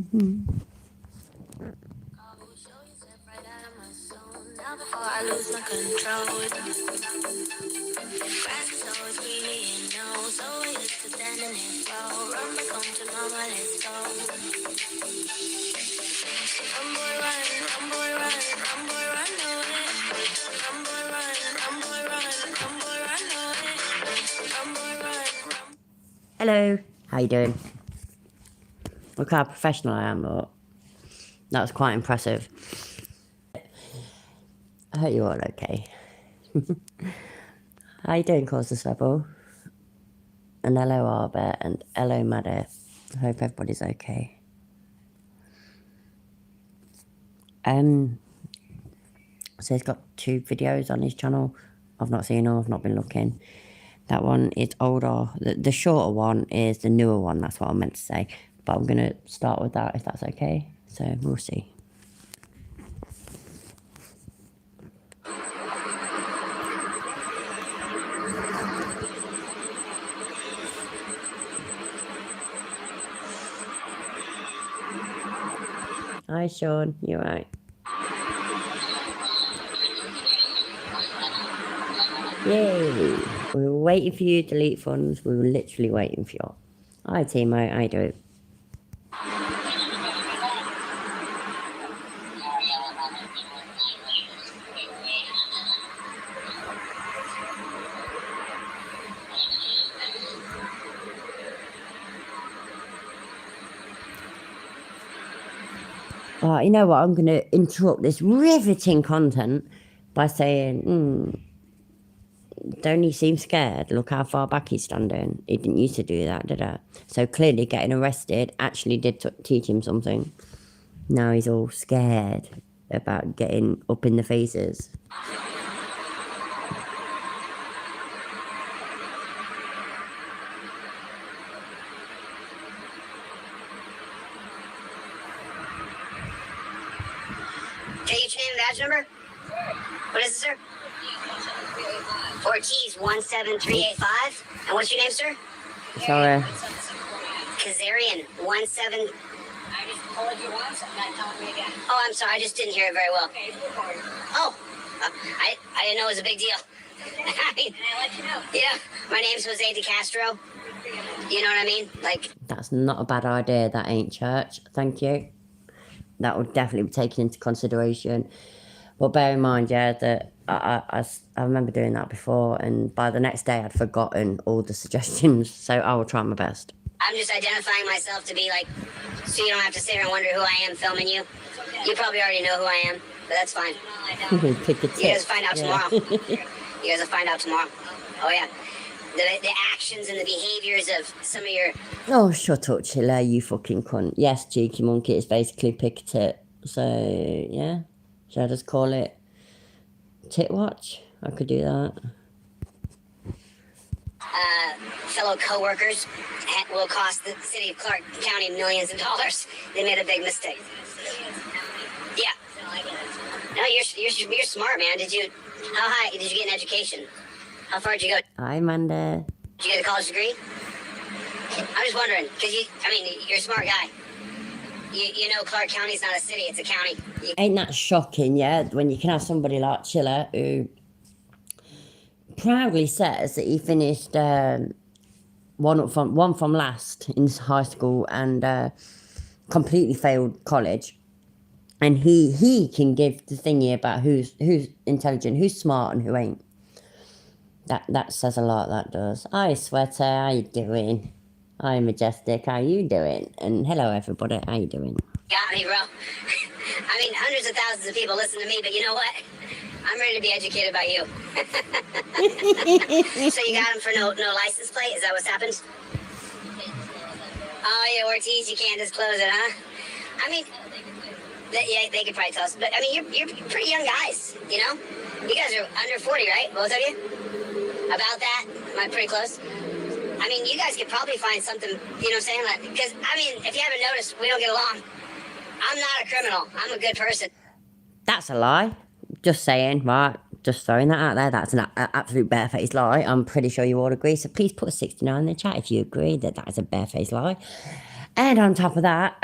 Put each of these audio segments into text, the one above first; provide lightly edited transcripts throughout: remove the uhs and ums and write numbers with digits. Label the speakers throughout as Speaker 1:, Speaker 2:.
Speaker 1: Before I lose my control, grass is always greener, so I used to stand in it, flow. Run back home to mama, let's go. Run boy run, run boy run, run boy run away. Run boy run, run boy run, run boy run away. Run boy run, run. Hello, how you doing? Look how professional I am, look. That was quite impressive. I hope you're all okay. How you doing, Causeless Rebel? And hello, Arbet, and hello, Maddie. I hope everybody's okay. So he's got 2 videos on his channel. I've not seen them, I've not been looking. That one is older. The shorter one is the newer one, that's what I meant to say. But I'm going to start with that, if that's okay. So, we'll see. Hi, Sean. You right? Yay! We were waiting for you to delete funds. We were literally waiting for you. Hi, Timo. How you doing? You know what? I'm going to interrupt this riveting content by saying, don't he seem scared? Look how far back he's standing. He didn't used to do that, did he? So clearly getting arrested actually did teach him something. Now he's all scared about getting up in the faces.
Speaker 2: Can you change the badge number? What is it, sir? Ortiz 17385. And what's your name, sir?
Speaker 1: Sorry.
Speaker 2: Kazarian 17.
Speaker 3: I just called you once, I'm not telling me again.
Speaker 2: Oh, I'm sorry, I just didn't hear it very well.
Speaker 3: Okay, it's recorded.
Speaker 2: Oh, I didn't know it was a big deal. I mean,
Speaker 3: And I let you know.
Speaker 2: yeah, my name's Jose De Castro. You know what I mean? Like,
Speaker 1: That's not a bad idea. That ain't church. Thank you. That would definitely be taken into consideration. But bear in mind, yeah, that I remember doing that before, and by the next day I'd forgotten all the suggestions, so I will try my best.
Speaker 2: I'm just identifying myself to be like, so you don't have to sit here and wonder who I am filming you. You probably already know who I am, but that's fine.
Speaker 3: No, I don't.
Speaker 1: Pick a tip.
Speaker 2: You guys find out
Speaker 1: Yeah.
Speaker 2: tomorrow. You guys will find out tomorrow. Oh, yeah. The actions and the behaviors of some of your...
Speaker 1: Oh, shut up, Chiller, you fucking cunt. Yes, Cheeky Monkey is basically pick a tit. So, yeah. Should I just call it Tit Watch? I could do that.
Speaker 2: fellow co-workers will cost the city of Clark County millions of dollars. They made a big mistake. Yeah. No, you're smart, man. How high did you get an education? How far did you go?
Speaker 1: Hi, Amanda.
Speaker 2: Did you get a college degree? I'm just wondering, because you're a smart guy. You know Clark County's not a city, it's a county.
Speaker 1: Ain't that shocking, yeah, when you can have somebody like Chiller who proudly says that he finished one from last in high school and completely failed college. And he can give the thingy about who's intelligent, who's smart and who ain't. That says a lot, that does. Hi, Sweater, how you doing? Hi, Majestic, how you doing? And hello, everybody, how you doing?
Speaker 2: Got me, bro. I mean, hundreds of thousands of people listen to me, but you know what? I'm ready to be educated by you. So you got him for no license plate? Is that what's happened? Oh, yeah, Ortiz, you can't disclose it, huh? I mean, yeah, they could probably tell us. But, I mean, you're pretty young guys, you know? You guys are under 40, right? Both of you? About that? Am I pretty close? I mean, you guys could probably find something, you know what I'm saying? Because, I mean, if you haven't noticed, we don't get along. I'm not a criminal. I'm a good person.
Speaker 1: That's a lie. Just saying, right? Just throwing that out there. That's an absolute barefaced lie. I'm pretty sure you all agree. So please put a 69 in the chat if you agree that that is a barefaced lie. And on top of that,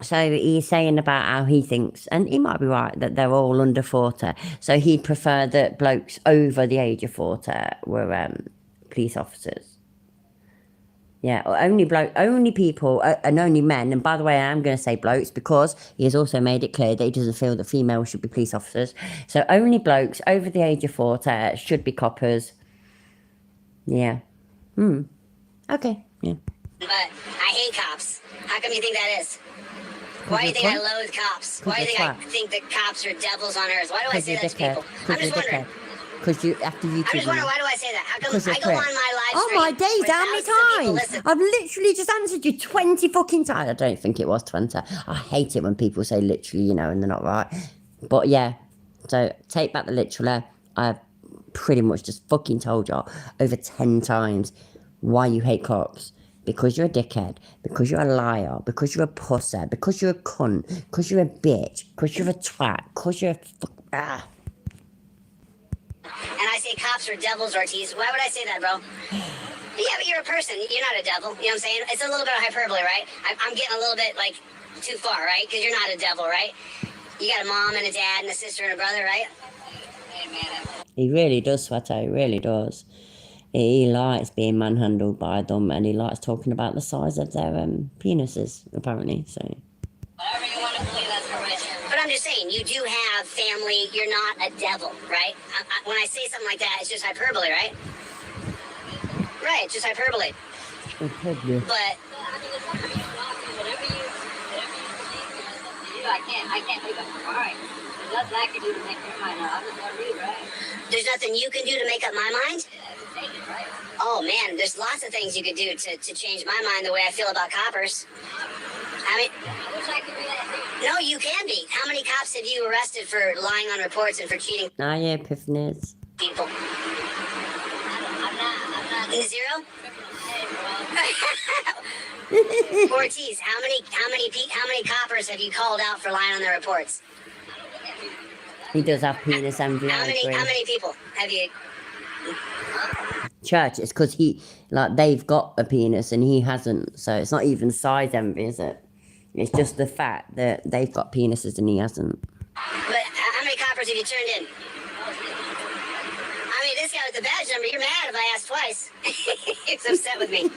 Speaker 1: So he's saying about how he thinks, and he might be right, that they're all under 40. So he'd prefer that blokes over the age of 40 were police officers. Yeah, or only people, and only men. And by the way, I am going to say blokes because he has also made it clear that he doesn't feel that females should be police officers. So only blokes over the age of 40 should be coppers. Yeah. Okay. Yeah.
Speaker 2: But I hate cops. How come you think that is? Why do you think I loathe cops? Why do you think I think that cops are devils on earth? Why do I say that to people? I'm just wondering.
Speaker 1: Because you after you.
Speaker 2: I'm just wondering, why do I say that? How come I go on my live
Speaker 1: Oh
Speaker 2: stream
Speaker 1: my days,
Speaker 2: where
Speaker 1: how many
Speaker 2: thousands of people
Speaker 1: times?
Speaker 2: listen?
Speaker 1: I've literally just answered you 20 fucking times. I don't think it was 20. I hate it when people say literally, and they're not right. But yeah, so take back the literally. I've pretty much just fucking told you over 10 times why you hate cops. Because you're a dickhead, because you're a liar, because you're a pussy, because you're a cunt, because you're a bitch, because you're a twat, because you're a
Speaker 2: And I say cops are devils, Ortiz. Why would I say that, bro? Yeah, but you're a person. You're not a devil. You know what I'm saying? It's a little bit of hyperbole, right? I'm getting a little bit, too far, right? Because you're not a devil, right? You got a mom and a dad and a sister and a brother, right?
Speaker 1: He really does, Sweato, he really does. He likes being manhandled by them, and he likes talking about the size of their penises, apparently, so...
Speaker 3: Whatever you want to believe, that's correct.
Speaker 2: But I'm just saying, you do have family. You're not a devil, right? When I say something like that, it's just hyperbole, right? Right, just hyperbole. But
Speaker 3: I can't make up my mind. There's nothing I can do to make your mind up. I'm just gonna read, right?
Speaker 2: there's nothing you can do to make up my mind?
Speaker 3: Take it, right?
Speaker 2: Oh man, there's lots of things you could do to change my mind the way I feel about coppers. I mean,
Speaker 3: I wish I could do that too.
Speaker 2: no, you can be. How many cops have you arrested for lying on reports and for cheating
Speaker 1: Ah, yeah, Epiphanies.
Speaker 2: people?
Speaker 3: I'm not.
Speaker 2: Zero?
Speaker 3: Hey, bro.
Speaker 2: Ortiz, how many coppers have you called out for lying on their reports?
Speaker 1: He does have penis envy, I
Speaker 2: How
Speaker 1: agree.
Speaker 2: many people have you?
Speaker 1: Church, it's because they've got a penis and he hasn't, so it's not even size envy, is it? It's just the fact that they've got penises and he hasn't.
Speaker 2: But how many coppers have you turned in? I mean, this guy with the badge number, you're mad if I ask twice. He's upset with me.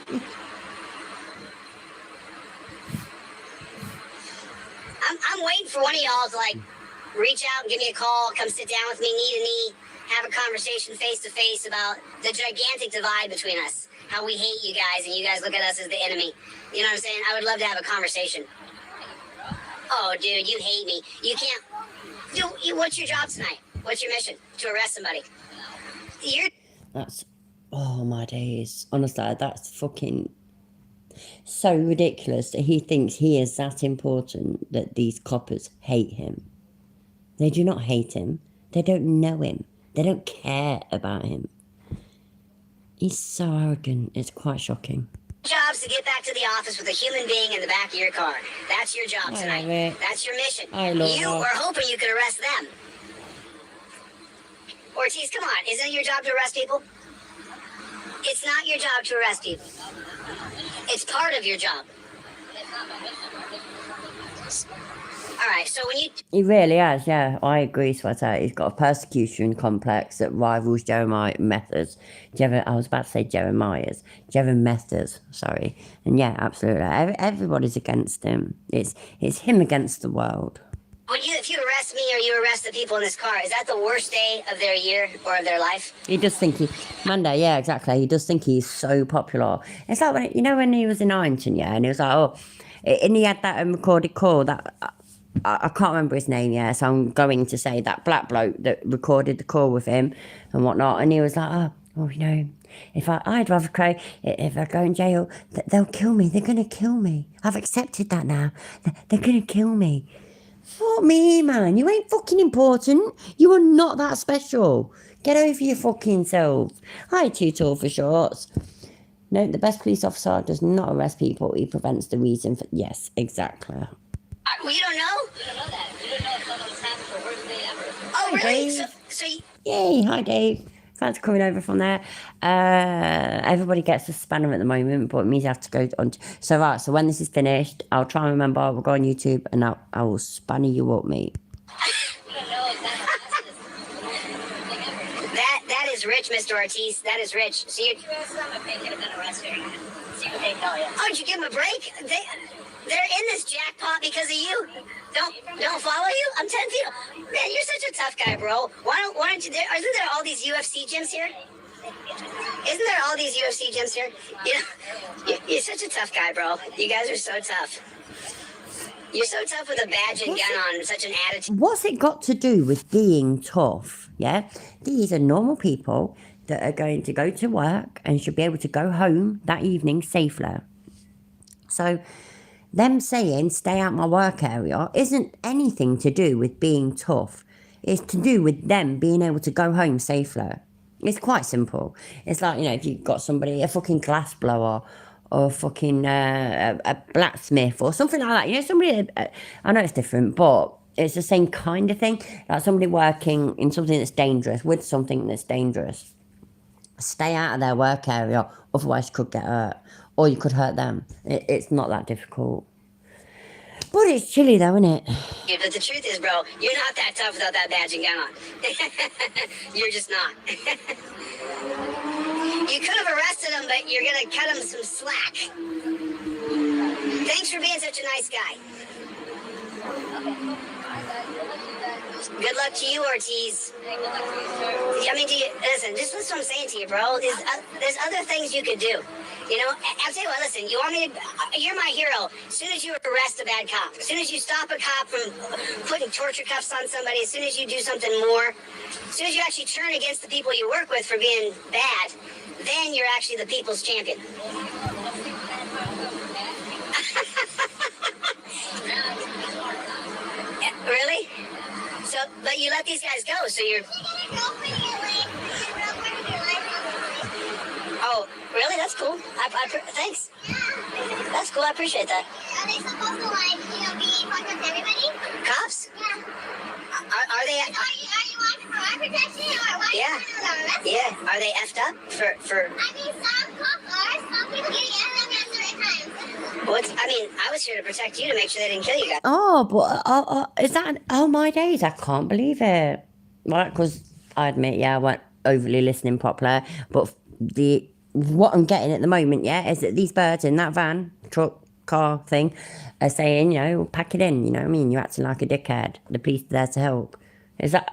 Speaker 2: I'm waiting for one of y'all to reach out and give me a call, come sit down with me, knee to knee, have a conversation face to face about the gigantic divide between us. How we hate you guys and you guys look at us as the enemy. You know what I'm saying? I would love to have a conversation. Oh, dude, you hate me. You can't. Dude, what's your job tonight? What's your mission? To arrest somebody.
Speaker 1: That's, oh my days. Honestly, that's fucking so ridiculous that he thinks he is that important that these coppers hate him. They do not hate him. They don't know him. They don't care about him. He's so arrogant. It's quite shocking.
Speaker 2: Job's to get back to the office with a human being in the back of your car. That's your job
Speaker 1: I
Speaker 2: tonight.
Speaker 1: love it.
Speaker 2: That's your mission.
Speaker 1: I love
Speaker 2: You
Speaker 1: it.
Speaker 2: were hoping you could arrest them. Ortiz, come on. Isn't it your job to arrest people? It's not your job to arrest people. It's part of your job. All right, so when you...
Speaker 1: He really has, yeah. I agree, Sweater. He's got a persecution complex that rivals Jeremiah Method's. I was about to say Jeremiah's. Method's, sorry. And yeah, absolutely. Everybody's against him. It's him against the world.
Speaker 2: If you arrest me or you arrest the people in this car, is that the worst day of their year or of their life?
Speaker 1: He does think Monday, yeah, exactly. He does think he's so popular. It's like when he was in Ironton, yeah, and he was like, oh, and he had that recorded call that I can't remember his name, yeah. So I'm going to say that black bloke that recorded the call with him and whatnot, and he was like, oh, if I'd rather cry if I go in jail, they'll kill me. They're gonna kill me. I've accepted that now. They're gonna kill me. Fuck me, man. You ain't fucking important. You are not that special. Get over your fucking self. Hi, too tall for shorts. No, the best police officer does not arrest people. He prevents the reason for... Yes, exactly.
Speaker 2: Well, you don't know?
Speaker 3: You don't know that. You don't know if some of us have the worst day ever.
Speaker 2: Oh,
Speaker 1: Hi,
Speaker 2: really?
Speaker 1: Dave.
Speaker 2: So
Speaker 1: Yay, hi, Dave. Thanks for coming over from there. Everybody gets a spanner at the moment, but it means I have to go on. So right, so when this is finished, I'll try and remember. We'll go on YouTube and I will spanner you up, mate.
Speaker 2: That is rich, Mr. Ortiz. That is rich. So you. Oh, did you give them a break? They're in this jackpot because of you. Don't follow you? I'm 10 feet. Man, you're such a tough guy, bro. Why don't you? Isn't there all these UFC gyms here? Isn't there all these UFC gyms here? You know, you're such a tough guy, bro. You guys are so tough. You're so tough with a badge and gun on, such an attitude.
Speaker 1: What's it got to do with being tough? Yeah, these are normal people that are going to go to work and should be able to go home that evening safely. So them saying stay out my work area isn't anything to do with being tough. It's to do with them being able to go home safely. It's quite simple. It's like, you know, if you've got somebody, a fucking glass blower or fucking a blacksmith or something like that. You know, somebody, I know it's different, but it's the same kind of thing. Like somebody working in something that's dangerous with something that's dangerous. Stay out of their work area, otherwise you could get hurt. Or you could hurt them. It's not that difficult. But it's chilly though, isn't it?
Speaker 2: Yeah, but the truth is, bro, you're not that tough without that badge and gun on. You're just not. You could have arrested him, but you're going to cut him some slack. Thanks for being such a nice guy. Good luck to you, Ortiz. I mean, listen, just listen what I'm saying to you, bro. There's other things you could do. You know, I'll tell you what, listen, you want me to, you're my hero. As soon as you arrest a bad cop, as soon as you stop a cop from putting torture cuffs on somebody, as soon as you do something more, as soon as you actually turn against the people you work with for being bad, then you're actually the people's champion. Really? So, but you let these guys go, so you're... Oh, really? That's cool. Thanks. That's cool. I appreciate that.
Speaker 4: Are they supposed to, like, you know, be fucking with everybody?
Speaker 2: Cops?
Speaker 4: Yeah.
Speaker 2: Are they?
Speaker 4: Are you on for eye protection or why
Speaker 2: Yeah. Yeah. Are they effed up for?
Speaker 4: I mean, some cops are. Some people get effed up at certain times.
Speaker 2: Well, I mean, I was here to protect you to make sure they didn't kill you guys.
Speaker 1: Oh, but is that... Oh, my days. I can't believe it. Right, because I admit, yeah, I weren't overly listening properly. But what I'm getting at the moment, yeah, is that these birds in that van, truck, car thing are saying, you know, pack it in, you know what I mean? You're acting like a dickhead. The police are there to help. Is that...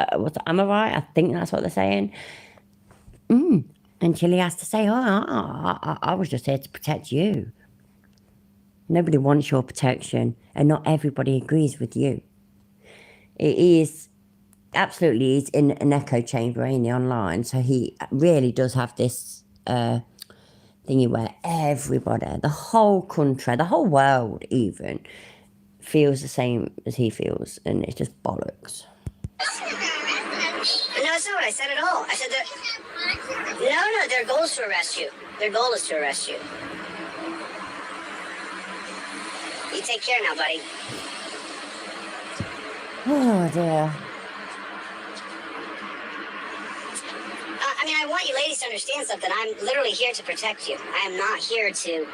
Speaker 1: am I right? I think that's what they're saying. And Chili has to say, I was just here to protect you. Nobody wants your protection, and not everybody agrees with you. It is absolutely, he's in an echo chamber, ain't he, online, so he really does have this thingy where everybody, the whole country, the whole world even, feels the same as he feels, and it's just bollocks.
Speaker 2: No, that's not what I said at all. I said that... No, their goal is to arrest you. Their goal is to arrest you. You take care now, buddy.
Speaker 1: Oh, dear.
Speaker 2: I mean, I want you ladies to understand something. I'm literally here to protect you. I am not here to...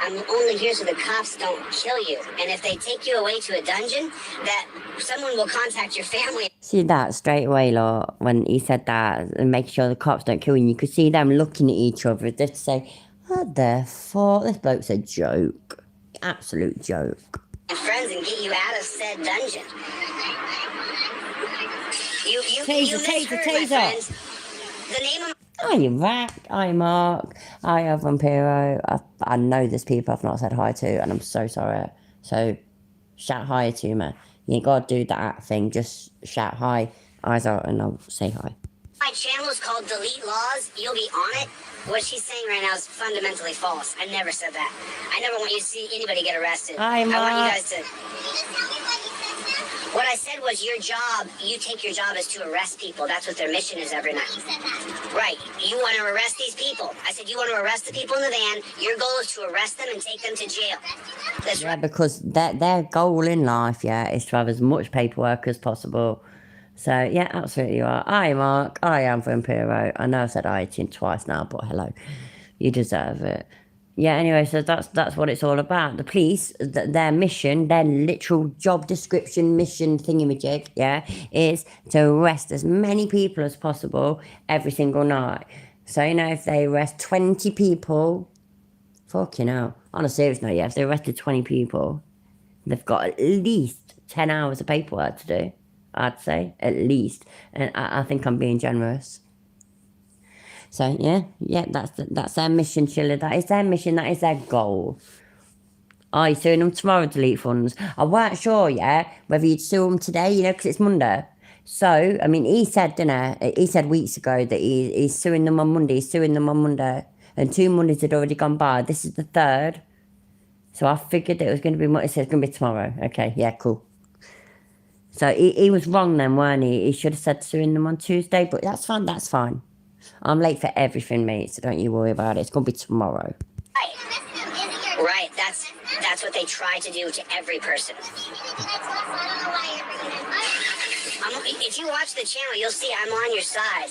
Speaker 2: I'm only here so the cops don't kill you. And if they take you away to a dungeon, that someone will contact your family.
Speaker 1: See that straight away, Lord, when he said that, and make sure the cops don't kill you, you could see them looking at each other as if to say, what the fuck? This bloke's a joke. Absolute joke.
Speaker 2: And friends and get you out of said dungeon. You misheard, my friends. The name of...
Speaker 1: Hi, Rack. Hi, Mark. Hi, Vampiro. I know there's people I've not said hi to, and I'm so sorry. So, shout hi to me. You ain't got to do that thing. Just shout hi, eyes out, and I'll say hi.
Speaker 2: My channel is called Delete Laws. You'll be on it. What she's saying right now is fundamentally false. I never said that. I never want you to see anybody get arrested.
Speaker 1: Hi,
Speaker 2: I want you
Speaker 1: Mark.
Speaker 2: guys to... What I said was your job, you take your job is to arrest people. That's what their mission is every night. Right. You want to arrest these people. I said you want to arrest the people in the van. Your goal is to arrest them and take them to jail. That's
Speaker 1: Yeah,
Speaker 2: right.
Speaker 1: because their goal in life, yeah, is to have as much paperwork as possible So, yeah, absolutely you are. Hi, Mark. I am Vampiro. I know I said hi to you twice now, but hello. You deserve it. Yeah, anyway, so that's what it's all about. The police, their mission, their literal job description, mission thingamajig, yeah, is to arrest as many people as possible every single night. So, if they arrest 20 people, fucking hell. On a serious note, yeah, if they arrested 20 people, they've got at least 10 hours of paperwork to do, I'd say, at least. And I think I'm being generous. So, yeah, that's their mission, Chiller. That is their mission, that is their goal. Are you suing them tomorrow, Delete Funds? I weren't sure, whether you'd sue them today, because it's Monday. So, I mean, he said, he said weeks ago that he's suing them on Monday, And 2 Mondays had already gone by. This is the 3rd. So I figured that it was going to be, it says it's going to be tomorrow. Okay, yeah, cool. So he was wrong then, weren't he? He should have said suing them on Tuesday, but that's fine. I'm late for everything, mate, so don't you worry about it. It's going to be tomorrow.
Speaker 2: Right, that's what they try to do to every person. If you watch the channel, you'll see I'm on your side.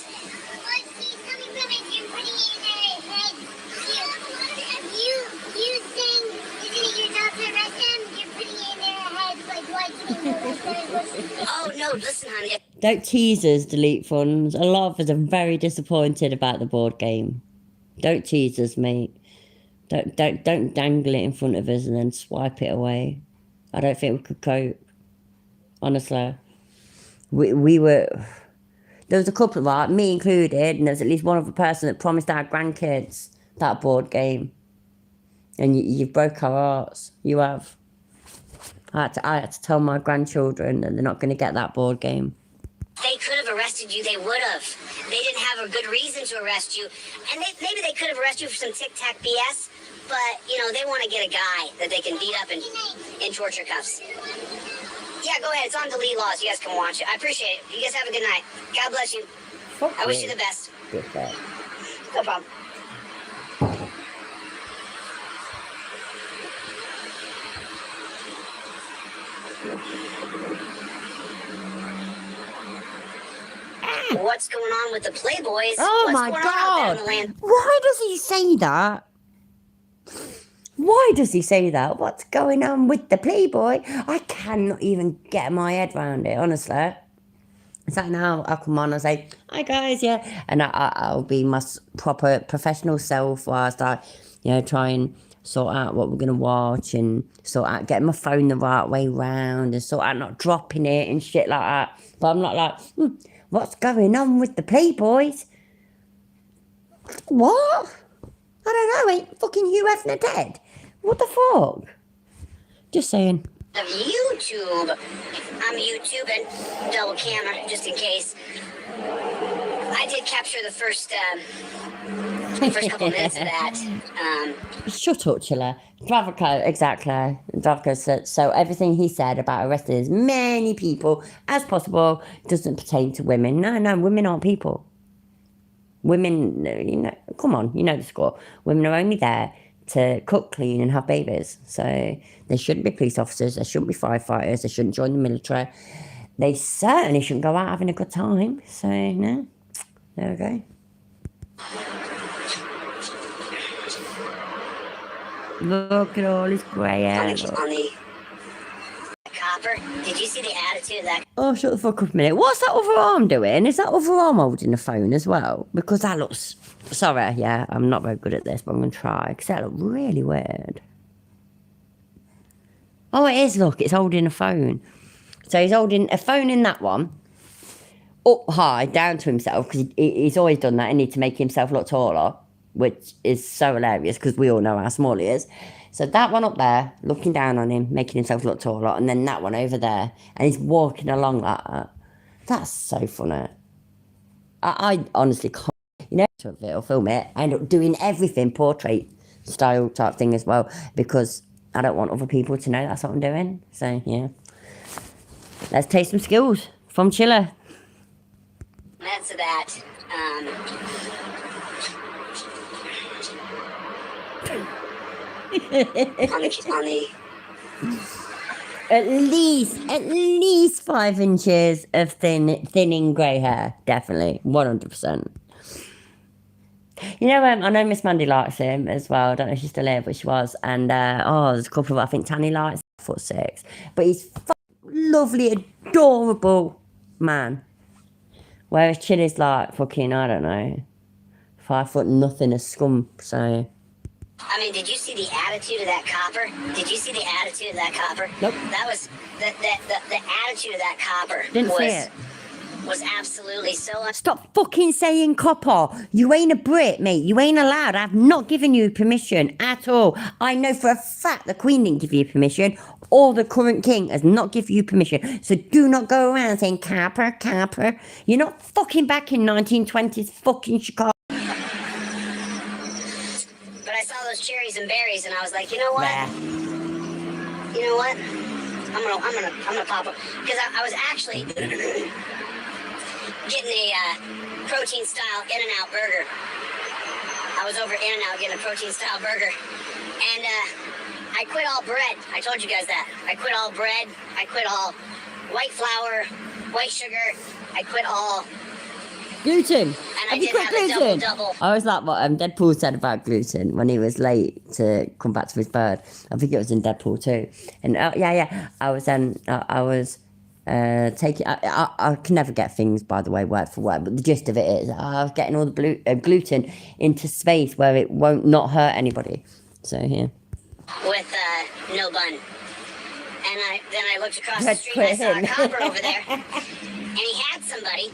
Speaker 2: Oh no, listen, honey.
Speaker 1: Don't tease us, Delete Funds. A lot of us are very disappointed about the board game. Don't tease us, mate. Don't dangle it in front of us and then swipe it away. I don't think we could cope. Honestly. We were... There was a couple of us, me included, and there's at least one other person that promised our grandkids that board game. And you've broke our hearts. You have. I had to tell my grandchildren that they're not going to get that board game.
Speaker 2: They could have arrested you. They would have. They didn't have a good reason to arrest you. And maybe they could have arrested you for some tic-tac BS. But, they want to get a guy that they can beat up in torture cuffs. Yeah, go ahead. It's on Delete Laws. You guys can watch it. I appreciate it. You guys have a good night. God bless you. I wish you the best. No problem. What's going on with the Playboys?
Speaker 1: Oh my God! Why does he say that? Why does he say that? What's going on with the Playboy? I cannot even get my head around it, honestly. It's like now I'll come on and say, hi guys, yeah. And I'll be my proper professional self whilst I, try and sort out what we're going to watch and sort out getting my phone the right way round and sort out not dropping it and shit like that. But I'm not like, what's going on with the Playboys? What? I don't know, ain't fucking Hugh Hefner dead? What the fuck? Just saying.
Speaker 2: Of YouTube. I'm YouTubing double camera just in case. I did capture the first couple minutes of that.
Speaker 1: Shut up, Chiller. Dravko, exactly. Dravko said, so everything he said about arresting as many people as possible doesn't pertain to women. No, women aren't people. Women, come on, the score. Women are only there to cook, clean and have babies. So they shouldn't be police officers, they shouldn't be firefighters, they shouldn't join the military. They certainly shouldn't go out having a good time. So, no, there we go. Look at all his grey hair.
Speaker 2: On the copper. Did you see the attitude of that?
Speaker 1: Oh, shut the fuck up a minute. What's that other arm doing? Is that other arm holding the phone as well? Because that looks... Sorry, yeah, I'm not very good at this, but I'm going to try. Because that looks really weird. Oh, it is, look. It's holding a phone. So he's holding a phone in that one. Up high, down to himself. Because he's always done that. And need to make himself look taller. Which is so hilarious because we all know how small he is. So that one up there, looking down on him, making himself look taller, and then that one over there, and he's walking along like that. That's so funny. I honestly can't, or film it. I end up doing everything portrait style type thing as well because I don't want other people to know that's what I'm doing. So yeah, let's taste some skills from Chiller.
Speaker 2: That's that. on the
Speaker 1: At least 5 inches of thinning grey hair. Definitely. 100%. You know, I know Miss Mandy likes him as well. I don't know if she's still here, but she was. And, there's a couple of, I think Tanny likes 4'6". But he's lovely, adorable man. Whereas Chili's like fucking, I don't know, 5 foot nothing, a scum, so...
Speaker 2: I mean, did you see the attitude of that copper? Did you see the attitude of that copper?
Speaker 1: Nope.
Speaker 2: That was the attitude of that copper.
Speaker 1: Didn't see it.
Speaker 2: Was absolutely so.
Speaker 1: Stop fucking saying copper. You ain't a Brit, mate. You ain't allowed. I've not given you permission at all. I know for a fact the Queen didn't give you permission, or the current King has not given you permission. So do not go around saying copper, copper. You're not fucking back in 1920s fucking Chicago.
Speaker 2: But I saw those cherries and berries, and I was like, you know what?
Speaker 1: Bah.
Speaker 2: You know what? I'm gonna pop up because I was actually getting a protein style In-N-Out burger. I was over In-N-Out getting a protein style burger, and I quit all bread. I told you guys that. I quit all bread. I quit all white flour, white sugar. I quit all
Speaker 1: Gluten.
Speaker 2: And I
Speaker 1: Have you
Speaker 2: did
Speaker 1: quit
Speaker 2: have a
Speaker 1: gluten?
Speaker 2: double-double.
Speaker 1: I always like what Deadpool said about gluten when he was late to come back to his bird. I think it was in Deadpool 2. And I was taking. I can never get things, by the way, word for word. But the gist of it is, I was getting all the gluten into space where it won't not hurt anybody. So here.
Speaker 2: With no bun. And then I looked across the
Speaker 1: Let's
Speaker 2: street and I saw a
Speaker 1: quit him.
Speaker 2: copper over there. And he had somebody.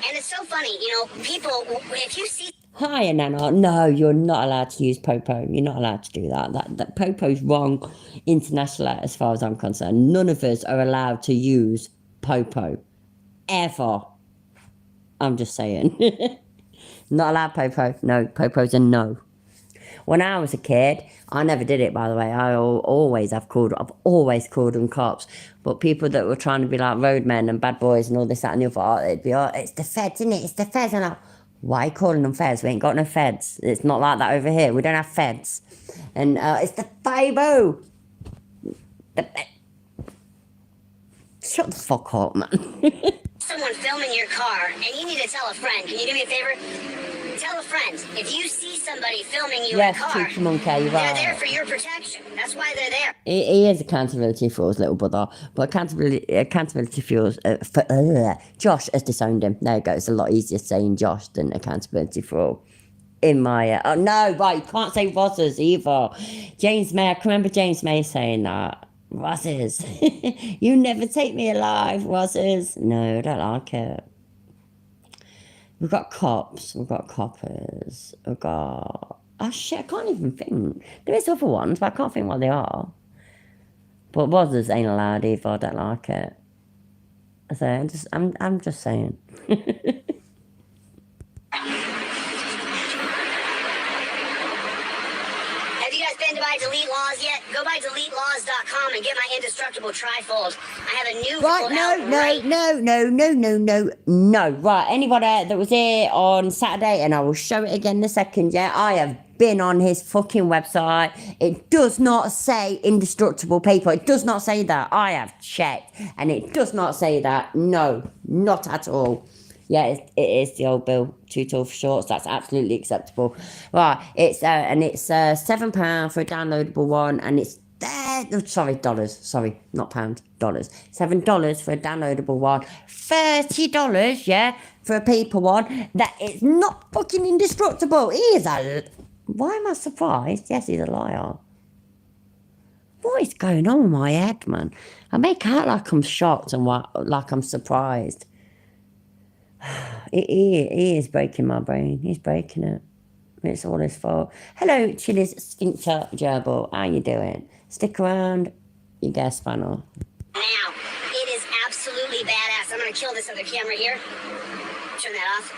Speaker 2: And it's so funny, you know, people, if you see...
Speaker 1: Hi, Nana. No, you're not allowed to use Popo. You're not allowed to do that. That Popo's wrong internationally as far as I'm concerned. None of us are allowed to use Popo. Ever. I'm just saying. Not allowed Popo. No, Popo's a no. When I was a kid, I never did it, by the way. I've always called them cops. But people that were trying to be like roadmen and bad boys and all this, that and the other, they'd be, oh, it's the feds, isn't it? It's the feds. And I'm like, why are you calling them feds? We ain't got no feds. It's not like that over here. We don't have feds. And it's the FIBO. Shut the fuck up, man.
Speaker 2: someone filming your car and you need to tell a friend, can you do me a favor? Tell a friend, if you see somebody filming you in a car,
Speaker 1: Teacher Monkey, you're
Speaker 2: they're
Speaker 1: right.
Speaker 2: there for your protection. That's why they're there.
Speaker 1: He is accountability for his little brother, but accountability for Josh has disowned him. There you go. It's a lot easier saying Josh than accountability for all. In my oh no, right, you can't say Rozzers either. James May, I can remember James May saying that. Rozzers, you never take me alive, Rozzers. No, I don't like it. We've got cops, we've got coppers, we've got... Oh shit, I can't even think. There is other ones, but I can't think what they are. But Rozzers ain't allowed either, I don't like it. So I'm just saying.
Speaker 2: Have you guys been to buy Delete Laws yet? Go buy DeleteLaws.com and get my indestructible trifold. I have a new
Speaker 1: Right,
Speaker 2: fold out
Speaker 1: no. Right, anybody that was here on Saturday, and I will show it again in a second, yeah? I have been on his fucking website. It does not say indestructible paper. It does not say that. I have checked, and it does not say that. No, not at all. Yeah, it is the old bill, too tall for shorts. That's absolutely acceptable. Right, it's £7 for a downloadable one, and it's dollars. Sorry, not pounds, dollars. $7 for a downloadable one. $30, yeah, for a paper one. That is not fucking indestructible. He is a... Why am I surprised? Yes, he's a liar. What is going on with my head, man? I make out like I'm shocked and like I'm surprised. He is breaking my brain. He's breaking it. It's all his fault. Hello, Chili's Sphincter Gerbil. How you doing? Stick around. You get a spanner.
Speaker 2: now. It is absolutely badass. I'm going to kill this other camera here. Turn that off.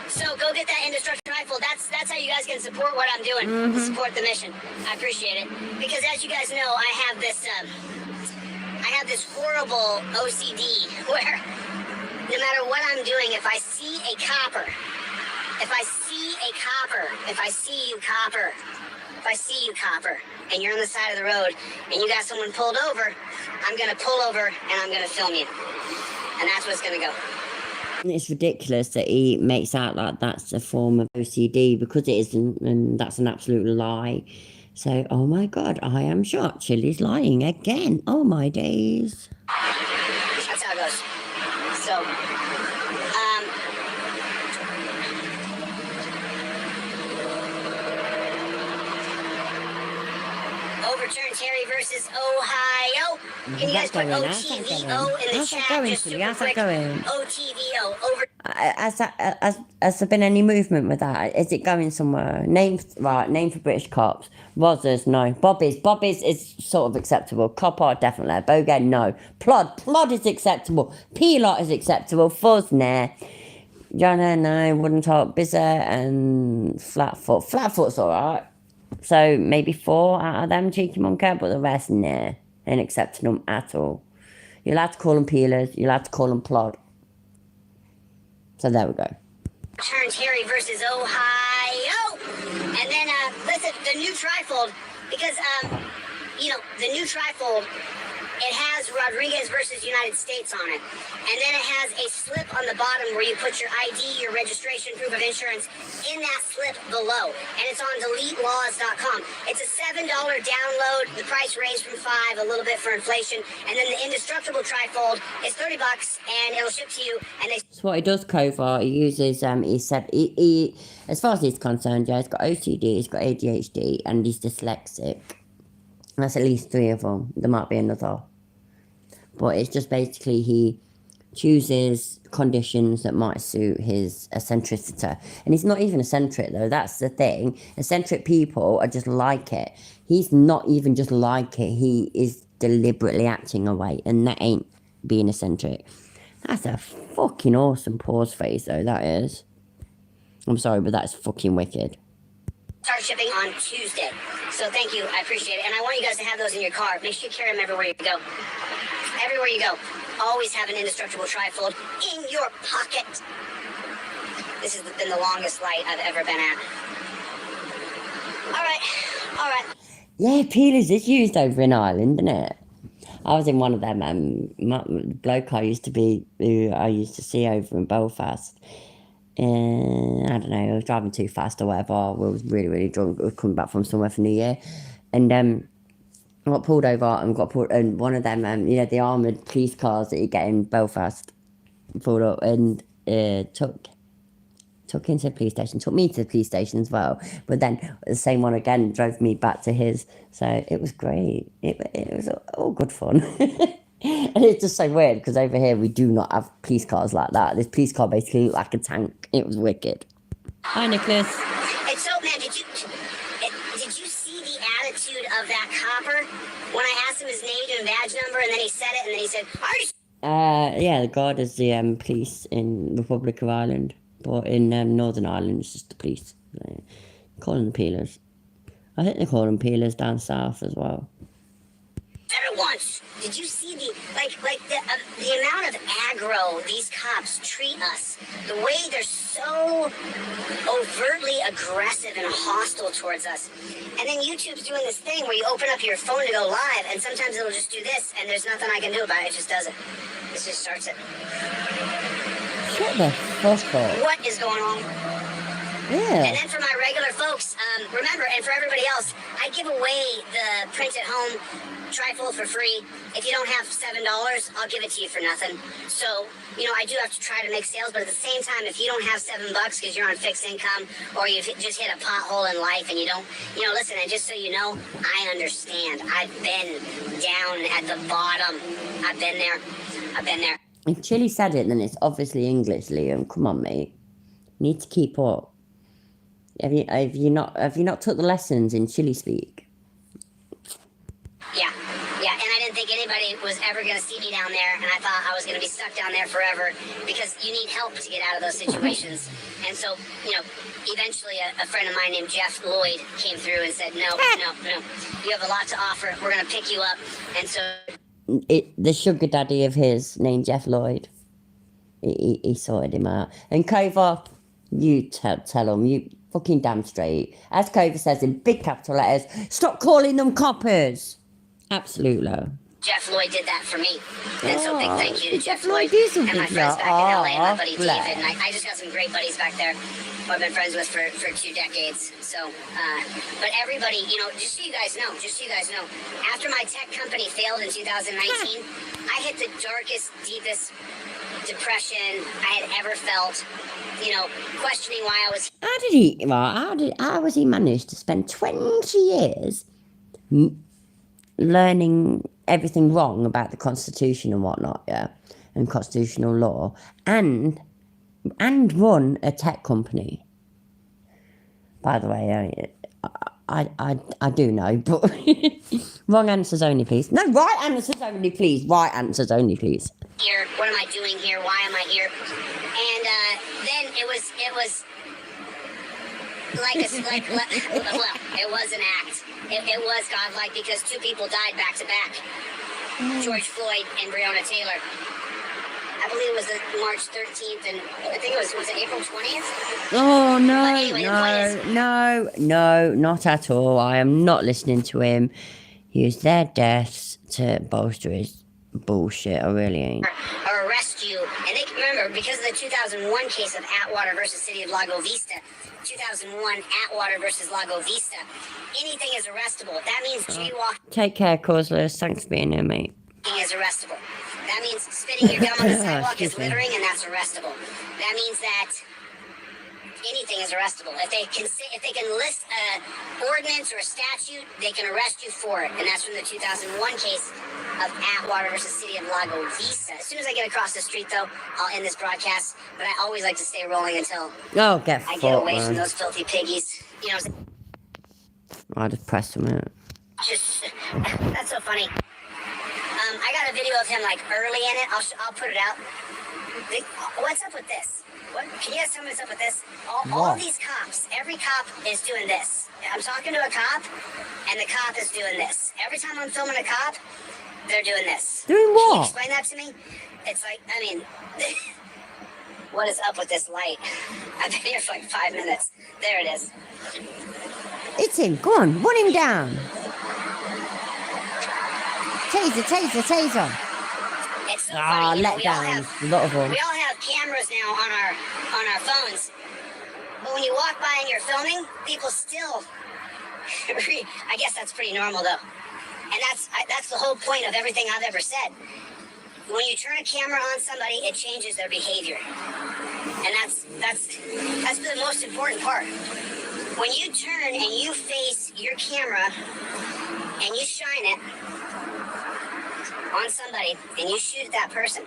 Speaker 2: So go get that indestructible rifle. That's how you guys can support what I'm doing. Support the mission. I appreciate it. Because as you guys know, I have this horrible OCD where no matter what I'm doing, if I see a copper, if I see you copper, and you're on the side of the road and you got someone pulled over, I'm going to pull over and I'm going to film you. And that's what's going to go.
Speaker 1: It's ridiculous that he makes out like that's a form of OCD because it isn't, and that's an absolute lie. So, oh my God, I am shocked. Chili's lying again. Oh my days.
Speaker 2: That's how it goes. So, overturn Terry versus Ohio. Can you guys put OTVO in the chat? Just super quick. OTVO.
Speaker 1: Has there been any movement with that? Is it going somewhere? Name for British cops. Rozzers, no. Bobby's is sort of acceptable. Copper, definitely. Bogan, no. Plod is acceptable. P-Lot is acceptable. Fuzz, nah. Jonah, no. Wooden Top, Bizzer, and Flatfoot. Flatfoot's alright. So maybe 4 out of them, cheeky monkey, but the rest, nah. Ain't accepting them at all. You're allowed to call them peelers. You're allowed to call them plod. So there we go.
Speaker 2: Turn Terry versus Ohio. And then, listen, the new trifold, because, the new trifold, it has Rodriguez versus United States on it. And then it has a slip on the bottom where you put your ID, your registration, proof of insurance in that slip below. And it's on deletelaws.com. It's a $7 download. The price raised from $5, a little bit for inflation. And then the indestructible trifold is $30 and it'll ship to you. And they...
Speaker 1: So what he does, Kovar, he uses, he said, he as far as he's concerned, yeah, he's got OCD, he's got ADHD, and he's dyslexic. That's at least 3 of them. There might be another. But it's just basically he chooses conditions that might suit his eccentricity. And he's not even eccentric, though. That's the thing. Eccentric people are just like it. He's not even just like it. He is deliberately acting away. And that ain't being eccentric. That's a fucking awesome pause face, though. That is. I'm sorry, but that's fucking wicked.
Speaker 2: Start shipping on Tuesday. So thank you. I appreciate it. And I want you guys to have those in your car. Make sure you carry them everywhere you go. Everywhere you go. Always have an indestructible trifold in your pocket. This has been the longest light I've ever been at. All right.
Speaker 1: Yeah, peelers is used over in Ireland, isn't it? I was in one of them. Bloke I used to see over in Belfast. I don't know, I was driving too fast or whatever. I was really, really drunk. I was coming back from somewhere for New Year. And I got pulled over and one of them, the armoured police cars that you get in Belfast, pulled up and took into the police station, took me to the police station as well. But then the same one again drove me back to his. So it was great. It was all good fun. And it's just so weird because over here we do not have police cars like that. This police car basically looked like a tank. It was wicked. Hi, Nicholas.
Speaker 2: And so, man, did you see the attitude of that copper when I asked him his name and badge number, and then he said it, and then he said,
Speaker 1: yeah, the guard is the police in Republic of Ireland, but in Northern Ireland it's just the police. They call them peelers. I think they call them peelers down south as well.
Speaker 2: Said it once. Did you see the amount of aggro these cops treat us? The way they're so overtly aggressive and hostile towards us. And then YouTube's doing this thing where you open up your phone to go live, and sometimes it'll just do this, and there's nothing I can do about it. It just does it. It just starts it.
Speaker 1: What the fuck?
Speaker 2: What is going on?
Speaker 1: Yeah.
Speaker 2: And then for my regular folks, remember, and for everybody else, I give away the print at home trifold for free. If you don't have $7, I'll give it to you for nothing. So, I do have to try to make sales, but at the same time, if you don't have $7 because you're on fixed income or you've just hit a pothole in life and you don't, listen, and just so you know, I understand. I've been down at the bottom. I've been there.
Speaker 1: If Chili said it, then it's obviously English, Liam. Come on, mate. You need to keep up. Have you not took the lessons in Chili speak?
Speaker 2: Yeah, and I didn't think anybody was ever going to see me down there, and I thought I was going to be stuck down there forever because you need help to get out of those situations. And so, eventually a friend of mine named Jeff Lloyd came through and said, no, you have a lot to offer. We're going to pick you up. And so...
Speaker 1: the sugar daddy of his, named Jeff Lloyd, he sorted him out. And Kovar, you tell him, fucking damn straight. As Clover says in big capital letters, stop calling them coppers. Absolute low.
Speaker 2: Jeff Lloyd did that for me. And so big thank you to Jeff
Speaker 1: Lloyd
Speaker 2: Lloyd
Speaker 1: is a
Speaker 2: and my
Speaker 1: good
Speaker 2: friends
Speaker 1: guy.
Speaker 2: back in LA and my buddy
Speaker 1: bless.
Speaker 2: David. And I just got some great buddies back there who I've been friends with for 2 decades. So, but everybody, you know, just so you guys know, after my tech company failed in 2019, I hit the darkest, deepest depression I had ever felt, you know, questioning why I was
Speaker 1: How was he managed to spend 20 years learning everything wrong about the Constitution and whatnot, yeah, and constitutional law, and run a tech company? By the way, I do know, but wrong answers only, please. No, right answers only, please. Right answers only, please.
Speaker 2: here. What am I doing here? Why am I here? And then it was like well, it was an act. It was godlike because 2 people died back to back. George Floyd and Breonna Taylor. I believe it was March 13th, and I think it was it April 20th?
Speaker 1: Oh, no,
Speaker 2: But anyway, the point
Speaker 1: no, not at all. I am not listening to him. Use their deaths to bolster his bullshit. I really ain't.
Speaker 2: Or arrest you. And they remember, because of the 2001 case of Atwater versus City of Lago Vista, 2001 Atwater versus Lago Vista, anything is arrestable. That means jaywalking
Speaker 1: Take care, Causeless. Thanks for being here, mate.
Speaker 2: is arrestable. That means spitting your gum on the sidewalk is
Speaker 1: Excuse me.
Speaker 2: littering, and that's arrestable. That means that anything is arrestable. If they can list an ordinance or a statute, they can arrest you for it. And that's from the 2001 case of Atwater versus City of Lago Vista. As soon as I get across the street, though, I'll end this broadcast. But I always like to stay rolling until
Speaker 1: Oh, get
Speaker 2: I get
Speaker 1: fucked,
Speaker 2: away from
Speaker 1: man.
Speaker 2: those filthy piggies. You know,
Speaker 1: I just pressed him out.
Speaker 2: just that's so funny. I got a video of him like early in it. I'll put it out. What's up with this? What, can you guys tell me what's up with this? All these cops, every cop is doing this. I'm talking to a cop, and the cop is doing this. Every time I'm filming a cop, they're doing this.
Speaker 1: Doing
Speaker 2: Can you
Speaker 1: what?
Speaker 2: explain that to me? It's like, I mean, what is up with this light? I've been here for like 5 minutes. There it is.
Speaker 1: It's him. Go on. Run him down. Taser, taser, taser.
Speaker 2: It's so
Speaker 1: Ah,
Speaker 2: funny. You know,
Speaker 1: let down. A lot of them.
Speaker 2: We all have cameras now on our phones, but when you walk by and you're filming, people still. I guess that's pretty normal though, and that's the whole point of everything I've ever said. When you turn a camera on somebody, it changes their behavior, and that's the most important part. When you turn and you face your camera and you shine it on somebody and you shoot at that person,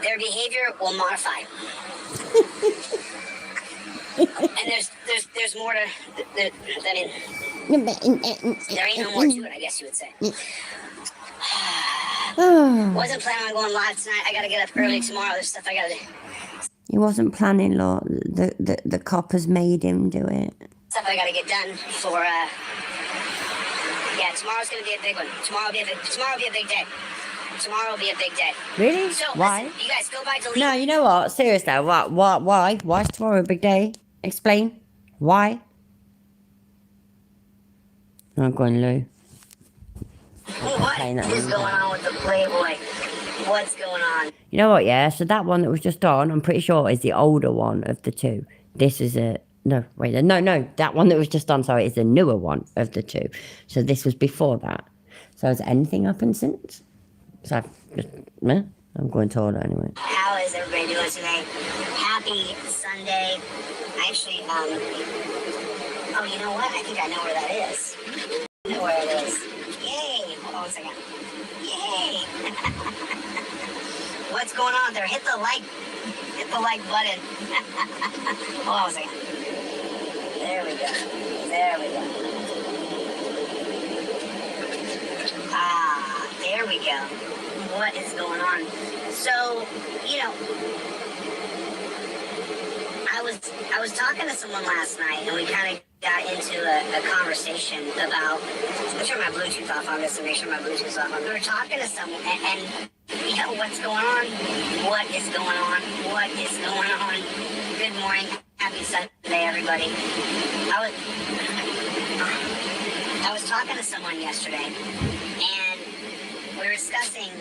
Speaker 2: their behavior will modify. And there's more to I mean, there ain't no more to it, I guess you would say. Wasn't planning on going live tonight. I gotta get up early tomorrow. There's stuff I gotta do.
Speaker 1: He wasn't planning, Lord. The coppers made him do it.
Speaker 2: Stuff I gotta get done for yeah, tomorrow's gonna be a big one. Tomorrow will be a big day. Tomorrow will be a big day.
Speaker 1: Really?
Speaker 2: So
Speaker 1: Why?
Speaker 2: listen, you guys go by delete.
Speaker 1: No, you know what? Seriously, why? Why is tomorrow a big day? Explain. Why? I'm going, Lou.
Speaker 2: What
Speaker 1: Playing that
Speaker 2: is
Speaker 1: one.
Speaker 2: going on with the Playboy? What's going on?
Speaker 1: You know what, yeah? So that one that was just on, I'm pretty sure is the older one of the two. This is a... No, wait, no. That one that was just on, sorry, is the newer one of the two. So this was before that. So has anything happened since? So I've just... I'm going to order anyway.
Speaker 2: How is everybody doing today? Happy Sunday. Actually, oh, you know what? I think I know where that is. I know where it is. Yay! Hold on 1 second. Yay! What's going on there? Hit the like button. Hold on 1 second. There we go. Ah, there we go. What is going on? So, you know, I was talking to someone last night, and we kind of got into a conversation about. Let me turn my Bluetooth off on this and make sure my Bluetooth's off. We were talking to someone, and you know what's going on? What is going on? What is going on? Good morning. Happy Sunday. Hey, everybody. I was talking to someone yesterday, and we were discussing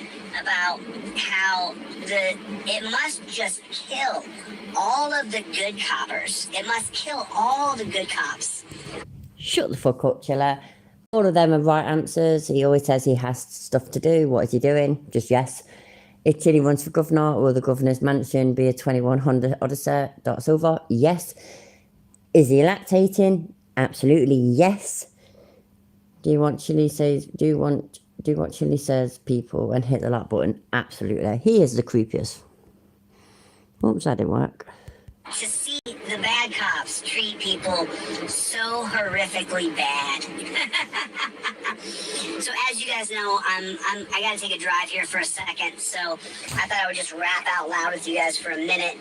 Speaker 2: about how it must just kill all of the good coppers. It must kill all the good cops.
Speaker 1: Shut the fuck up, Chiller. All of them are right answers. He always says he has stuff to do. What is he doing? Just yes. If Chile runs for governor, will the governor's mansion be a 21 Honda Odyssey Silver? Yes. Is he lactating? Absolutely yes. Do you want Chile says people and hit the like button? Absolutely. He is the creepiest. Oops, that didn't work.
Speaker 2: To see the bad cops treat people so horrifically bad. So as you guys know, I gotta take a drive here for a second, so I thought I would just rap out loud with you guys for a minute.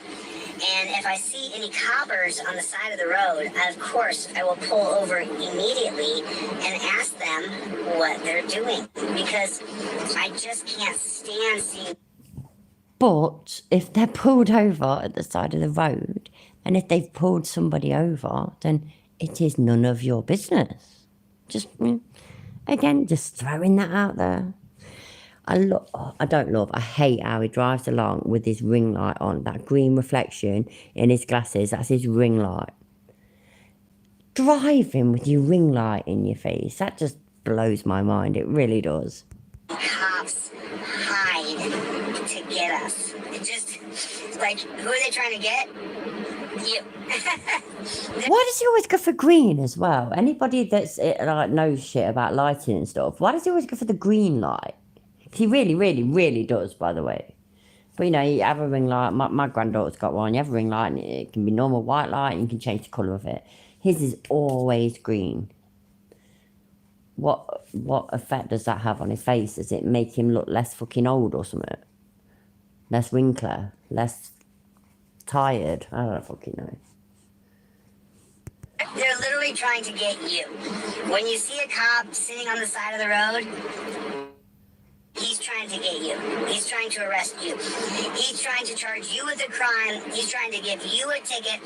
Speaker 2: And if I see any coppers on the side of the road, of course I will pull over immediately and ask them what they're doing, because I just can't stand seeing.
Speaker 1: But if they're pulled over at the side of the road, and if they've pulled somebody over, then it is none of your business. Just, again, just throwing that out there. I hate how he drives along with his ring light on, that green reflection in his glasses, that's his ring light. Driving with your ring light in your face, that just blows my mind, it really does.
Speaker 2: Cops hide to get us. It just, like, who are they trying to get? You.
Speaker 1: Why does he always go for green as well? Anybody that's like knows shit about lighting and stuff, why does he always go for the green light? He really, really, really does, by the way. But you know, you have a ring light. My granddaughter's got one. You have a ring light, and it can be normal white light, and you can change the colour of it. His is always green. What effect does that have on his face? Does it make him look less fucking old or something? Less wrinkly? Less tired? I don't fucking know.
Speaker 2: They're literally trying to get you. When you see a cop sitting on the side of the road, he's trying to get you. He's trying to arrest you. He's trying to charge you with a crime. He's trying to give you a ticket.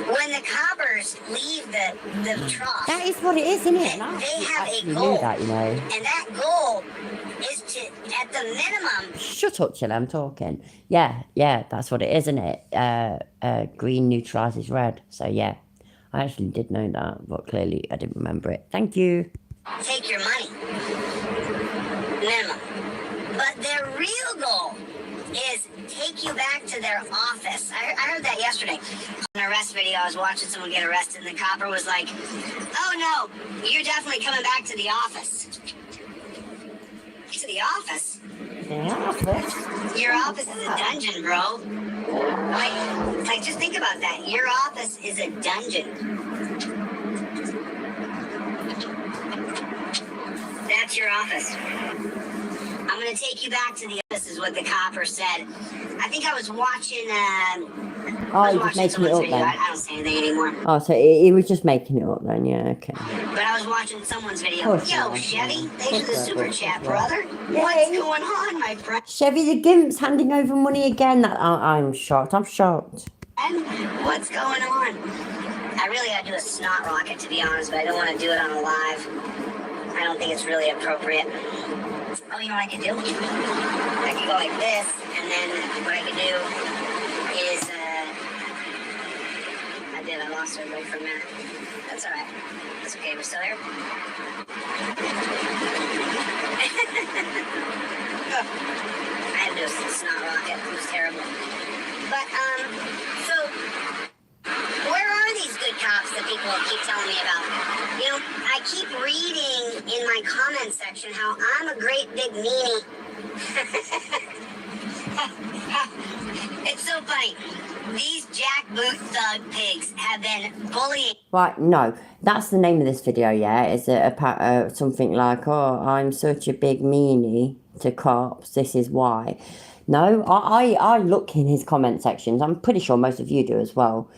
Speaker 2: When the coppers leave the trough,
Speaker 1: That is what it is, isn't it?
Speaker 2: they have a
Speaker 1: You
Speaker 2: goal.
Speaker 1: knew that, you know.
Speaker 2: And that goal is to, at the minimum,
Speaker 1: Shut up, Chill, I'm talking. Yeah, that's what it is, isn't it? Green neutralises red. So, yeah, I actually did know that, but clearly I didn't remember it. Thank you.
Speaker 2: take your money. Minimum. But their real goal is take you back to their office. I heard that yesterday. On an arrest video, I was watching someone get arrested, and the copper was like, "Oh no, you're definitely coming back to the office." To the office? Your office is a dungeon, bro. Like, just think about that. Your office is a dungeon. That's your office. I'm gonna take you back to the office, is what the copper said. I think I was watching.
Speaker 1: Oh, you're just making it up
Speaker 2: video.
Speaker 1: then.
Speaker 2: I don't say anything anymore.
Speaker 1: Oh, so he was just making it up then, yeah, okay.
Speaker 2: But I was watching someone's video.
Speaker 1: Course
Speaker 2: Yo,
Speaker 1: not.
Speaker 2: Chevy, thanks for the
Speaker 1: Course
Speaker 2: super
Speaker 1: not.
Speaker 2: chat, brother.
Speaker 1: Yay.
Speaker 2: What's going on, my friend?
Speaker 1: Chevy the Gimp's handing over money again. I'm shocked. I'm shocked.
Speaker 2: What's going on? I really gotta do a snot rocket, to be honest, but I don't want to do it on a live. I don't think it's really appropriate. Oh, you know what I could do? I could go like this, and then what I could do is, I lost everybody for a minute. That's alright. That's okay, we're still here. I had to do a snot rocket. It was terrible. But, so, where are these good cops that people keep telling me about? You know, I keep reading in my comment section how I'm a great big meanie. It's so funny. These jackboot thug pigs have been bullying.
Speaker 1: Right, no, that's the name of this video, yeah? Is it something like, oh, I'm such a big meanie to cops, this is why. No, I look in his comment sections. I'm pretty sure most of you do as well.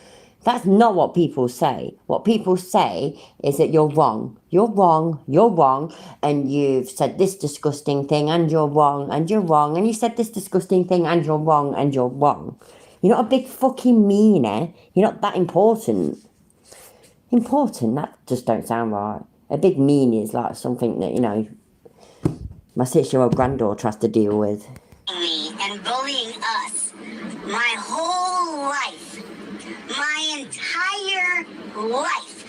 Speaker 1: That's not what people say. What people say is that you're wrong. You're wrong, and you've said this disgusting thing, and you're wrong, and you said this disgusting thing, and you're wrong, and you're wrong. You're not a big fucking meanie. You're not that important. Important? That just don't sound right. A big meanie is like something that, you know, my 6-year-old granddaughter has to deal with.
Speaker 2: Me and bullying us my whole life, my entire life.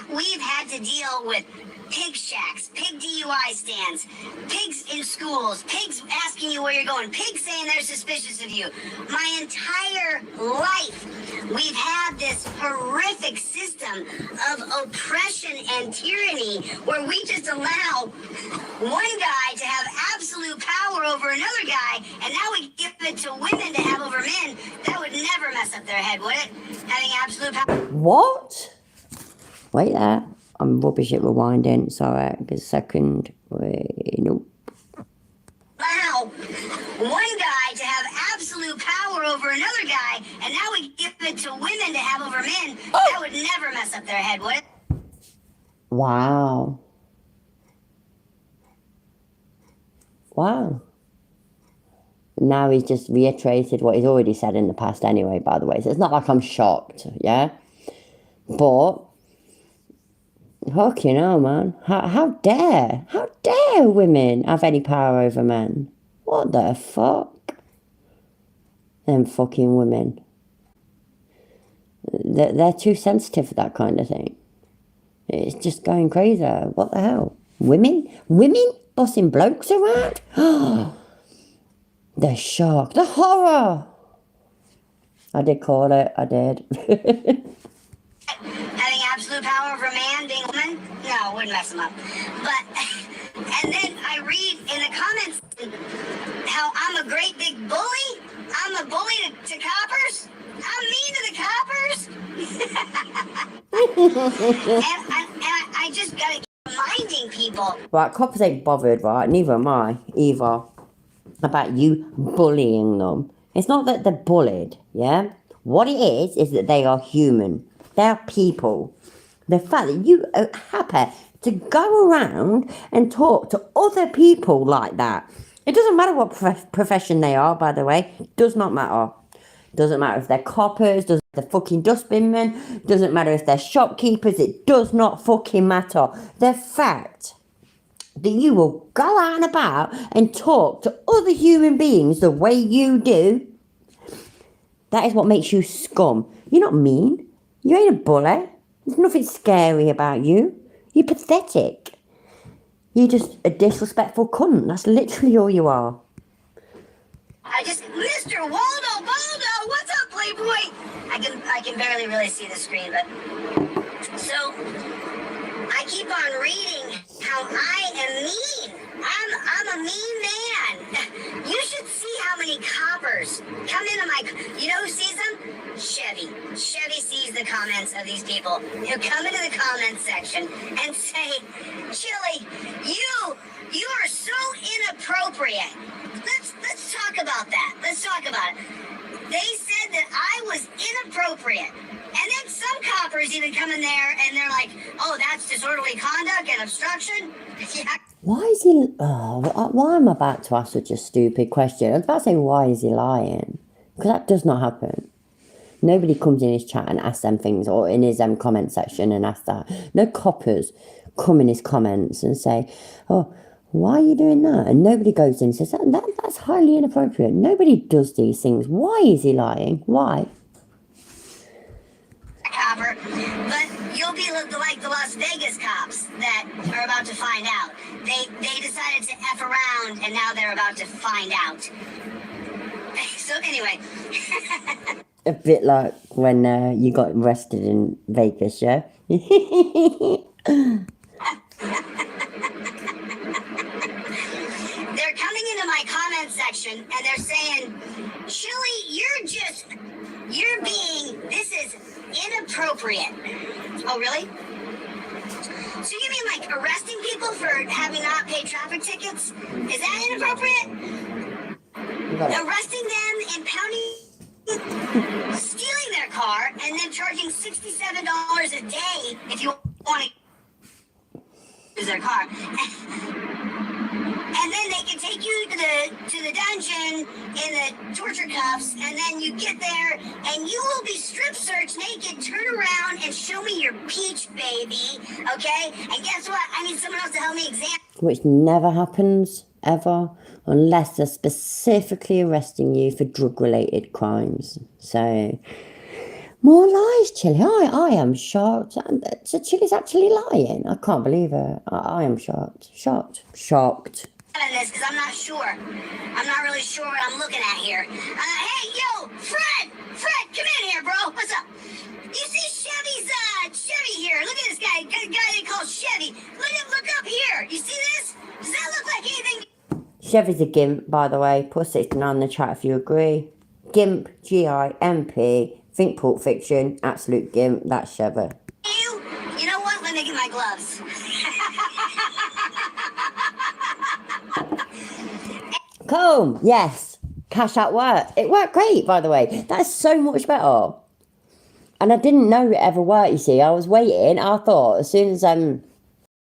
Speaker 2: We've had to deal with pig shacks, pig DUI stands, pigs in schools, pigs asking you where you're going, pigs saying they're suspicious of you. My entire life, we've had this horrific system of oppression and tyranny where we just allow one guy to have absolute power over another guy, and now we give it to women to have over men. That would never mess up their head, would it? Having absolute power.
Speaker 1: What? Wait there. I'm rubbish at rewinding. Sorry, a second. Wait, nope.
Speaker 2: Wow. One guy to have absolute power over another guy, and now we give it to women to have over men. That would never mess up their head, would it?
Speaker 1: Wow. Wow. Now he's just reiterated what he's already said in the past anyway, by the way. So it's not like I'm shocked, yeah? But fucking hell, man. How dare women have any power over men? What the fuck? Them fucking women. They're too sensitive for that kind of thing. It's just going crazy. What the hell? Women? Women bossing blokes around? The shock. The horror. I did call it. I did.
Speaker 2: Having absolute power over a man, being a woman? No, wouldn't mess him up. But, and then I read in the comments how I'm a great big bully. I'm a bully to coppers. I'm mean to the coppers. and I just gotta keep reminding people.
Speaker 1: Right, coppers ain't bothered, right? Neither am I, either. About you bullying them. It's not that they're bullied, yeah? What it is that they are human. They're people. The fact that you are happy to go around and talk to other people like that. It doesn't matter what profession they are, by the way. It does not matter. Doesn't matter if they're coppers, doesn't matter if they're fucking dustbin men, doesn't matter if they're shopkeepers, it does not fucking matter. The fact that you will go out and about and talk to other human beings the way you do, that is what makes you scum. You're not mean. You ain't a bully. There's nothing scary about you. You're pathetic. You're just a disrespectful cunt. That's literally all you are.
Speaker 2: Mr. Waldo Baldo, what's up, Playboy? I can barely really see the screen, but so I keep on reading how I am mean. I'm a mean man. You should see how many coppers come into my. You know who sees them? Chevy. Chevy sees the comments of these people who come into the comments section and say, Chili, you are so inappropriate. Let's talk about that. Let's talk about it. They said that I was inappropriate. And then some coppers even come in there and they're like, oh, that's disorderly conduct and obstruction. Yeah.
Speaker 1: Why is he... Oh, why am I about to ask such a stupid question? I was about to say, why is he lying? Because that does not happen. Nobody comes in his chat and asks them things, or in his comment section and asks that. No coppers come in his comments and say, oh, why are you doing that? And nobody goes in and says, that's highly inappropriate. Nobody does these things. Why is he lying? Why?
Speaker 2: Copper, but you'll be like the Las Vegas cops that are about to find out. They decided to F around, and now they're about to find out. So anyway.
Speaker 1: A bit like when you got arrested in Vegas, yeah?
Speaker 2: They're coming into my comment section, and they're saying, Chili, this is inappropriate. Oh, really? So you mean like arresting people for having not paid traffic tickets? Is that inappropriate? Arresting them, impounding, stealing their car, and then charging $67 a day if you want to use their car. And then they can take take you to the dungeon in the torture cuffs, and then you get there, and you will be strip searched naked, turn around, and show me your peach, baby, okay? And guess what? I need someone else to help me examine.
Speaker 1: Which never happens, ever, unless they're specifically arresting you for drug-related crimes. So, more lies, Chili. I am shocked. So Chili's actually lying. I can't believe it. I am shocked. Shocked.
Speaker 2: This because I'm not sure. I'm not really sure what I'm looking at here. Hey, yo, Fred, come in here, bro. What's up? You see Chevy here. Look at this guy. Got a guy they call Chevy. Look up here. You see this? Does that look like anything?
Speaker 1: Chevy's a gimp, by the way. Put 69 in the chat if you agree. Gimp, G-I-M-P. Think Pulp Fiction. Absolute gimp. That's Chevy.
Speaker 2: You know what? Let me get my gloves.
Speaker 1: Cool. Yes. Cash App worked. It worked great, by the way. That's so much better. And I didn't know it ever worked, you see. I was waiting. I thought as soon as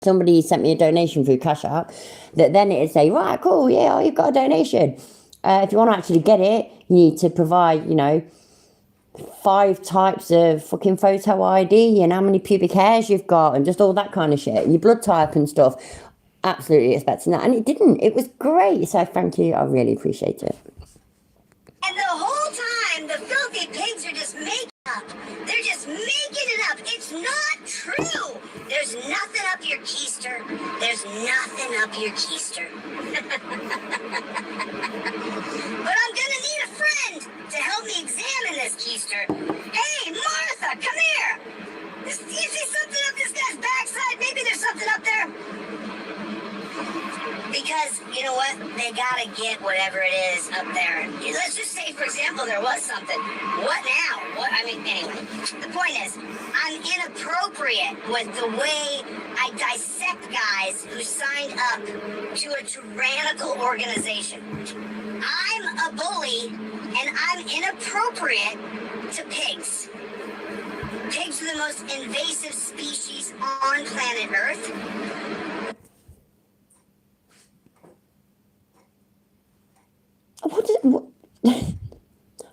Speaker 1: somebody sent me a donation through Cash App, that then it'd say, right, cool, yeah, you've got a donation. If you want to actually get it, you need to provide, 5 types of fucking photo ID and how many pubic hairs you've got and just all that kind of shit. Your blood type and stuff. Absolutely expecting that. And it didn't. It was great. So thank you. I really appreciate it.
Speaker 2: And the whole time, the filthy pigs are just making up. They're just making it up. It's not true. There's nothing up your keister. There's nothing up your keister. But I'm gonna need a friend to help me examine this keister. Hey, Martha, come here. Do you see something up this guy's backside? Maybe there's something up there. Because, you know what? They gotta get whatever it is up there. Let's just say, for example, there was something. What now? Anyway. The point is, I'm inappropriate with the way I dissect guys who signed up to a tyrannical organization. I'm a bully, and I'm inappropriate to pigs. Pigs are the most invasive species on planet Earth.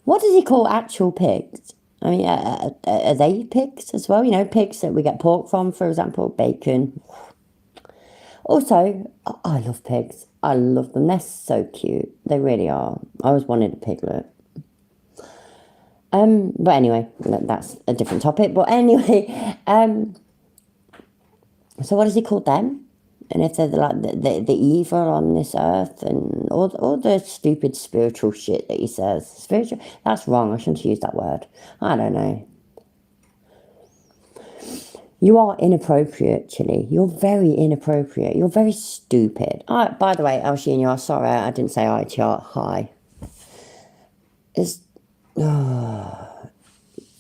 Speaker 1: What does he call actual pigs? I mean, are they pigs as well? Pigs that we get pork from, for example, bacon. Also, I love pigs. I love them. They're so cute. They really are. I always wanted a piglet. But anyway, that's a different topic. But anyway, so what does he call them? And if they're like the evil on this earth and all the stupid spiritual shit that he says. Spiritual? That's wrong. I shouldn't use that word. I don't know. You are inappropriate, Chili. You're very inappropriate. You're very stupid. By the way, Alshina, sorry, I didn't say hi to you. Hi.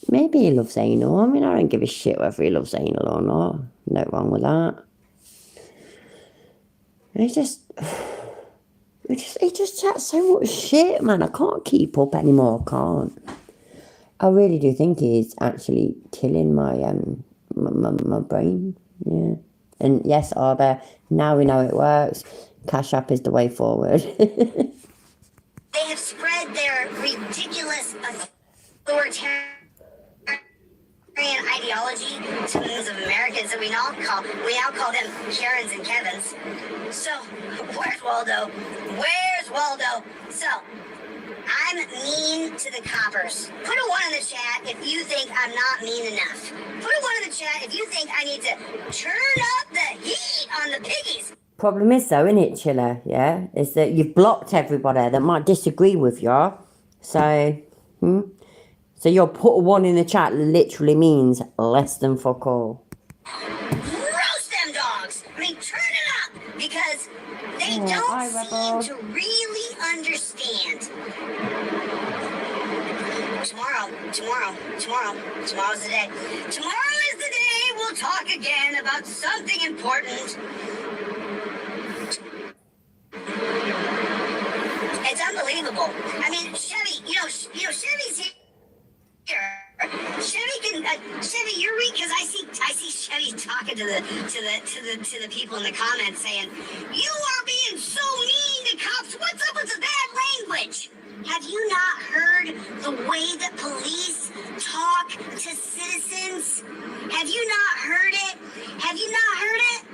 Speaker 1: Maybe he loves anal. I mean, I don't give a shit whether he loves anal or not. No wrong with that. He just chats so much shit, man. I can't keep up anymore. I can't. I really do think he's actually killing my my brain. Yeah. And yes, Arda, now we know it works. Cash App is the way forward.
Speaker 2: They have spread their ridiculous authoritarian ideology to millions of Americans that we now call them Karens and Kevins. So, where's Waldo? So, I'm mean to the coppers. Put a 1 in the chat if you think I'm not mean enough. Put a 1 in the chat if you think I need to turn up the heat on the piggies.
Speaker 1: Problem is though, isn't it, Chiller? Yeah, is that you've blocked everybody that might disagree with you. So, So your put a 1 in the chat literally means less than fuck all.
Speaker 2: Roast them dogs! I mean, turn it up! Because they don't seem to really understand. Tomorrow's the day. Tomorrow is the day we'll talk again about something important. It's unbelievable. I mean, Chevy, Chevy's here. Chevy, you're weak because I see Chevy talking to the people in the comments saying, "You are being so mean to cops. Have you not heard the way that police talk to citizens? Have you not heard it? Have you not heard it?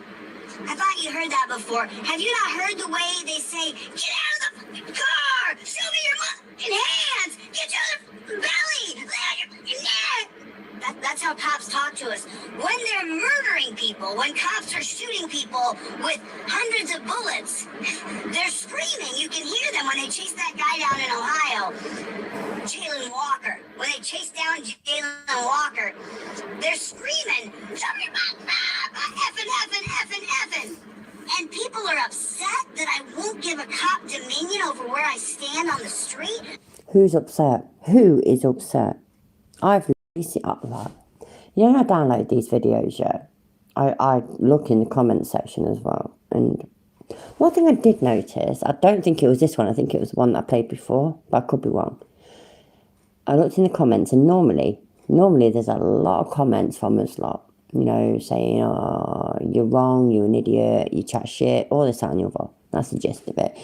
Speaker 2: I thought you heard that before. Have you not heard the way they say, get out of the fucking car! Show me your fucking hands! Get your belly! Your neck! That's how cops talk to us. When they're murdering people, when cops are shooting people with hundreds of bullets, they're screaming. You can hear them when they chase that guy down in Ohio, Jalen Walker. When they chase down Jalen Walker, they're screaming, show me effing. And people are upset that I won't give a cop dominion over where I stand on the street.
Speaker 1: Who's upset? Who is upset? I've it up that. You know, I download these videos, yeah. I look in the comments section as well. And one thing I did notice, I don't think it was this one, I think it was the one that I played before, but I could be wrong. I looked in the comments, and normally there's a lot of comments from us lot, you know, saying, oh, you're wrong, you're an idiot, you chat shit, all this, that and the other. That's the gist of it.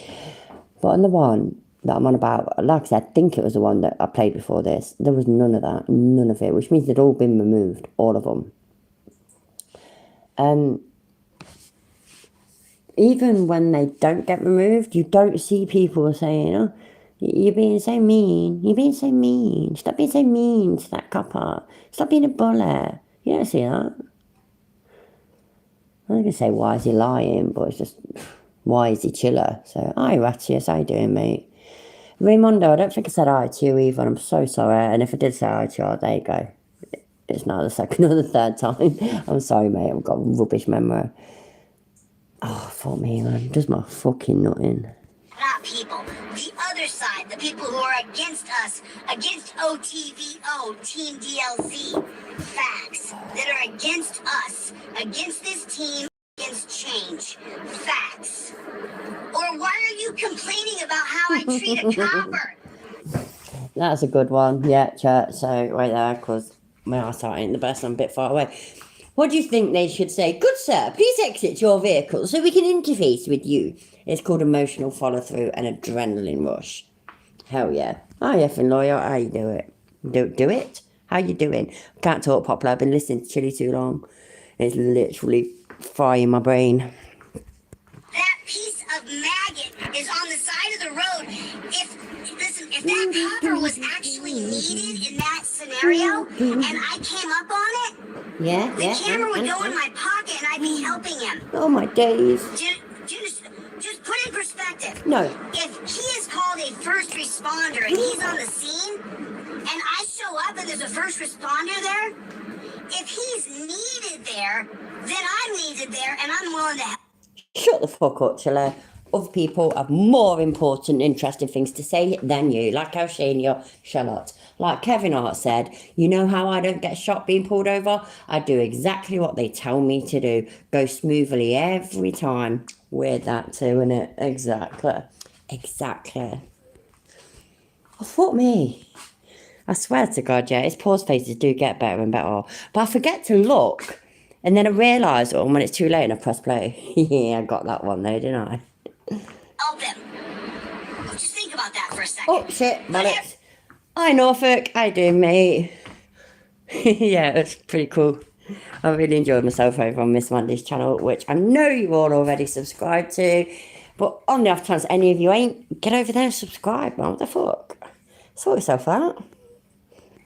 Speaker 1: But on the one that I'm on about, like I said, I think it was the one that I played before this, there was none of that, none of it, which means they'd all been removed, all of them. Even when they don't get removed, you don't see people saying, oh, you're being so mean, stop being so mean to that copper, stop being a bully. You don't see that. I'm not going to say, why is he lying, but it's just, why is he chiller? So, hi Rattius, how you doing, mate? Raymondo, I don't think I said hi to you either, and I'm so sorry, and if I did say hi to you, there you go. It's now the second or the third time. I'm sorry, mate, I've got rubbish memory. Oh, fuck me, man, does my fucking nutting.
Speaker 2: Not people, the other side, the people who are against us, against OTVO, Team DLC, facts, that are against us, against this team, against change, facts. Or why are you complaining about how I treat a copper?
Speaker 1: That's a good one, yeah, chat. So, right there, because my eyesight ain't the best, I'm a bit far away. What do you think they should say? Good sir, please exit your vehicle so we can interface with you. It's called emotional follow-through and adrenaline rush. Hell yeah. Hi, effing lawyer, how you do it? Do it? How you doing? Can't talk properly, I've been listening to Chili too long. It's literally frying my brain.
Speaker 2: That piece of maggot is on the side of the road. If that copper was actually needed in that scenario, and I came up on it, the camera would go in my pocket and I'd be helping him.
Speaker 1: Oh my days.
Speaker 2: Just put in perspective.
Speaker 1: No.
Speaker 2: If he is called a first responder and he's on the scene, and I show up and there's a first responder there, if he's needed there, then I'm needed there and I'm willing to help.
Speaker 1: Shut the fuck up, Chilla. Other people have more important, interesting things to say than you. Like how Shania Charlotte. Like Kevin Hart said, you know how I don't get shot being pulled over? I do exactly what they tell me to do. Go smoothly every time. Weird that too, innit? Exactly. Oh, fuck me. I swear to God, yeah, his pause faces do get better and better. But I forget to look. And then I realise, oh, when it's too late and I press play. Yeah, I got that one though, didn't I?
Speaker 2: Help him. Just think about that for a second.
Speaker 1: Oh, shit, Alex. Hi, Norfolk. How you doing, mate? Yeah, it's pretty cool. I really enjoyed myself over on Miss Mandy's channel, which I know you all already subscribed to. But on the off chance any of you ain't, get over there and subscribe, man. What the fuck? Sort yourself out.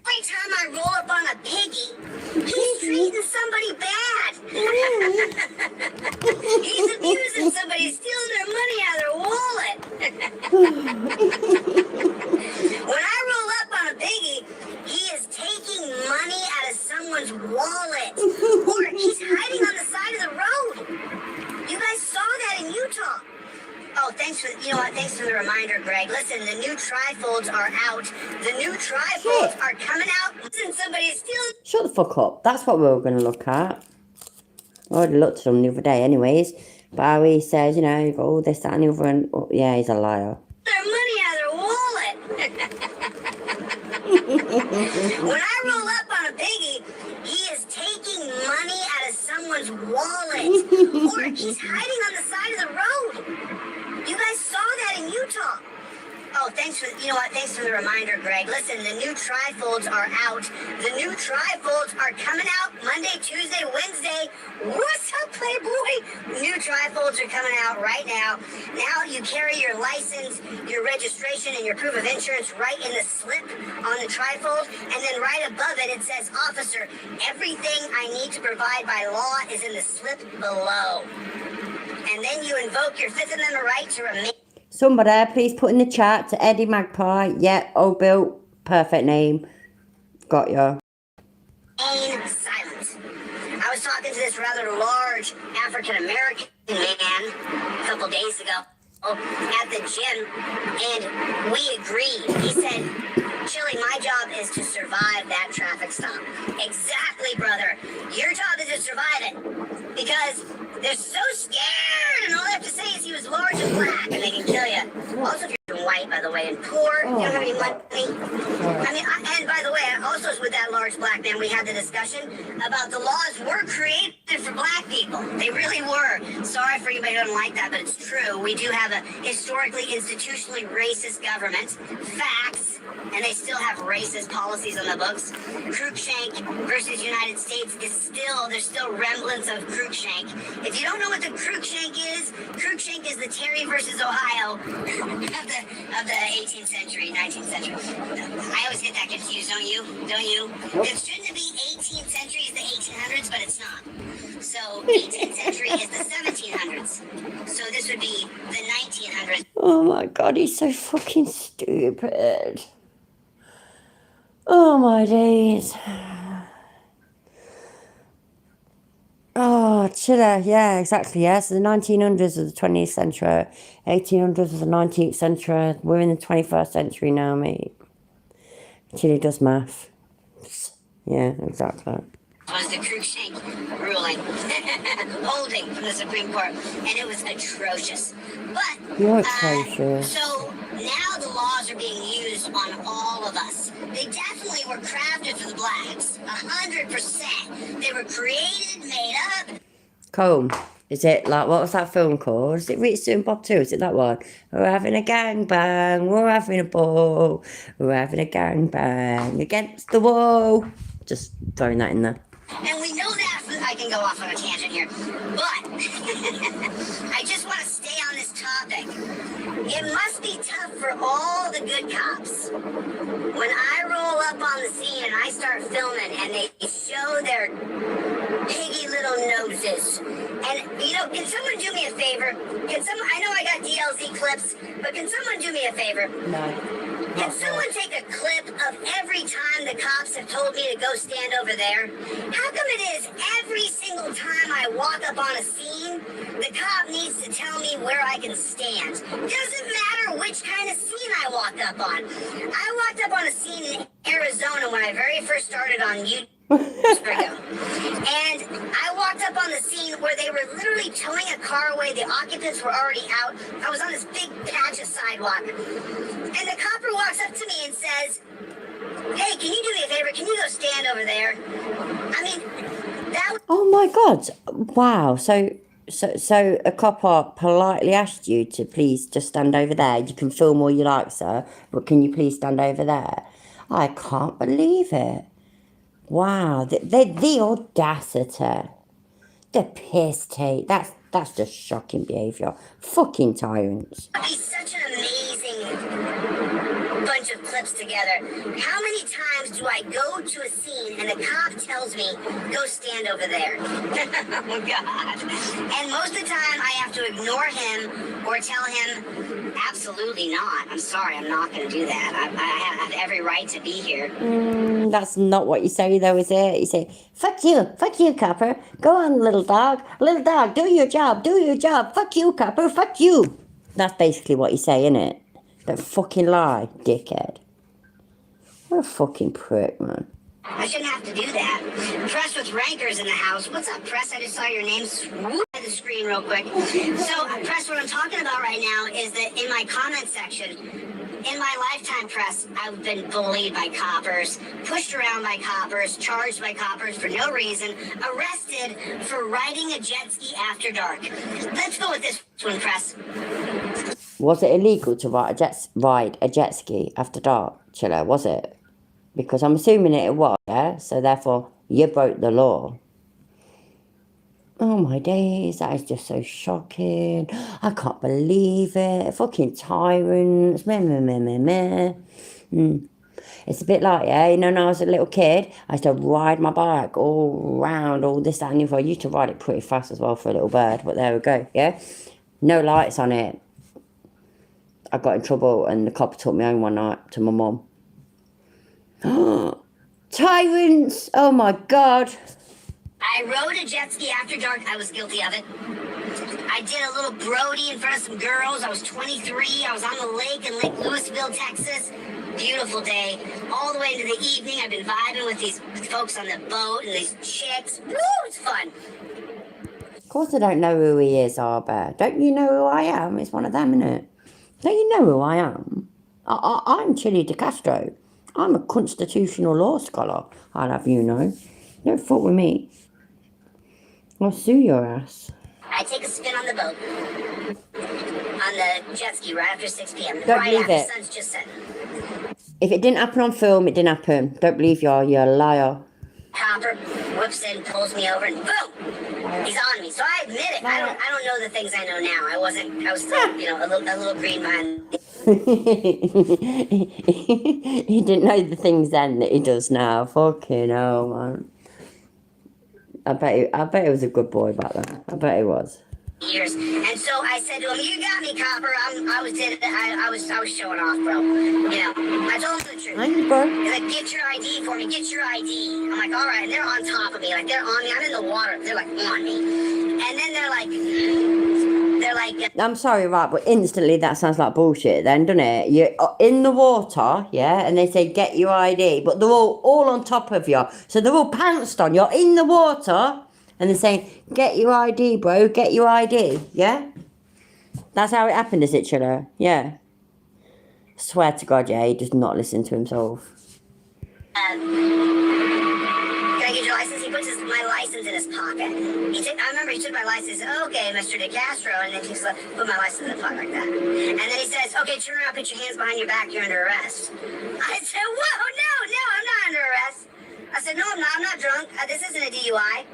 Speaker 2: Every time I roll up on a piggy, he's treating somebody bad. He's abusing somebody, stealing their money out of their wallet. When I roll up on a piggy, he is taking money out of someone's wallet. Or he's hiding on the side of the road. You guys saw that in Utah. Oh, thanks for the reminder, Greg. Listen, the new trifolds are out. The new trifolds are coming out. Listen, somebody's stealing.
Speaker 1: Shut the fuck up. That's what we were going to look at. I already looked at them the other day anyways. But how he says, you know, you've got all this, that and the other, and oh, yeah, he's a liar.
Speaker 2: Their money out of their wallet. When I roll up on a piggy, he is taking money out of someone's wallet. Or he's hiding on the side of the road. You guys saw that in Utah. Oh, thanks thanks for the reminder, Greg. Listen, the new trifolds are out. The new trifolds are coming out Monday, Tuesday, Wednesday. What's up, Playboy? New trifolds are coming out right now. Now you carry your license, your registration, and your proof of insurance right in the slip on the trifold, and then right above it, it says, "Officer, everything I need to provide by law is in the slip below." And then you invoke your Fifth Amendment right to remain.
Speaker 1: Somebody, please put in the chat to Eddie Magpie. Yeah, old Bill, perfect name. Got ya.
Speaker 2: Silent. I was talking to this rather large African-American man a couple days ago at the gym, and we agreed. He said, "Chili, my job is to survive that traffic stop." Exactly, brother. Your job is to survive it. Because they're so scared, and all they have to say is he was large and black, and they can kill you. Also, if you're white, by the way, and poor, you don't have any money. I mean, and by the way, also with that large black man, we had the discussion about the laws were created for black people. They really were. Sorry for anybody who doesn't like that, but it's true. We do have a historically, institutionally racist government. Facts. And they still have racist policies on the books. Cruikshank versus United States there's still remnants of Cruikshank. If you don't know what the Cruikshank is the Terry versus Ohio of the 18th century, 19th century. I always get that confused, don't you? Nope. It shouldn't be 18th century is the 1800s, but it's not. So 18th century is the 1700s. So this would be the 1900s.
Speaker 1: Oh my god, he's so fucking stupid. Oh my days. Oh, chiller. Yeah, exactly. Yeah, so the 1900s of the 20th century, 1800s of the 19th century. We're in the 21st century now, mate. Chili does math. Yeah, exactly.
Speaker 2: Was the Cruikshank ruling holding from the Supreme Court, and it was atrocious. But
Speaker 1: You're atrocious.
Speaker 2: So now the laws are being used on all of us. They definitely were crafted for the blacks, 100%. They were created, made up.
Speaker 1: Comb. Is it like, what was that film called? Is it Rita and Bob too? Is it that one? We're having a gangbang, we're having a ball, we're having a gangbang against the wall. Just throwing that in there.
Speaker 2: And we know that, I can go off on a tangent here, but I just want to stay on this topic. It must be tough for all the good cops when I roll up on the scene and I start filming and they show their piggy little noses. And, can someone do me a favor? I know I got DLZ clips, but can someone do me a favor?
Speaker 1: No.
Speaker 2: Can someone take a clip of every time the cops have told me to go stand over there? How come it is every single time I walk up on a scene, the cop needs to tell me where I can stand? Doesn't matter which kind of scene I walked up on. I walked up on a scene in Arizona when I very first started on YouTube. And I walked up on the scene where they were literally towing a car away. The occupants were already out. I was on this big patch of sidewalk. And the copper walks up to me and says, "Hey, can you do me a favor? Can you go stand over there?" I mean, that was...
Speaker 1: Oh my god. Wow. So a copper politely asked you to please just stand over there. You can film all you like, sir, but can you please stand over there? I can't believe it. Wow, the audacity, the piss take, that's just shocking behaviour. Fucking tyrants.
Speaker 2: He's such an amazing bunch of clips together. How many times do I go to a scene and the cop tells me, "Go stand over there"? Oh God. And most of the time I have to ignore him or tell him, "Absolutely not. I'm sorry, I'm not going to do that. I have every right to be here."
Speaker 1: That's not what you say though, is it? You say, fuck you, copper. Go on, little dog, do your job, fuck you, copper, fuck you. That's basically what you say, innit? Don't fucking lie, dickhead. What a fucking prick, man.
Speaker 2: I shouldn't have to do that. Press with Rankers in the house. What's up, Press? I just saw your name swoop at the screen real quick. So, Press, what I'm talking about right now is that in my comment section, in my lifetime, Press, I've been bullied by coppers, pushed around by coppers, charged by coppers for no reason, arrested for riding a jet ski after dark. Let's go with this one, Press.
Speaker 1: Was it illegal to ride a jet ski after dark, Chiller? Was it? Because I'm assuming it was, yeah? So therefore, you broke the law. Oh my days, that is just so shocking. I can't believe it. Fucking tyrants. Meh, meh, meh, meh, meh. It's a bit like, yeah, you know, when I was a little kid, I used to ride my bike all round, all this, that, and the other. I used to ride it pretty fast as well for a little bird, but there we go, yeah? No lights on it. I got in trouble and the cop took me home one night to my mum. Tyrants! Oh my God.
Speaker 2: I rode a jet ski after dark. I was guilty of it. I did a little Brody in front of some girls. I was 23. I was on the lake in Lake Louisville, Texas. Beautiful day. All the way into the evening, I've been vibing with these folks on the boat and these chicks. Woo, it's fun.
Speaker 1: Of course I don't know who he is, Arbor. Don't you know who I am? It's one of them, innit? Don't you know who I am? I'm Chili De Castro. I'm a constitutional law scholar, I'll have you know. Don't fuck with me. I'll sue your ass.
Speaker 2: I take a spin on the boat. On the jet ski right after 6 p.m.
Speaker 1: Don't
Speaker 2: right
Speaker 1: believe
Speaker 2: after
Speaker 1: it.
Speaker 2: sun's just set.
Speaker 1: If it didn't happen on film, it didn't happen. Don't believe you're a liar.
Speaker 2: Copper whips in, pulls me over, and boom! He's on me. So I admit it. I don't know the things I know now. I was still, you know, a little green behind.
Speaker 1: He didn't know the things then that he does now. Fucking hell, man. I bet he was a good boy back then. I bet he was.
Speaker 2: Years. And so I said to him, "You got me, Copper. I was showing off, bro. You know, I told him the truth.
Speaker 1: Thanks, bro.
Speaker 2: He's like, get your ID for me. Get your ID. I'm like, all right. And they're on top of me, like they're on me. I'm in the water. They're like on me. And then they're like.
Speaker 1: I'm sorry, right, but instantly that sounds like bullshit then, doesn't it? You're in the water, yeah, and they say get your ID, but they're all on top of you. So they're all pounced on. You're in the water, and they're saying, get your ID, bro, get your ID, yeah? That's how it happened, is it, Chiller? Yeah. Swear to God, yeah, he does not listen to himself.
Speaker 2: Can I get your license? He puts my license in his pocket. I remember he took my license. Okay, Mr. De Castro, and then he just put my license in the pocket like that. And then he says, "Okay, turn around, put your hands behind your back. You're under arrest." I said, "Whoa, no, I'm not under arrest." I said, "No, I'm not. I'm not drunk. This isn't a DUI."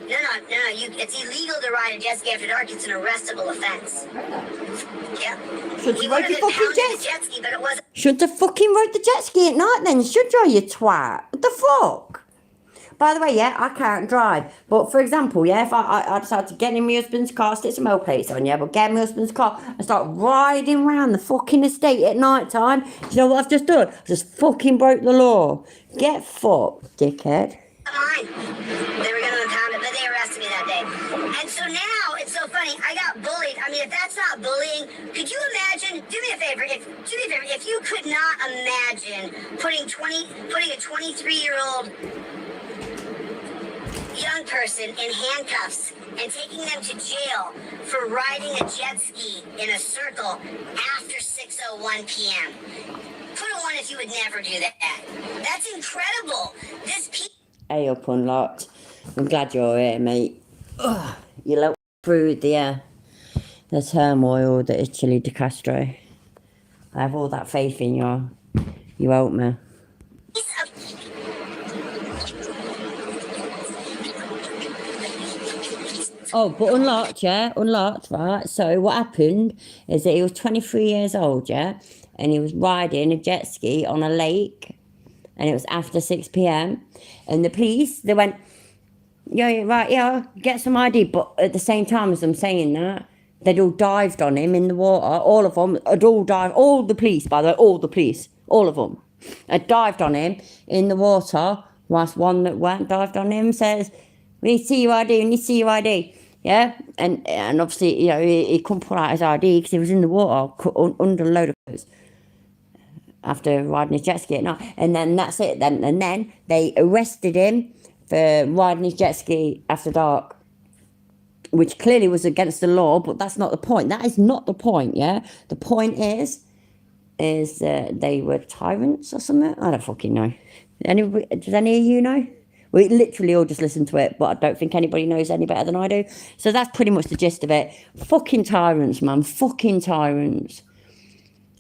Speaker 2: No. It's illegal to ride a jet ski after dark. It's an arrestable offense. Yeah.
Speaker 1: Should you ride the fucking
Speaker 2: jet ski, but it wasn't.
Speaker 1: Should have fucking rode the jet ski at night then, should you twat? What the fuck? By the way, yeah, I can't drive. But for example, yeah, if I decide to get in my husband's car, stick some old plates on, yeah, but get in my husband's car and start riding around the fucking estate at night time, do you know what I've just done? I've just fucking broke the law. Get fucked, dickhead.
Speaker 2: Mine. They were going to impound it, but they arrested me that day. And so now, it's so funny, I got bullied. I mean, if that's not bullying, could you imagine, do me a favor, if you could not imagine putting a 23-year-old young person in handcuffs and taking them to jail for riding a jet ski in a circle after 6:01 p.m. Put a one if you would never do that. That's incredible.
Speaker 1: Hey up, Unlocked. I'm glad you're here, mate. Ugh, you let through the turmoil that is Chili De Castro. I have all that faith in you. You help me. Oh, but Unlocked, yeah? Unlocked, right? So what happened is that he was 23 years old, yeah? And he was riding a jet ski on a lake. And it was after 6 p.m. And the police, they went, yeah, right, yeah, get some ID. But at the same time as I'm saying that, they'd all dived on him in the water. All of them had all dived. All the police, by the way, all the police, all of them had dived on him in the water. Whilst one that weren't dived on him says, we need to see your ID, we need to see your ID. Yeah, and obviously, you know, he couldn't pull out his ID because he was in the water under a load of clothes after riding his jet ski at night. And then that's it. And then they arrested him for riding his jet ski after dark, which clearly was against the law, but that's not the point. That is not the point, yeah? The point is they were tyrants or something? I don't fucking know. Does any of you know? We literally all just listen to it, but I don't think anybody knows any better than I do. So that's pretty much the gist of it. Fucking tyrants, man. Fucking tyrants.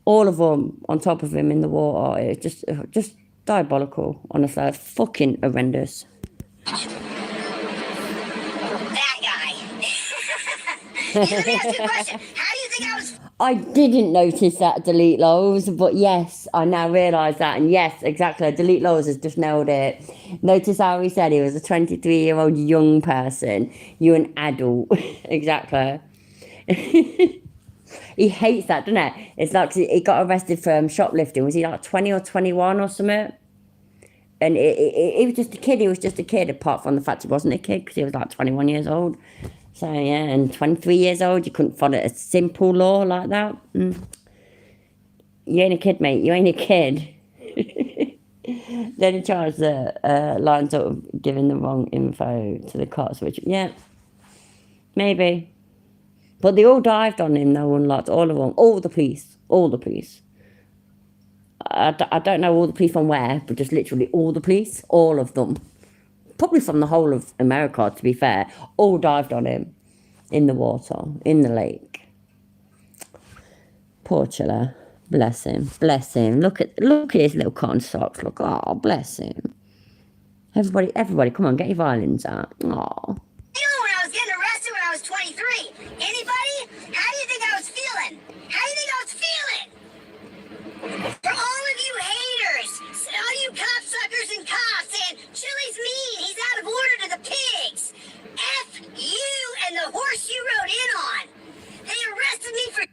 Speaker 1: All of them on top of him in the water. It's just diabolical, honestly. Fucking horrendous.
Speaker 2: That guy. Hey, let me ask you a question. How do you think I was?
Speaker 1: I didn't notice that delete lows, but yes, I now realise that. And yes, exactly. Delete lows has just nailed it. Notice how he said he was a 23-year-old young person. You're an adult. Exactly. He hates that, doesn't it? It's like he got arrested for shoplifting. Was he like 20 or 21 or something? And he was just a kid. He was just a kid, apart from the fact he wasn't a kid because he was like 21 years old. So, yeah, and 23 years old, you couldn't follow a simple law like that. You ain't a kid, mate. You ain't a kid. Then he charged the lines up of giving the wrong info to the cops, which, yeah, maybe. But they all dived on him, though, unlocked all of them. All the police. I don't know all the police from where, but just literally all the police. All of them. Probably from the whole of America, to be fair. All dived on him. In the water. In the lake. Poor Chilla. Bless him. Bless him. Look at his little cotton socks. Look. Oh, bless him. Everybody, come on, get your violins out. Oh.
Speaker 2: When I was getting arrested when I was 23. Anybody? How do you think I was feeling? How do you think I was feeling? For all of you haters, all you cocksuckers and cops saying Chili's mean, he's out of order to the pigs. F you and the horse you rode in on. They arrested me for.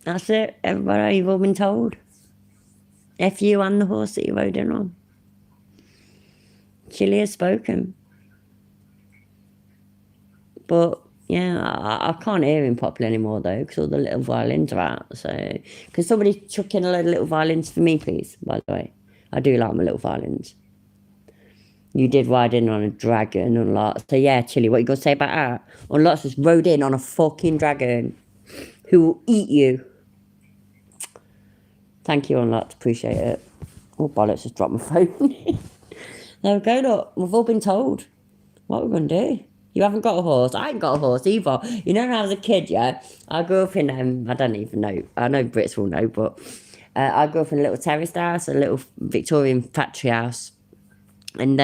Speaker 1: That's it. Everybody, you've all been told. F you and the horse that you rode in on. Chili has spoken. But, yeah, I can't hear him properly anymore, though, because all the little violins are out. So, can somebody chuck in a load of little violins for me, please, by the way? I do like my little violins. You did ride in on a dragon, Unlots. So, yeah, Chili, what you got to say about that? Unlots just rode in on a fucking dragon who will eat you. Thank you, Unlots. Appreciate it. Oh, bollocks, just dropped my phone. There we go, look. We've all been told what we're going to do. You haven't got a horse. I ain't got a horse either. You know, when I was a kid, yeah, I grew up in, I don't even know. I know Brits will know, but I grew up in a little terraced house, a little Victorian factory house. And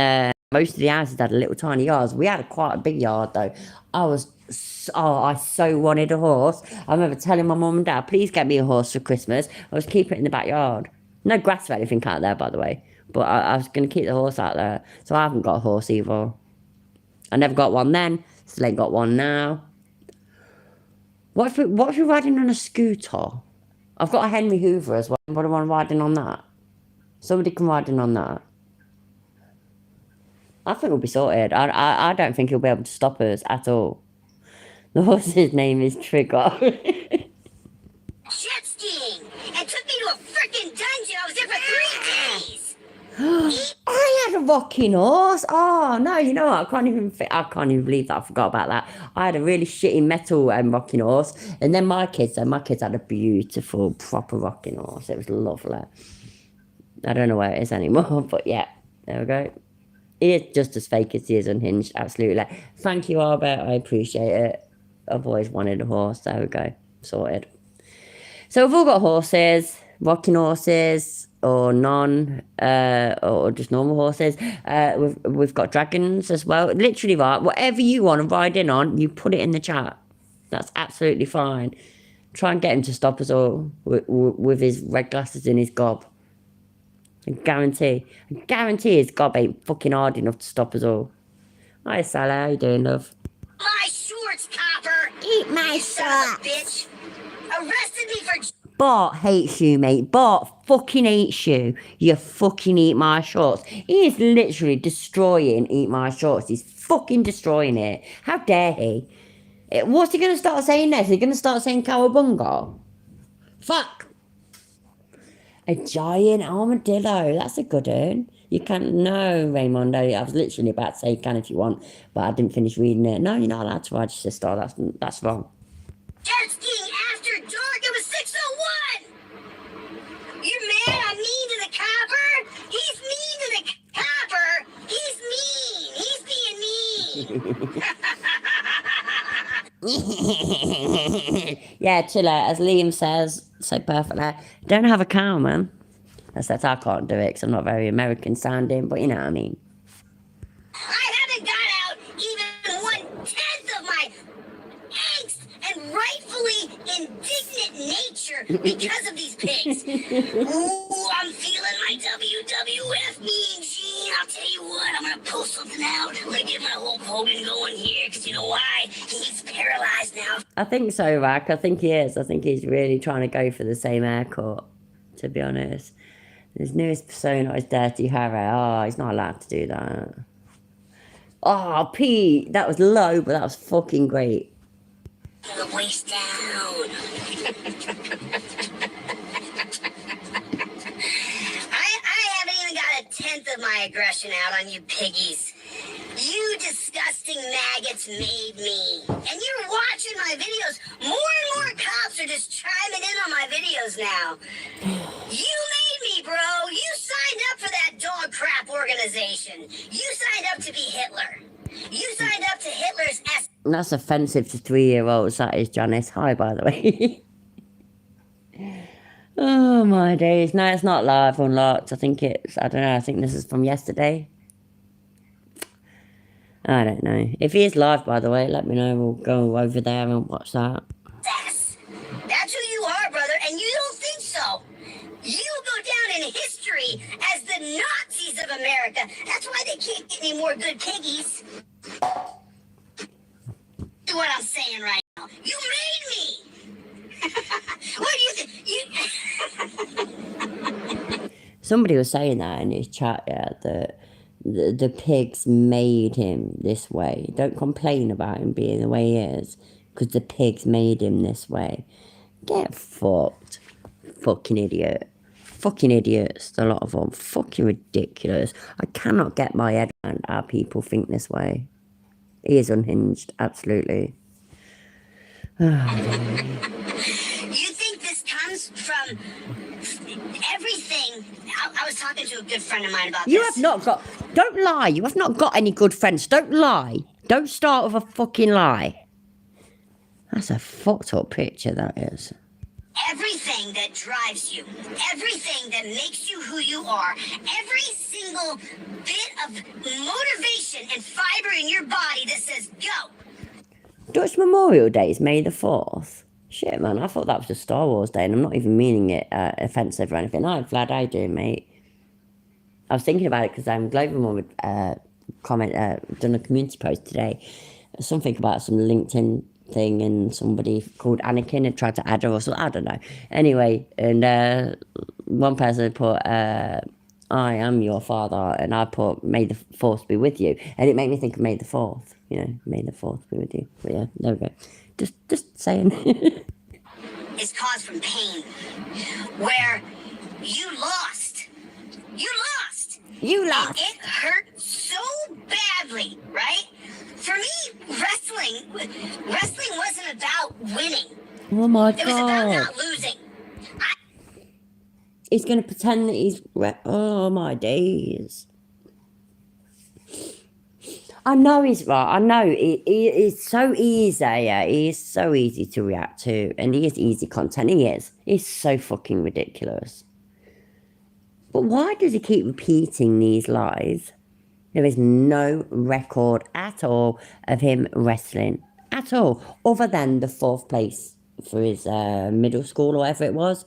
Speaker 1: most of the houses had a little tiny yard. We had quite a big yard, though. I so wanted a horse. I remember telling my mum and dad, please get me a horse for Christmas. I was keeping it in the backyard. No grass or anything out there, by the way. But I was going to keep the horse out there. So I haven't got a horse either. I never got one then. Still ain't got one now. What if we're riding on a scooter? I've got a Henry Hoover as well. Anybody want riding on that? Somebody can ride in on that. I think we'll be sorted. I don't think he'll be able to stop us at all. The horse's name is Trigger.
Speaker 2: Jet skiing and took me to a freaking dungeon. I was there for 3 days.
Speaker 1: I had a rocking horse. Oh no, you know what? I can't even believe that I forgot about that. I had a really shitty metal rocking horse, and then my kids had a beautiful proper rocking horse. It was lovely. I don't know where it is anymore, but yeah, there we go. He is just as fake as he is unhinged. Absolutely. Thank you, Albert. I appreciate it. I've always wanted a horse. There we go. Sorted. So we've all got horses, rocking horses, or none, or just normal horses. We've got dragons as well. Literally, right, whatever you want to ride in on, you put it in the chat. That's absolutely fine. Try and get him to stop us all with his red glasses in his gob. I guarantee his gob ain't fucking hard enough to stop us all. Hi, Sally, how you doing, love?
Speaker 2: My shorts, copper.
Speaker 1: Eat my
Speaker 2: Son of a bitch. Arrested me for.
Speaker 1: Bart hates you, mate. Bart fucking hates you. You fucking eat my shorts. He is literally destroying Eat My Shorts. He's fucking destroying it. How dare he? What's he going to start saying next? Is he going to start saying cowabunga? Fuck. A giant armadillo. That's a good one. You can't. No, Raymondo. I was literally about to say you can if you want, but I didn't finish reading it. No, you're not allowed to ride your sister. That's wrong.
Speaker 2: Jet skiing after dark. It was 6:01. You're mad I'm mean to
Speaker 1: Yeah, chill out. As Liam says so perfectly, don't have a cow, man. Except I can't do it because I'm not very American sounding, but you know what I mean.
Speaker 2: I haven't got out even 1/10 of my angst and rightfully indignant nature because of these pigs. Ooh, I'm feeling my WWF Mean Gene. I'll tell you what, I'm gonna post something out. I'm gonna get my Hulk Hogan going here, because you know why? He's paralyzed now.
Speaker 1: I think so, Rack. I think he is. I think he's really trying to go for the same haircut, to be honest. His newest persona is Dirty Harry. Oh, he's not allowed to do that. Oh, Pete, that was low, but that was fucking great.
Speaker 2: The waist down. I haven't even got 1/10 of my aggression out on you piggies. You disgusting maggots made me. And you're watching my videos. More and more cops are just chiming in on my videos now. You made me, bro. You signed up for that dog crap organization. You signed up to be Hitler. You signed up to Hitler's S.
Speaker 1: That's offensive to 3-year-olds, that is, Janice. Hi, by the way. Oh, my days. No, it's not live unlocked. I think it's, I don't know, I think this is from yesterday. I don't know. If he is live, by the way, let me know. We'll go over there and watch that.
Speaker 2: That's who you are, brother, and you don't think so. You go down in history as the Nazis of America. That's why they can't get any more good piggies. Do what I'm saying right now. You made me. What do you think?
Speaker 1: Somebody was saying that in his chat, yeah, that the pigs made him this way. Don't complain about him being the way he is, because the pigs made him this way. Get fucked. Fucking idiot. Fucking idiots, a lot of them. Fucking ridiculous. I cannot get my head around how people think this way. He is unhinged, absolutely.
Speaker 2: You think this comes from everything? I was talking to a good friend of mine about
Speaker 1: You
Speaker 2: this.
Speaker 1: have not got... Don't lie. You have not got any good friends. Don't lie. Don't start with a fucking lie. That's a fucked up picture, that is.
Speaker 2: Everything that drives you, everything that makes you who you are, every single bit of motivation and fiber in your body that says go.
Speaker 1: Dutch Memorial Day is May the 4th. Shit, man, I thought that was a Star Wars Day, and I'm not even meaning it offensive or anything. I'm glad I do, mate. I was thinking about it because Glovermore done a community post today. Something about some LinkedIn thing, and somebody called Anakin had tried to add her or something. I don't know. Anyway, and one person put, I am your father, and I put, may the 4th be with you. And it made me think of May the 4th. You know, may the 4th be with you. But yeah, there we go. Just saying.
Speaker 2: Is caused from pain, where you lost. You lost.
Speaker 1: You
Speaker 2: And
Speaker 1: lost.
Speaker 2: it hurt so badly, right? For me, wrestling wasn't about winning.
Speaker 1: Oh my
Speaker 2: It was about
Speaker 1: God.
Speaker 2: not losing.
Speaker 1: He's going to pretend that he's... Oh, my days. I know he's right. I know. It's so easy. Yeah, he is so easy to react to. And he is easy content. He is. He's so fucking ridiculous. But why does he keep repeating these lies? There is no record at all of him wrestling. At all. Other than the 4th place for his middle school or whatever it was.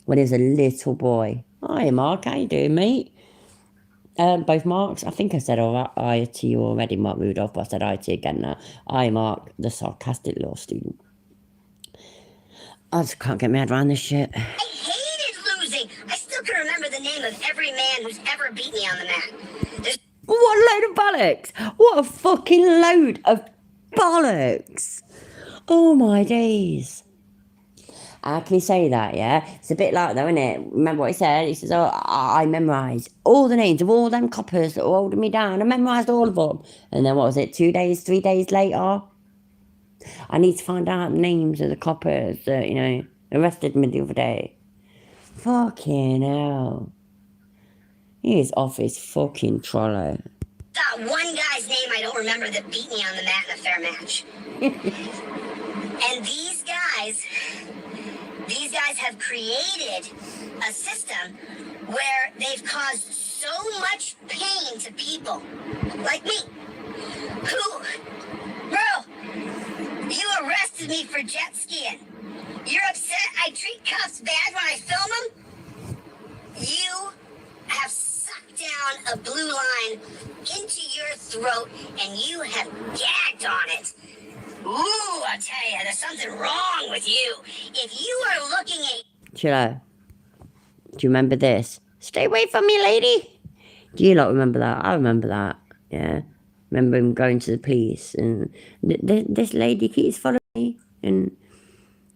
Speaker 1: When he was a little boy. Hi, Mark. How you doing, mate? Both Marks. I think I said hi to you already, Mark Rudolph, but I said hi to you again now. Hi, Mark, the sarcastic law student. I just can't get my head around this shit.
Speaker 2: I hated losing. I still can remember the name of every man who's ever beat me on the mat. There's
Speaker 1: What a load of bollocks! What a fucking load of bollocks! Oh my days. How can he say that, yeah? It's a bit like though, isn't it? Remember what he said? He says, oh, I memorised all the names of all them coppers that were holding me down. I memorised all of them. And then what was it, 3 days later? I need to find out the names of the coppers that, you know, arrested me the other day. Fucking hell. He is off his fucking trolley.
Speaker 2: that one guy's name I I don't remember that beat me on the mat in a fair match. And these guys have created a system where they've caused so much pain to people like me. Who, bro, you arrested me for jet skiing. You're upset I treat cops bad when I film them? You have sucked down a blue line into your throat and you have gagged on it. Ooh, I tell you, there's something wrong with you. If you are looking at...
Speaker 1: Chilo, do you remember this? Stay away from me, lady. Do you not remember that? I remember that. Yeah. Remember him going to the police and this lady keeps following me and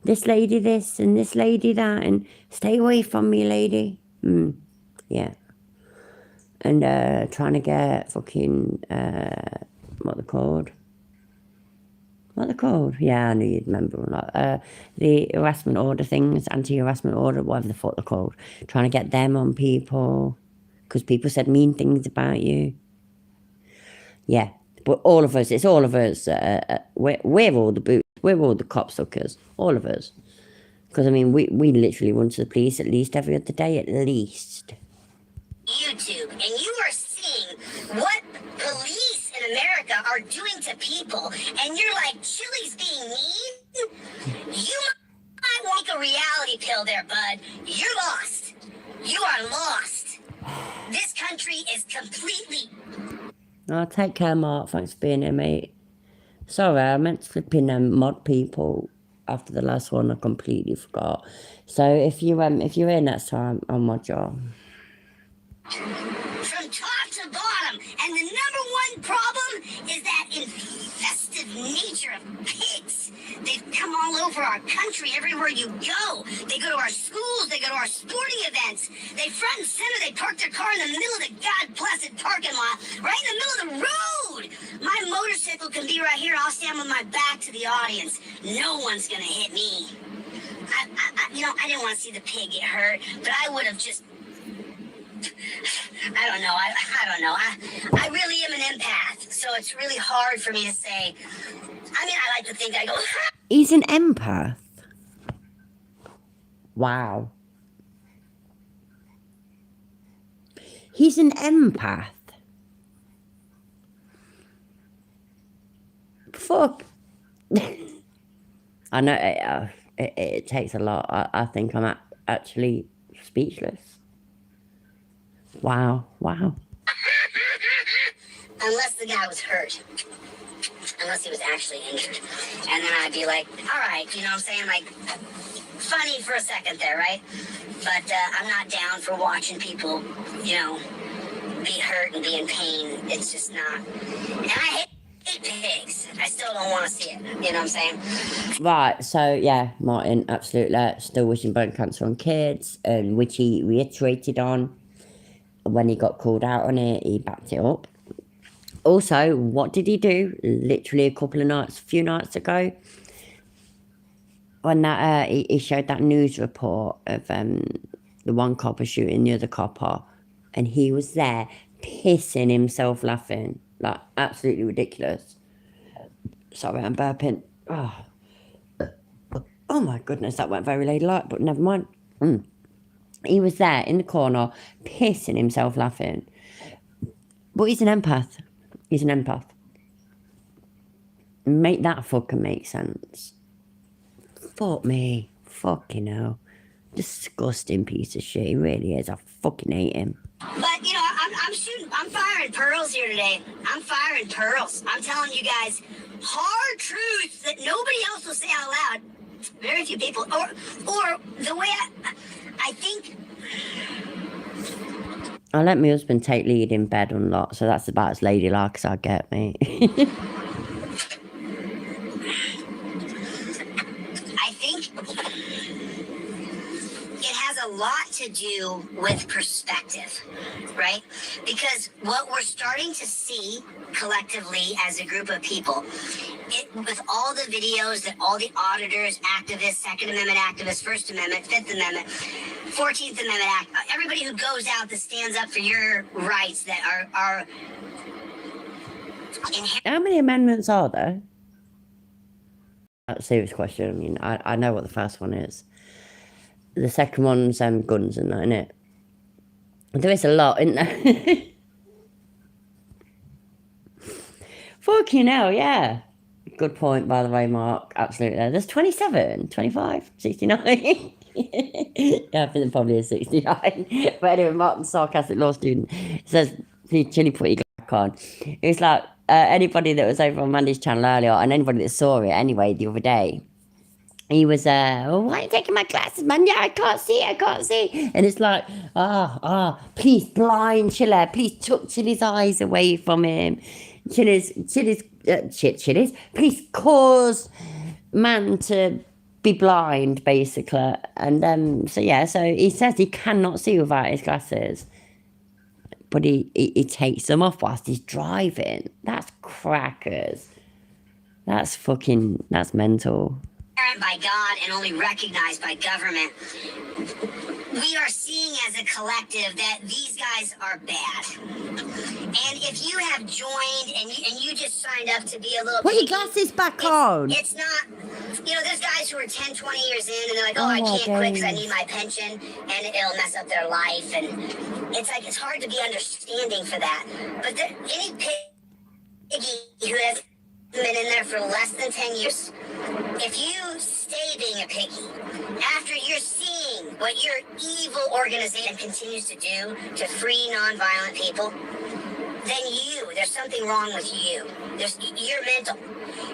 Speaker 1: this lady this and this lady that and stay away from me, lady. Yeah. And trying to get fucking what they're called. What they're called? Yeah, I knew you'd remember or not. The harassment order things, anti-harassment order, whatever the fuck they're called. Trying to get them on people because people said mean things about you. Yeah, but all of us, it's all of us. We're all the boots. We're all the copsuckers. All of us. Because, I mean, we literally run to the police at least every other day, at least.
Speaker 2: YouTube, and you are seeing what police in America are doing to people, and you're like, Chili's being mean? You might want a reality pill there, bud. You're lost. You are lost. This country is completely...
Speaker 1: Oh, take care, Mark. Thanks for being here, mate. Sorry, I meant to flip in mod people after the last one. I completely forgot. So if you're here next time, I'll mod you.
Speaker 2: From top to bottom, and the number one problem is that infested nature of pigs. They've come all over our country, everywhere you go. They go to our schools, they go to our sporting events. They front and center, they park their car in the middle of the God-blessed parking lot, right in the middle of the road. My motorcycle can be right here. I'll stand with my back to the audience. No one's gonna hit me. I didn't want to see the pig get hurt, but I would have just... I don't know. I don't know. I really am an empath, so it's really hard for me to say. I mean, I like to think I go...
Speaker 1: He's an empath? Wow. He's an empath? Fuck. I know it takes a lot. I think I'm actually speechless. Wow.
Speaker 2: Unless the guy was hurt. Unless he was actually injured. And then I'd be like, all right, you know what I'm saying? Like, funny for a second there, right? But I'm not down for watching people, be hurt and be in pain. It's just not. And I hate pigs. I still don't want to see it. You know what I'm saying?
Speaker 1: Right, so yeah, Martin, absolutely. Still wishing bone cancer on kids, which he reiterated on. When he got called out on it, he backed it up. Also, what did he do? Literally a few nights ago, when that he showed that news report of the one copper shooting the other copper, and he was there pissing himself laughing, like absolutely ridiculous. Sorry, I'm burping. Oh my goodness, that went very ladylike, but never mind. He was there in the corner, pissing himself laughing. But he's an empath. He's an empath. Make that fucking make sense. Fuck me. Fucking hell. Disgusting piece of shit. He really is. I fucking hate him.
Speaker 2: But, I'm firing pearls here today. I'm firing pearls. I'm telling you guys hard truths that nobody else will say out loud. Very few people. Or the way I think...
Speaker 1: I let my husband take lead in bed a lot, so that's about as ladylike as I get, mate.
Speaker 2: I think it has a lot to do with perspective, right? Because what we're starting to see collectively as a group of people, with all the videos that all the auditors, activists, Second Amendment activists, First Amendment, Fifth Amendment, 14th Amendment Act, everybody who goes out that stands up for your rights that are
Speaker 1: How many amendments are there? That's a serious question. I mean, I know what the first one is. The second one's guns and that, innit? There is a lot, isn't there? Fucking hell, yeah. Good point, by the way, Mark. Absolutely. There's 27, 25, 69. Yeah, I think there probably is 69. But anyway, Mark, the sarcastic law student, says, please chili put your back on. It's like anybody that was over on Mandy's channel earlier, and anybody that saw it anyway the other day, he was, oh, why are you taking my glasses, man? Yeah, I can't see. And it's like, please, blind Chiller, please tuck Chilly's eyes away from him. Chilly's, please cause man to be blind, basically. And so he says he cannot see without his glasses. But he takes them off whilst he's driving. That's crackers. That's mental.
Speaker 2: By God and only recognized by government. We are seeing as a collective that these guys are bad. And if you have joined and you just signed up to be a little...
Speaker 1: Put your glasses back on.
Speaker 2: It's not... there's guys who are 10, 20 years in and they're like, I can't quit because I need my pension and it'll mess up their life. And it's like, it's hard to be understanding for that. But any piggy who has been in there for less than 10 years, if you stay being a piggy, after you're seeing what your evil organization continues to do to free nonviolent people, then there's something wrong with you. You're mental.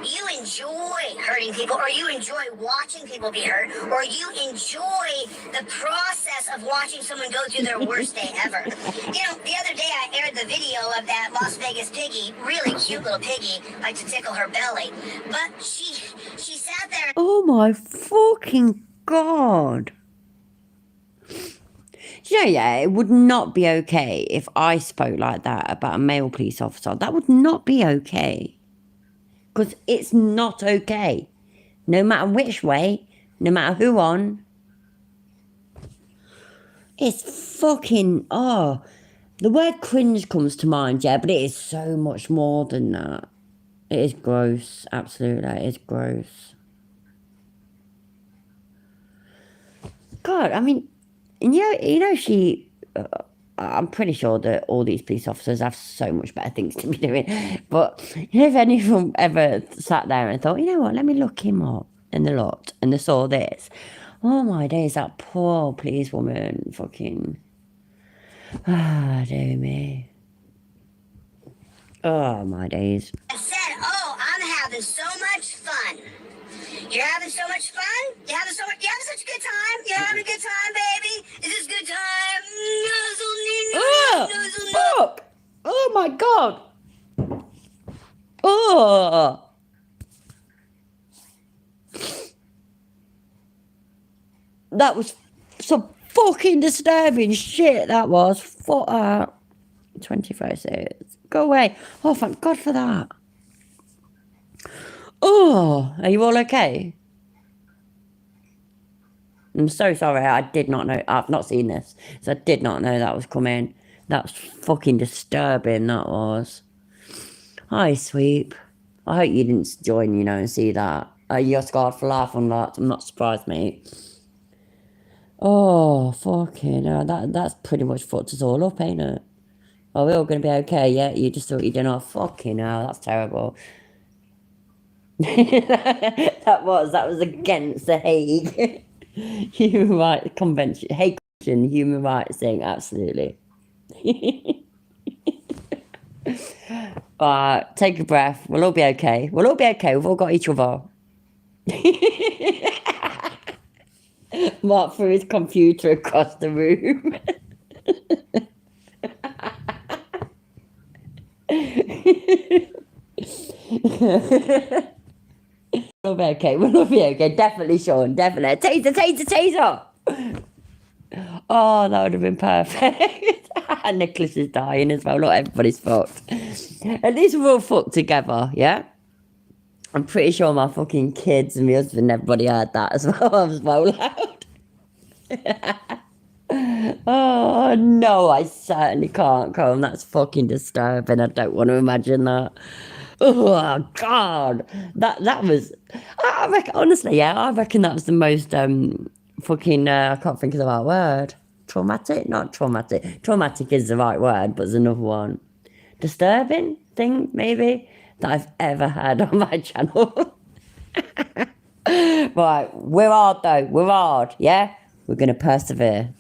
Speaker 2: You enjoy hurting people, or you enjoy watching people be hurt, or you enjoy the process of watching someone go through their worst day ever. The other day I aired the video of that Las Vegas piggy, really cute little piggy, like to tickle her belly. But she sat there.
Speaker 1: Oh my fucking God. It would not be okay if I spoke like that about a male police officer. That would not be okay. Because it's not okay. No matter which way, no matter who on. It's fucking, the word cringe comes to mind, but it is so much more than that. It is gross, absolutely, it is gross. God, I mean, I'm pretty sure that all these police officers have so much better things to be doing. But if any of them ever sat there and thought, you know what, let me look him up, and they looked and they saw this. Oh my days, that poor police woman, fucking, dear me. Oh my days.
Speaker 2: I said, I'm having so much fun. You're having so much fun? You're having such a good time? You're having a good time, baby? Is this a good time?
Speaker 1: Fuck! Oh my God! Oh! That was some fucking disturbing shit, that was. 25 seconds. Go away. Oh, thank God for that. Oh, are you all okay? I'm so sorry. I did not know. I've not seen this. So I did not know that was coming. That's fucking disturbing, that was. Hi, Sweep. I hope you didn't join, and see that. You're scarred for life on that. I'm not surprised, mate. Oh, fucking hell. That's pretty much fucked us all up, ain't it? Are we all going to be okay? Yeah, you just thought you'd done all. Fucking hell, that's terrible. that was against the Hague Human Rights Convention. Hague Convention, human rights thing, absolutely. Take a breath. We'll all be okay. We'll all got each other. Mark threw his computer across the room. We'll be okay. Definitely, Sean. Definitely. Taser. Oh, that would have been perfect. Nicholas is dying as well. Not everybody's fucked. At least we're all fucked together, yeah? I'm pretty sure my fucking kids and my husband and everybody heard that as well. I was well loud. Oh no, I certainly can't come. That's fucking disturbing. I don't want to imagine that. Oh God, that was. I reckon honestly, yeah, I reckon that was the most fucking. I can't think of the right word. Traumatic, not traumatic. Traumatic is the right word, but there's another one. Disturbing thing maybe that I've ever had on my channel. Right, we're hard though. We're hard, yeah. We're gonna persevere.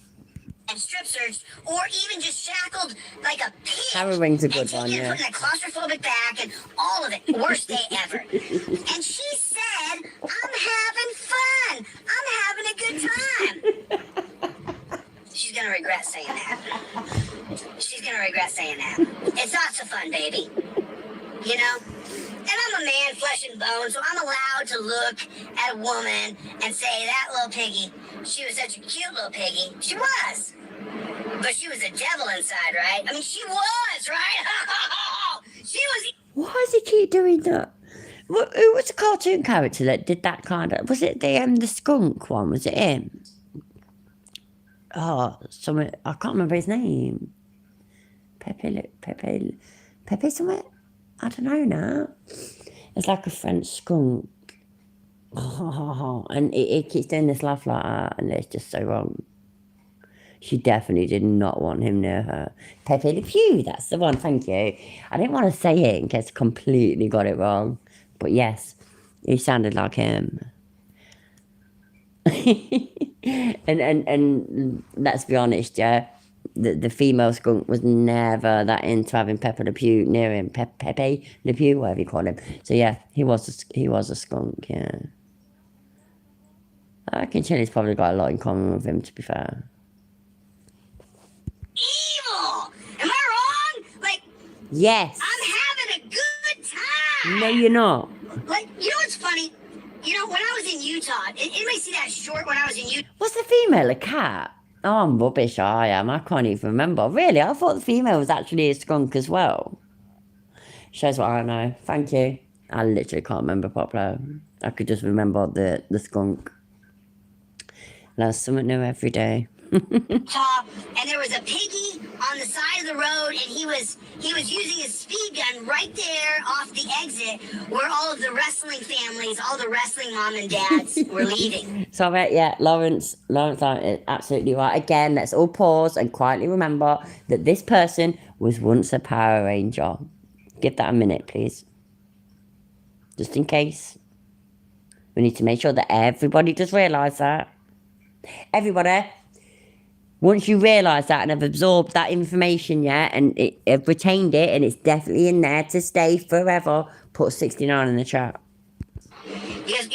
Speaker 2: and strip searched, or even just shackled like a pig.
Speaker 1: Harrowing's a
Speaker 2: and
Speaker 1: good
Speaker 2: taken
Speaker 1: one,
Speaker 2: and
Speaker 1: yeah.
Speaker 2: put in a claustrophobic bag and all of it. Worst day ever. And she said, I'm having fun. I'm having a good time. She's gonna regret saying that. She's gonna regret saying that. It's not so fun, baby. You know? And I'm a man, flesh and bone, so I'm allowed to look at a woman and say, that little piggy, she was such a cute little piggy. She was. But she was a devil inside, right? I mean, she was, right? She was.
Speaker 1: Why does he keep doing that? Who was the cartoon character that did that kind of? Was it the skunk one? Was it him? Oh, something I can't remember his name. Pepe something? I don't know now. It's like a French skunk. And it keeps doing this laugh like that, and it's just so wrong. She definitely did not want him near her. Pepe Le Pew, that's the one, thank you. I didn't want to say it in case I completely got it wrong. But yes, he sounded like him. and let's be honest, yeah. The female skunk was never that into having Pepe Le Pew near him. Pepe Le Pew, whatever you call him. So yeah, he was a skunk, yeah. I reckon Chili's probably got a lot in common with him, to be fair.
Speaker 2: Evil! Am I wrong? Like,
Speaker 1: Yes.
Speaker 2: I'm having a good time!
Speaker 1: No, you're not.
Speaker 2: Like, you know what's funny? You know, when I was in Utah, anybody see that short when I was in Utah?
Speaker 1: Was the female a cat? Oh, I'm rubbish, I am. I can't even remember. Really? I thought the female was actually a skunk as well. Shows what I know. Thank you. I literally can't remember properly. I could just remember the skunk. Learn something new every day.
Speaker 2: Utah, and there was a piggy on the side of the road, and he was using his speed gun right there off the exit where all of the wrestling families, all the wrestling mom and dads were leaving.
Speaker 1: Sorry, yeah, Lawrence is absolutely right. Again, let's all pause and quietly remember that this person was once a Power Ranger. Give that a minute, please. Just in case. We need to make sure that everybody does realise that. Everybody, once you realise that and have absorbed that information, yeah, and have retained it, and it's definitely in there to stay forever, put 69 in the chat.
Speaker 2: You guys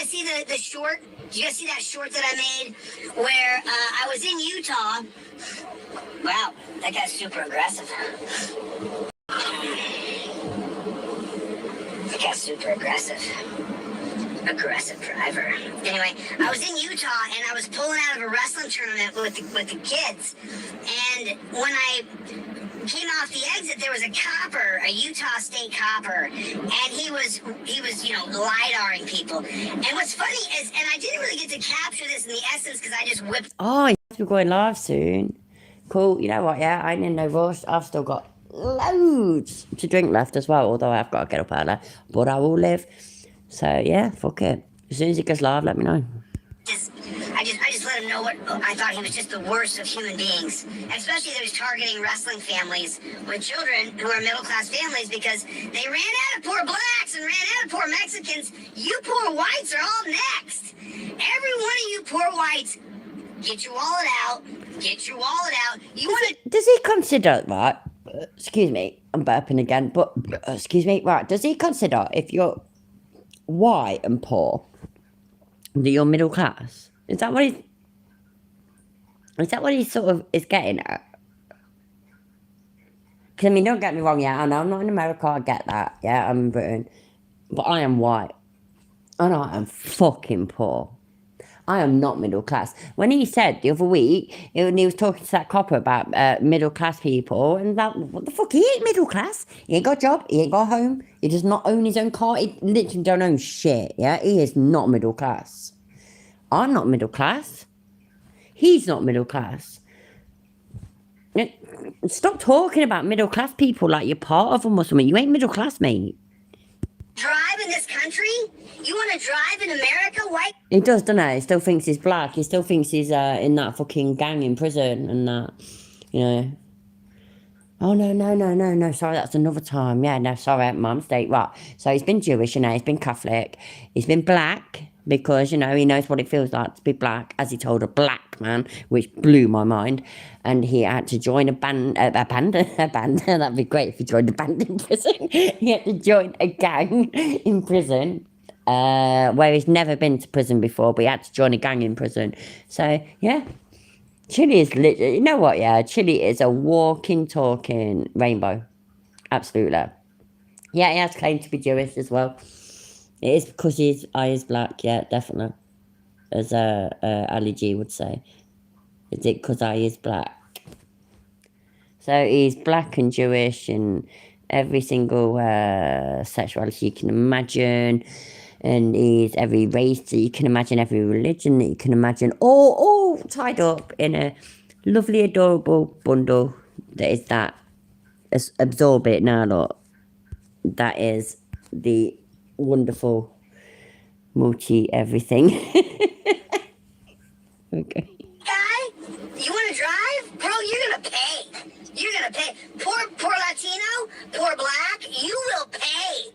Speaker 2: see the short? Did you guys see that short that I made where I was in Utah? Wow, that guy's super aggressive. That guy's super aggressive. Aggressive driver. Anyway, I was in Utah and I was pulling out of a wrestling tournament with the kids. And when I came off the exit, there was a copper, a Utah State copper, and he was LiDARing people. And what's funny is, and I didn't really get to capture this in the essence because I just whipped.
Speaker 1: Oh, we're going live soon. Cool. You know what? Yeah, I ain't in no rush. I've still got loads to drink left as well. Although I've got to get up early, but I will live. So yeah, fuck it. As soon as it goes live, let me know.
Speaker 2: I just let him know what I thought he was just the worst of human beings, and especially that he was targeting wrestling families with children who are middle class families because they ran out of poor blacks and ran out of poor Mexicans. You poor whites are all next. Every one of you poor whites, get your wallet out. Get your wallet out. You want to?
Speaker 1: Does he consider right? Excuse me, I'm burping again. But excuse me, right? Does he consider if you're white and poor that you're middle class? Is that what he sort of is getting at? Because I mean, don't get me wrong, yeah, I know I'm not in America, I get that, yeah, I'm in Britain, but I am white, and I am fucking poor. I am not middle class. When he said the other week, when he was talking to that copper about middle class people, and that, what the fuck, he ain't middle class. He ain't got a job, he ain't got a home, he does not own his own car, he literally don't own shit, yeah? He is not middle class. I'm not middle class. He's not middle class. Stop talking about middle class people like you're part of them or something. You ain't middle class, mate.
Speaker 2: Drive in this country? You want to drive in America? Why?
Speaker 1: He does, doesn't he? He still thinks he's black. He still thinks he's in that fucking gang in prison and that, you know. Oh, no. Sorry, that's another time. Yeah, no, sorry, my mistake. Right. So he's been Jewish, you know, he's been Catholic. He's been black because, you know, he knows what it feels like to be black, as he told a black man, which blew my mind. And he had to join a band. That'd be great if he joined a band in prison. He had to join a gang in prison. Where he's never been to prison before, but he had to join a gang in prison. So, yeah. Chile is literally, you know what, yeah? Chile is a walking, talking rainbow. Absolutely. Yeah, he has claimed to be Jewish as well. It is because his eye is black, yeah, definitely. As Ali G would say. Is it because I is black? So he's black and Jewish and every single sexuality you can imagine. And he's every race that you can imagine, every religion that you can imagine, all tied up in a lovely, adorable bundle that is that. Absorb it now, look. That is the wonderful multi-everything. Okay.
Speaker 2: Guy? You want to drive? Bro, you're going to pay. You're going to pay. Poor Latino, poor black, you will pay.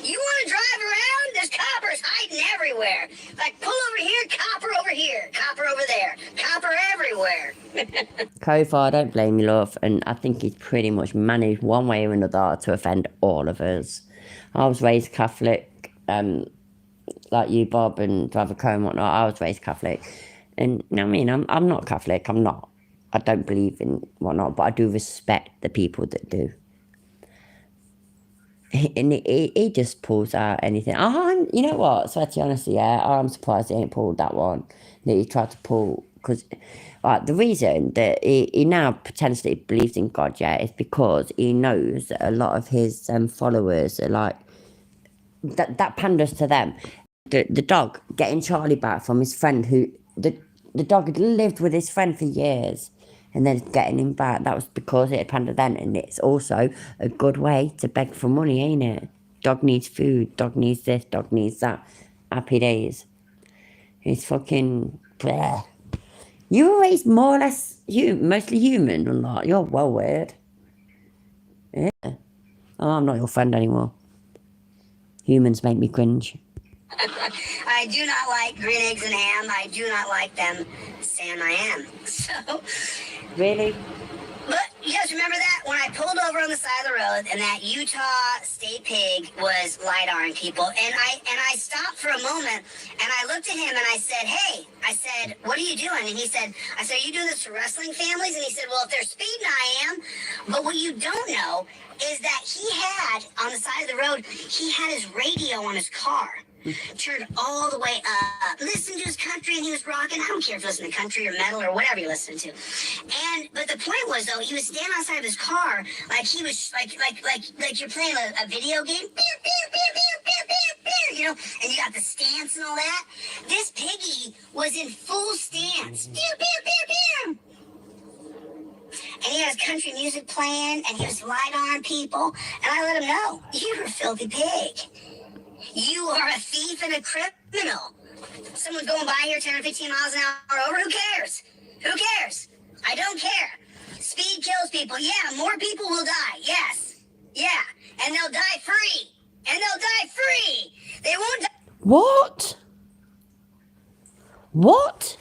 Speaker 2: You want to drive around? There's coppers hiding everywhere. Like, pull over here, copper over here, copper over there, copper everywhere.
Speaker 1: Kofa, I don't blame you, love, and I think he's pretty much managed one way or another to offend all of us. I was raised Catholic, like you, Bob, and Brother Co and whatnot. I was raised Catholic, and you know what I mean, I'm not Catholic. I'm not. I don't believe in whatnot, but I do respect the people that do. And he just pulls out anything. You know what? Sweaty, honestly, yeah, I'm surprised he ain't pulled that one that he tried to pull. Because the reason that he now pretends that he believes in God, yeah, is because he knows that a lot of his followers are like, that panders to them. The dog getting Charlie back from his friend who, the dog had lived with his friend for years. And then getting him back, that was because it had pandered then. And it's also a good way to beg for money, ain't it? Dog needs food, dog needs this, dog needs that. Happy days. It's fucking... bleh. You were raised more or less mostly human or not? You're well weird. Yeah. Oh, I'm not your friend anymore. Humans make me cringe.
Speaker 2: I do not like green eggs and ham. I do not like them. Sam, I am. So...
Speaker 1: Really?
Speaker 2: But you guys remember that? When I pulled over on the side of the road and that Utah state pig was LiDARing people, and I stopped for a moment and I looked at him and I said, hey, I said, what are you doing? And he said, I said, are you doing this for wrestling families? And he said, well, if they're speeding, I am. But what you don't know is that he had, on the side of the road, he had his radio on his car. Turned all the way up, listened to his country, and he was rocking. I don't care if you listen to country or metal or whatever you listen to. But the point was, though, he was standing outside of his car like he was like you're playing a video game, you know, and you got the stance and all that. This piggy was in full stance, and he has country music playing, and he was LiDARing people, and I let him know, you're a filthy pig. You are a thief and a criminal. Someone's going by here 10 or 15 miles an hour over. Who cares? Who cares? I don't care. Speed kills people. Yeah, more people will die. Yes. Yeah. And they'll die free. And they'll die free. They won't die.
Speaker 1: What? What?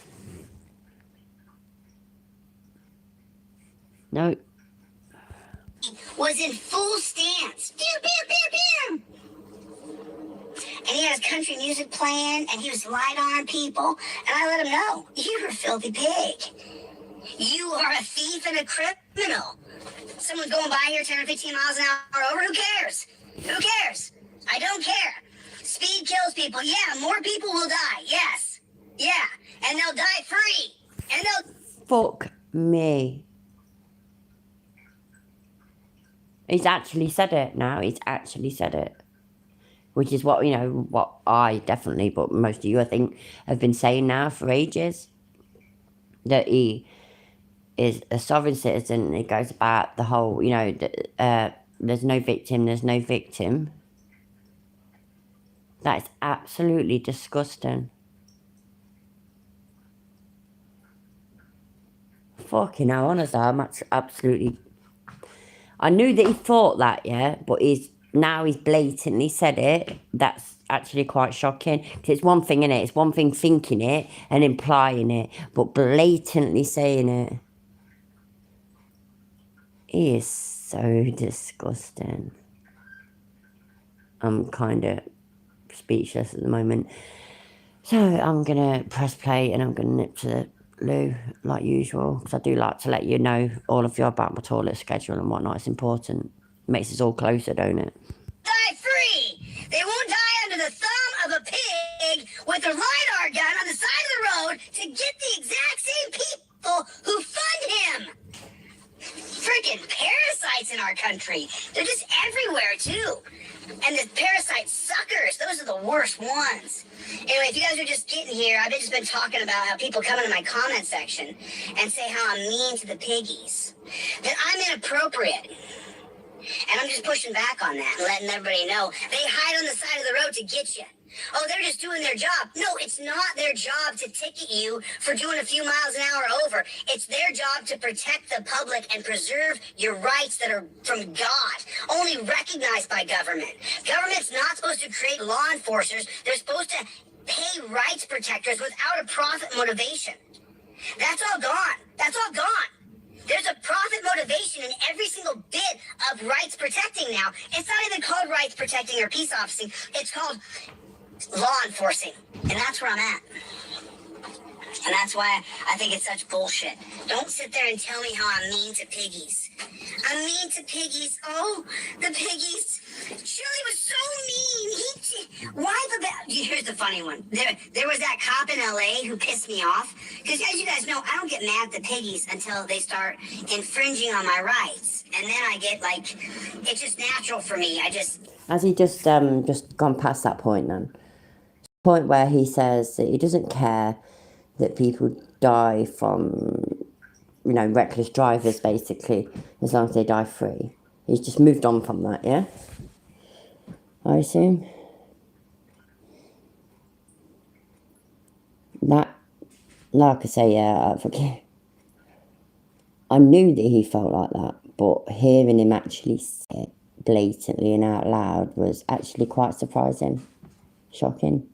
Speaker 1: No.
Speaker 2: Was in full stance. Pew, pew, pew, pew. And he has country music playing, and he was LiDARing people, and I let him know, you're a filthy pig. You are a thief and a criminal. Someone's going by here 10 or 15 miles an hour over. Who cares? Who cares? I don't care. Speed kills people. Yeah, more people will die. Yes. Yeah. And they'll die free. And they'll...
Speaker 1: Fuck me. He's actually said it now. He's actually said it. Which is what, you know, what I definitely, but most of you, I think, have been saying now for ages. That he is a sovereign citizen. It goes about the whole, you know, there's no victim, there's no victim. That is absolutely disgusting. Fucking hell, honestly, I'm absolutely... I knew that he thought that, yeah, but he's blatantly said it. That's actually quite shocking. Because it's one thing, innit? It's one thing thinking it and implying it, but blatantly saying it. He is so disgusting. I'm kind of speechless at the moment. So I'm going to press play and I'm going to nip to the loo like usual, because I do like to let you know all of you about my toilet schedule and whatnot. It's important. Makes us all closer, don't it?
Speaker 2: Die free! They won't die under the thumb of a pig with a LiDAR gun on the side of the road to get the exact same people who fund him! Freaking parasites in our country. They're just everywhere, too. And the parasite suckers, those are the worst ones. Anyway, if you guys are just getting here, I've just been talking about how people come into my comment section and say how I'm mean to the piggies. That I'm inappropriate. And I'm just pushing back on that and letting everybody know they hide on the side of the road to get you. Oh, they're just doing their job. No, it's not their job to ticket you for doing a few miles an hour over. It's their job to protect the public and preserve your rights that are from God, only recognized by government. Government's not supposed to create law enforcers. They're supposed to pay rights protectors without a profit motivation. That's all gone. That's all gone. There's a profit motivation in every single bit of rights protecting now. It's not even called rights protecting or peace officing. It's called law enforcing. And that's where I'm at. And that's why I think it's such bullshit. Don't sit there and tell me how I'm mean to piggies. I'm mean to piggies. Oh, the piggies. Chili was so mean. Why the... Here's the funny one. There was that cop in LA who pissed me off. Because as you guys know, I don't get mad at the piggies until they start infringing on my rights. And then I get like... It's just natural for me.
Speaker 1: Has he just gone past that point then? Point where he says that he doesn't care that people die from, you know, reckless drivers, basically, as long as they die free. He's just moved on from that, yeah? I assume. That, like I say, yeah, I forget. I knew that he felt like that, but hearing him actually say it blatantly and out loud was actually quite surprising. Shocking.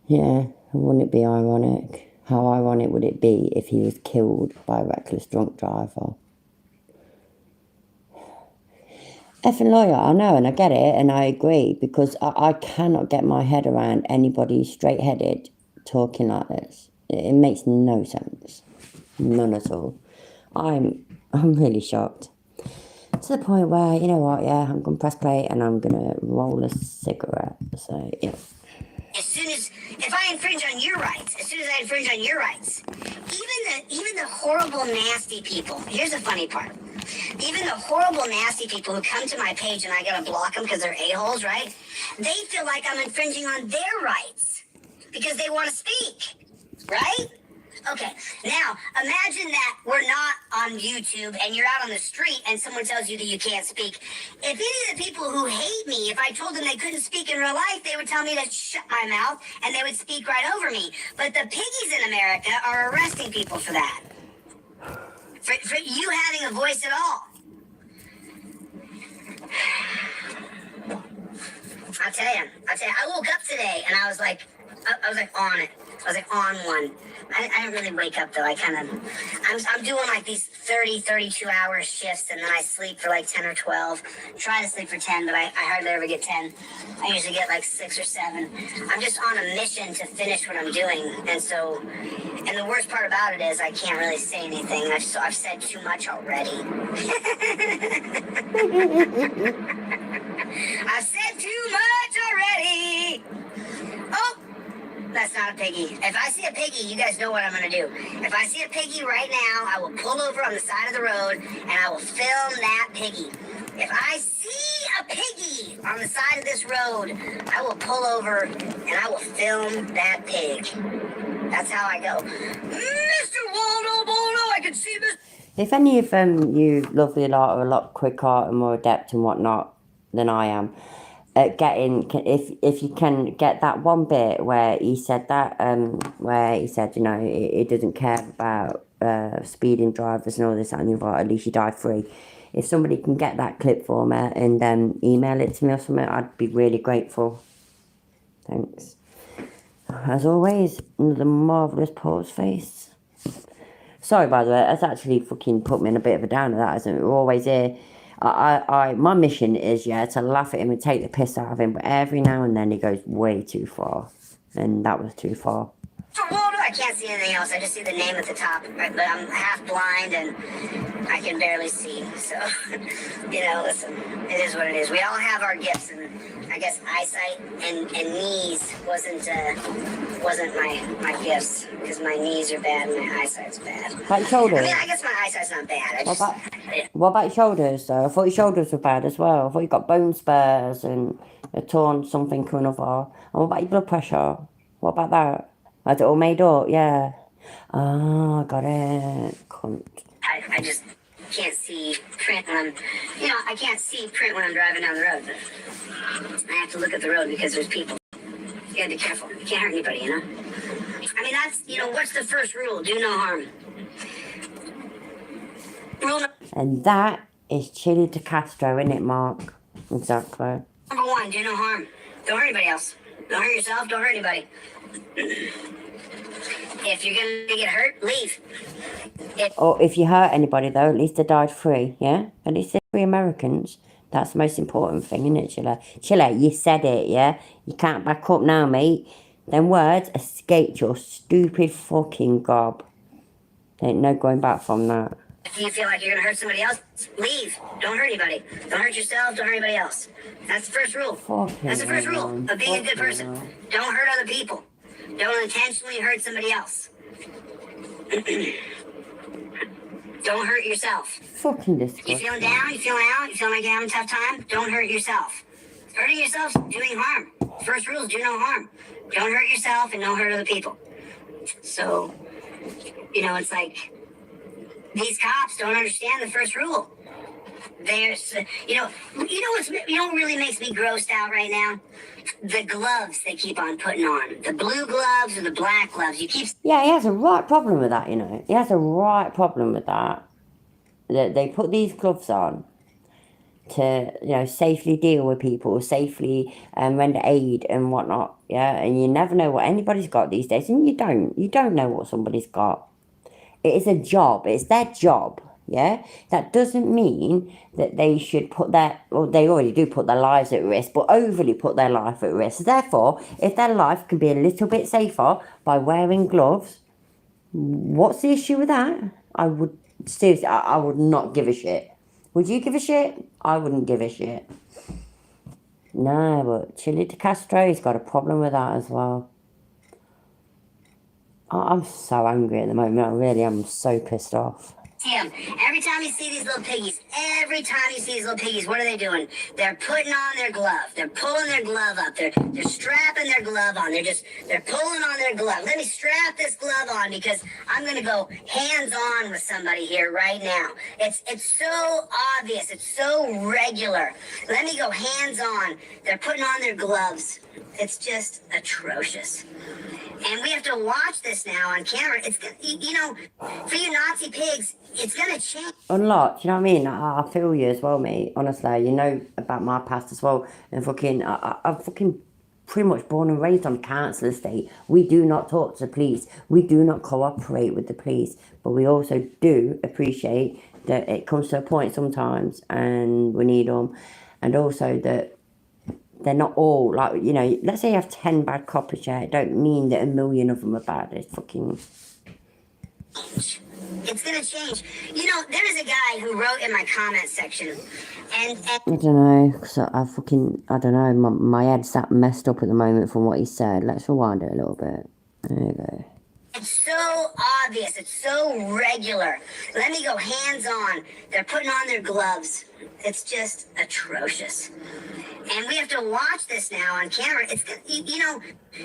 Speaker 1: Yeah, wouldn't it be ironic? How ironic would it be if he was killed by a reckless drunk driver? Effing lawyer, I know, and I get it, and I agree, because I cannot get my head around anybody straight-headed talking like this. It makes no sense. None at all. I'm really shocked. To the point where, you know what, yeah, I'm going to press play and I'm going to roll a cigarette. So, yeah.
Speaker 2: If I infringe on your rights, as soon as I infringe on your rights, even the horrible, nasty people, here's the funny part. Even the horrible, nasty people who come to my page and I gotta block them because they're a-holes, right? They feel like I'm infringing on their rights because they want to speak, right? Okay, now imagine that we're not on YouTube and you're out on the street and someone tells you that you can't speak. If any of the people who hate me, if I told them they couldn't speak in real life, they would tell me to shut my mouth and they would speak right over me. But the piggies in America are arresting people for that. For you having a voice at all. I'll tell you, I woke up today and I was like on it. I was like on one. I didn't really wake up though. I'm doing like these 32 hour shifts and then I sleep for like 10 or 12. Try to sleep for 10, but I hardly ever get 10. I usually get like 6 or 7. I'm just on a mission to finish what I'm doing. And the worst part about it is I can't really say anything. I've said too much already. I've said too much already. Oh! That's not a piggy. If I see a piggy, you guys know what I'm going to do. If I see a piggy right now, I will pull over on the side of the road and I will film that piggy. If I see a piggy on the side of this road, I will pull over and I will film that pig. That's how I go. Mr. Waldo Bono! see this.
Speaker 1: If any of you lovely lot are a lot quicker and more adept and whatnot than I am, at getting, if you can get that one bit where he said that, where he said, you know, it doesn't care about speeding drivers and all this and the other, at least you die free. If somebody can get that clip for me and email it to me or something, I'd be really grateful. Thanks. As always, another marvellous pause face. Sorry, by the way, that's actually fucking put me in a bit of a downer, that, isn't it? We're always here. My mission is, yeah, to laugh at him and take the piss out of him, but every now and then he goes way too far. And that was too far.
Speaker 2: Waldo, I can't see anything else. I just see the name at the top. But I'm half blind and I can barely see. So, you know, listen, it is what it is. We all have our gifts, and I guess eyesight and knees wasn't my gifts, because my knees are bad and my eyesight's bad.
Speaker 1: About your shoulders?
Speaker 2: I mean, I guess my eyesight's not bad.
Speaker 1: What about your shoulders, though? I thought your shoulders were bad as well. I thought you got bone spurs and a torn something or another. And what about your blood pressure? What about that? Is it all made up? Yeah. Ah, got it. Cunt.
Speaker 2: I just can't see print when I'm, you know, I can't see print when I'm driving down the road. But I have to look at the road because there's people. You gotta be careful. You can't hurt anybody, you know? I mean, that's, you know, what's the first rule? Do no harm. Rule
Speaker 1: And that is Chili de Castro, isn't it, Mark? Exactly.
Speaker 2: number one, do no harm. Don't hurt anybody else. Don't hurt yourself, don't hurt anybody. If you're gonna get hurt, leave.
Speaker 1: Or if you hurt anybody, though, at least they died free, yeah? At least they're free Americans. That's the most important thing, isn't it, Chile? Chile, you said it, yeah? You can't back up now, mate. Them words escaped your stupid fucking gob. There ain't no going back from that.
Speaker 2: If you feel like you're gonna hurt somebody else, leave. Don't hurt anybody. Don't hurt yourself, don't hurt anybody else. That's the first rule. That's the first rule of being a good person. Don't hurt other people. Don't intentionally hurt somebody else. Don't hurt yourself.
Speaker 1: Fucking
Speaker 2: You
Speaker 1: disgusting.
Speaker 2: feeling down? You feeling out? You feeling like you're having a tough time? Don't hurt yourself. Hurting yourself is doing harm. First rule is do no harm. Don't hurt yourself and don't hurt other people. So, you know, it's like these cops don't understand the first rule. There's, you know what really makes me grossed out right now? The gloves they keep on putting on. The blue gloves or the black gloves. You keep
Speaker 1: Yeah, he has a right problem with that, you know. He has a right problem with that. That they put these gloves on to, you know, safely deal with people, safely render aid and whatnot, yeah? And you never know what anybody's got these days, and you don't know what somebody's got. It is a job. It's their job, yeah? That doesn't mean that they should put they already do put their lives at risk, but overly put their life at risk. Therefore, if their life can be a little bit safer by wearing gloves, what's the issue with that? I would, seriously, I would not give a shit. Would you give a shit? I wouldn't give a shit. No, but Chili de Castro's got a problem with that as well. I'm so angry at the moment. I really am so pissed off.
Speaker 2: him. Every time you see these little piggies, what are they doing? They're putting on their glove. They're pulling their glove up. They're strapping their glove on. They're pulling on their glove. Let me strap this glove on because I'm gonna go hands-on with somebody here right now. It's so obvious. It's so regular. Let me go hands-on. They're putting on their gloves. It's just atrocious. And we have to watch this now on camera. It's, you know, for you Nazi pigs, it's going to change.
Speaker 1: Unlocked, you know what I mean? I feel you as well, mate. Honestly, you know about my past as well. And fucking, I'm fucking pretty much born and raised on council estate. We do not talk to the police. We do not cooperate with the police. But we also do appreciate that it comes to a point sometimes and we need them. And also that they're not all, like, you know, let's say you have 10 bad coppers, yeah, it don't mean that a million of them are bad. It's fucking...
Speaker 2: It's going to change. You know, there was a guy who wrote in my comment section, and
Speaker 1: I don't know, because I don't know, my head's that messed up at the moment from what he said. Let's rewind it a little bit. There you go.
Speaker 2: It's so obvious. It's so regular. Let me go hands-on. They're putting on their gloves. It's just atrocious. And we have to watch this now on camera. It's, you know,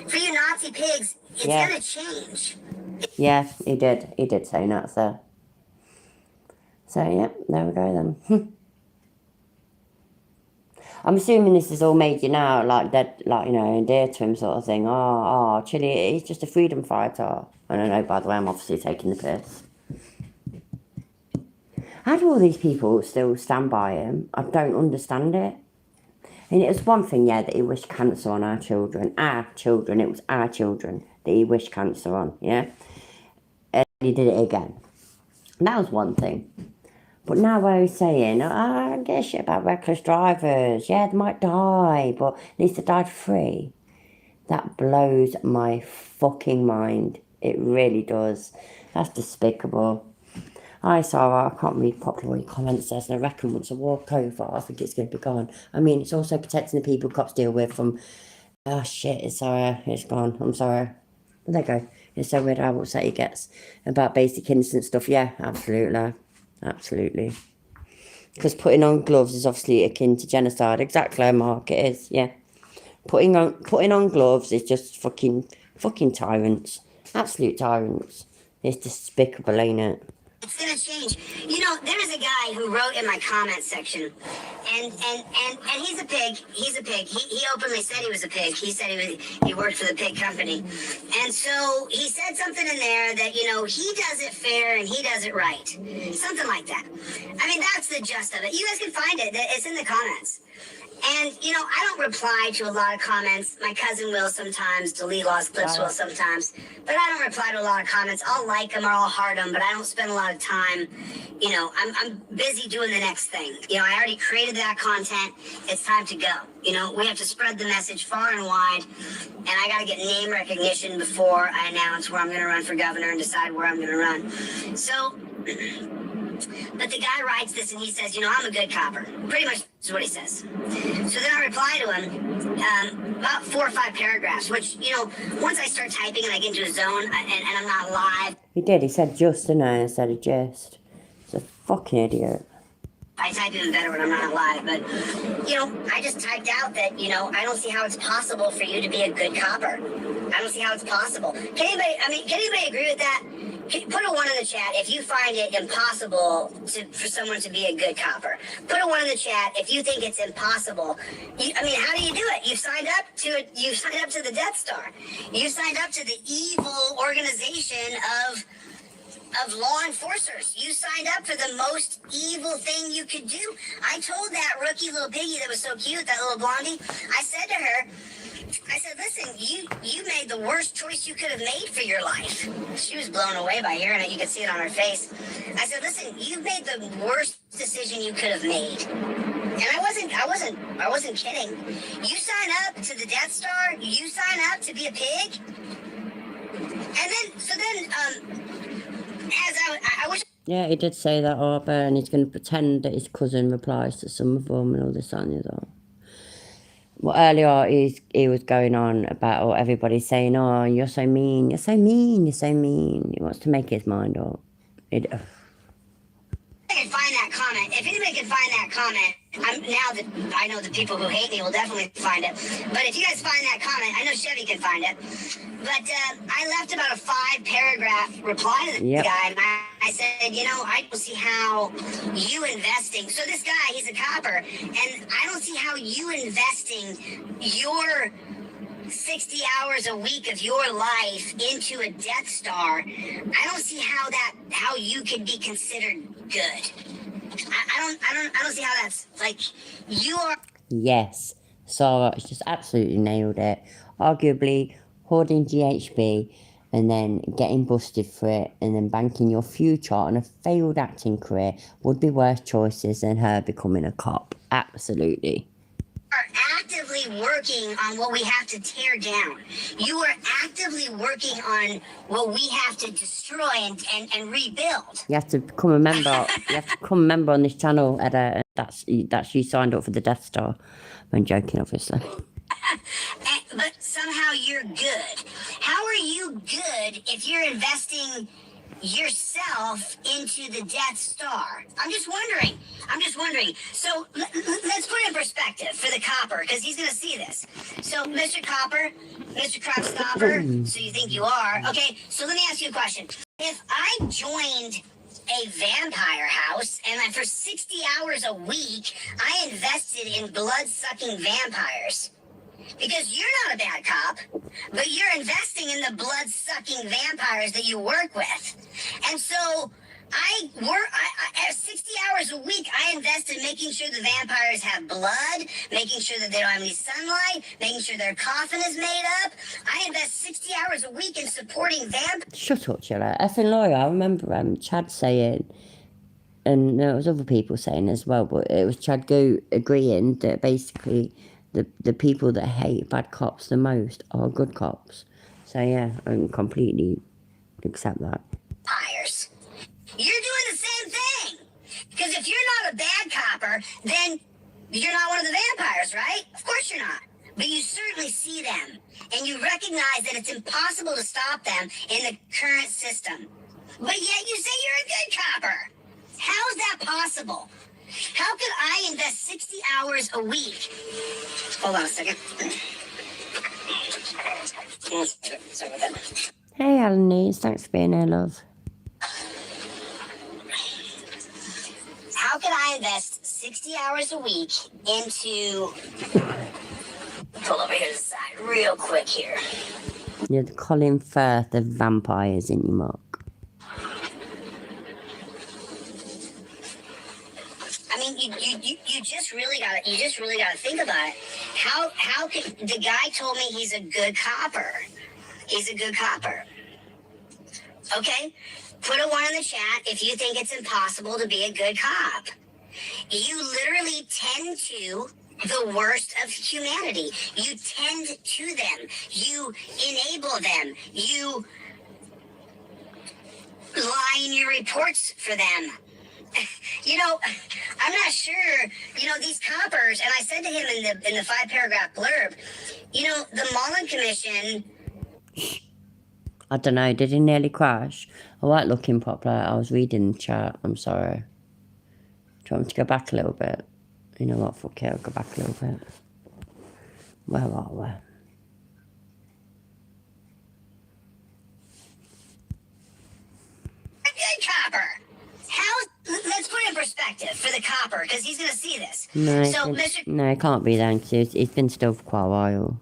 Speaker 2: for you Nazi pigs, it's going to change.
Speaker 1: Yeah, he did say that, sir. So, yeah, there we go then. I'm assuming this is all made you now, like that, like, you know, dear to him sort of thing. Chili, he's just a freedom fighter. I don't know, by the way, I'm obviously taking the piss. How do all these people still stand by him? I don't understand it. And it was one thing, yeah, that he wished cancer on our children. Our children, it was our children that he wished cancer on, yeah? And he did it again. And that was one thing. But now where he's saying, I don't give a shit about reckless drivers. Yeah, they might die, but at least they died free. That blows my fucking mind. It really does. That's despicable. Hi, Sarah. I can't read properly what your comment says, and I reckon once I walk over, I think it's going to be gone. I mean, it's also protecting the people cops deal with from... Oh, shit, it's sorry. It's gone. I'm sorry. But there you go. It's so weird how upset he gets about basic innocent stuff. Yeah, absolutely. Absolutely. Because putting on gloves is obviously akin to genocide. Exactly, Mark, it is, yeah. Putting on gloves is just fucking tyrants. Absolute tyrants. It's despicable, ain't it?
Speaker 2: It's gonna change. You know, there's a guy who wrote in my comment section, and he's a pig. He's a pig. He openly said he was a pig. He said he worked for the pig company, and so he said something in there that, you know, he does it fair and he does it right, something like that. I mean, that's the gist of it. You guys can find it. It's in the comments. And, you know, I don't reply to a lot of comments. My cousin will sometimes. Delete Lost Clips will sometimes. But I don't reply to a lot of comments. I'll like them or I'll heart them, but I don't spend a lot of time. You know, I'm busy doing the next thing. You know, I already created that content. It's time to go. You know, we have to spread the message far and wide. And I got to get name recognition before I announce where I'm going to run for governor and decide where I'm going to run. So... But the guy writes this and he says, you know, I'm a good copper. Pretty much is what he says. So then I reply to him about 4 or 5 paragraphs, which, you know, once I start typing and I get into a zone and I'm not live.
Speaker 1: He did. He said just, didn't he? Instead of just. He's a fucking idiot.
Speaker 2: I type even better when I'm not live, but, you know, I just typed out that, you know, I don't see how it's possible for you to be a good copper. I don't see how it's possible. Can anybody agree with that? Put a 1 in the chat if you find it impossible for someone to be a good copper. Put a 1 in the chat if you think it's impossible. I mean, how do you do it? You signed up to it. You signed up to the Death Star. You signed up to the evil organization of law enforcers. You signed up for the most evil thing you could do. I told that rookie little piggy that was so cute, that little blondie, I said to her, I said, listen, you made the worst choice you could have made for your life. She was blown away by hearing it. You could see it on her face. I said, listen, you made the worst decision you could have made. And I wasn't kidding. You sign up to the Death Star, you sign up to be a pig. And then, as I wish.
Speaker 1: Yeah, he did say that, Arbor, and he's going to pretend that his cousin replies to some of them and all this on his own. Well, earlier he was going on about everybody saying, oh, you're so mean, you're so mean, you're so mean. He wants to make his mind up.
Speaker 2: I can find that comment. If anybody can find that comment, now that I know the people who hate me will definitely find it. But if you guys find that comment, I know Chevy can find it. But I left about a 5-paragraph reply to the guy, and I said, you know, I don't see how you investing. So this guy, he's a copper, and I don't see how you investing your 60 hours a week of your life into a Death Star. I don't see how you could be considered good. I don't see how that's like you are.
Speaker 1: Yes, Sarah has just absolutely nailed it. Arguably hoarding GHB and then getting busted for it and then banking your future on a failed acting career would be worse choices than her becoming a cop. Absolutely.
Speaker 2: Are actively working on what we have to tear down. You are actively working on what we have to destroy and rebuild.
Speaker 1: You have to become a member. You have to become a member on this channel, Edda. That's you signed up for the Death Star. I'm joking, obviously.
Speaker 2: But somehow you're good. How are you good if you're investing yourself into the Death Star? I'm just wondering. So let's put it in perspective for the copper, because he's going to see this. So, Mr. Copper, Mr. Crop Stopper, so you think you are. Okay, so let me ask you a question. If I joined a vampire house, and then for 60 hours a week, I invested in blood-sucking vampires. Because you're not a bad cop, but you're investing in the blood-sucking vampires that you work with. And so at 60 hours a week, I invest in making sure the vampires have blood, making sure that they don't have any sunlight, making sure their coffin is made up. I invest 60 hours a week in supporting vampires.
Speaker 1: Shut up, Chilla. Effing lawyer. I remember Chad saying, and there was other people saying as well, but it was Chad Go agreeing that basically the people that hate bad cops the most are good cops. So yeah, I can completely accept that.
Speaker 2: Vampires. You're doing the same thing. Because if you're not a bad copper, then you're not one of the vampires, right? Of course you're not. But you certainly see them. And you recognize that it's impossible to stop them in the current system. But yet you say you're a good copper. How is that possible? How could I invest 60 hours a week? Hold on a second. Sorry about that.
Speaker 1: Hey, Alan Needs. Thanks for being here, love.
Speaker 2: How could I invest 60 hours a week into... Pull over here to the side real quick here.
Speaker 1: You're the Colin Firth of vampires in your mark.
Speaker 2: I mean, you just really gotta think about it. How can the guy told me he's a good copper? He's a good copper. Okay, put a 1 in the chat if you think it's impossible to be a good cop. You literally tend to the worst of humanity. You tend to them. You enable them. You lie in your reports for them. You know, I'm not sure, you know, these coppers, and I said to him in the 5-paragraph blurb, you know, the Mullen Commission.
Speaker 1: I don't know, did he nearly crash? I like looking proper. I was reading the chat. I'm sorry. Do you want me to go back a little bit? You know what, fuck it, I'll go back a little bit. Where are we?
Speaker 2: Good copper. Let's put it in perspective for the copper, because he's going to see this.
Speaker 1: No,
Speaker 2: So, Mr.
Speaker 1: no, it can't be then, because he's been still for quite a while.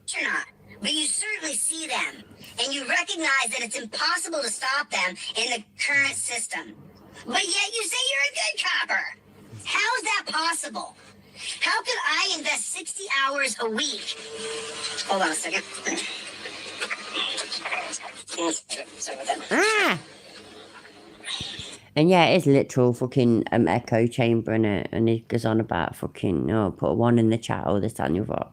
Speaker 2: You're not, but you certainly see them, and you recognize that it's impossible to stop them in the current system. But yet you say you're a good copper. How is that possible? How could I invest 60 hours a week? Hold on a second. Sorry about that.
Speaker 1: Ah! And yeah, it's literal fucking echo chamber in it, and it goes on about fucking, oh, put a 1 in the chat, all this, that, and the other.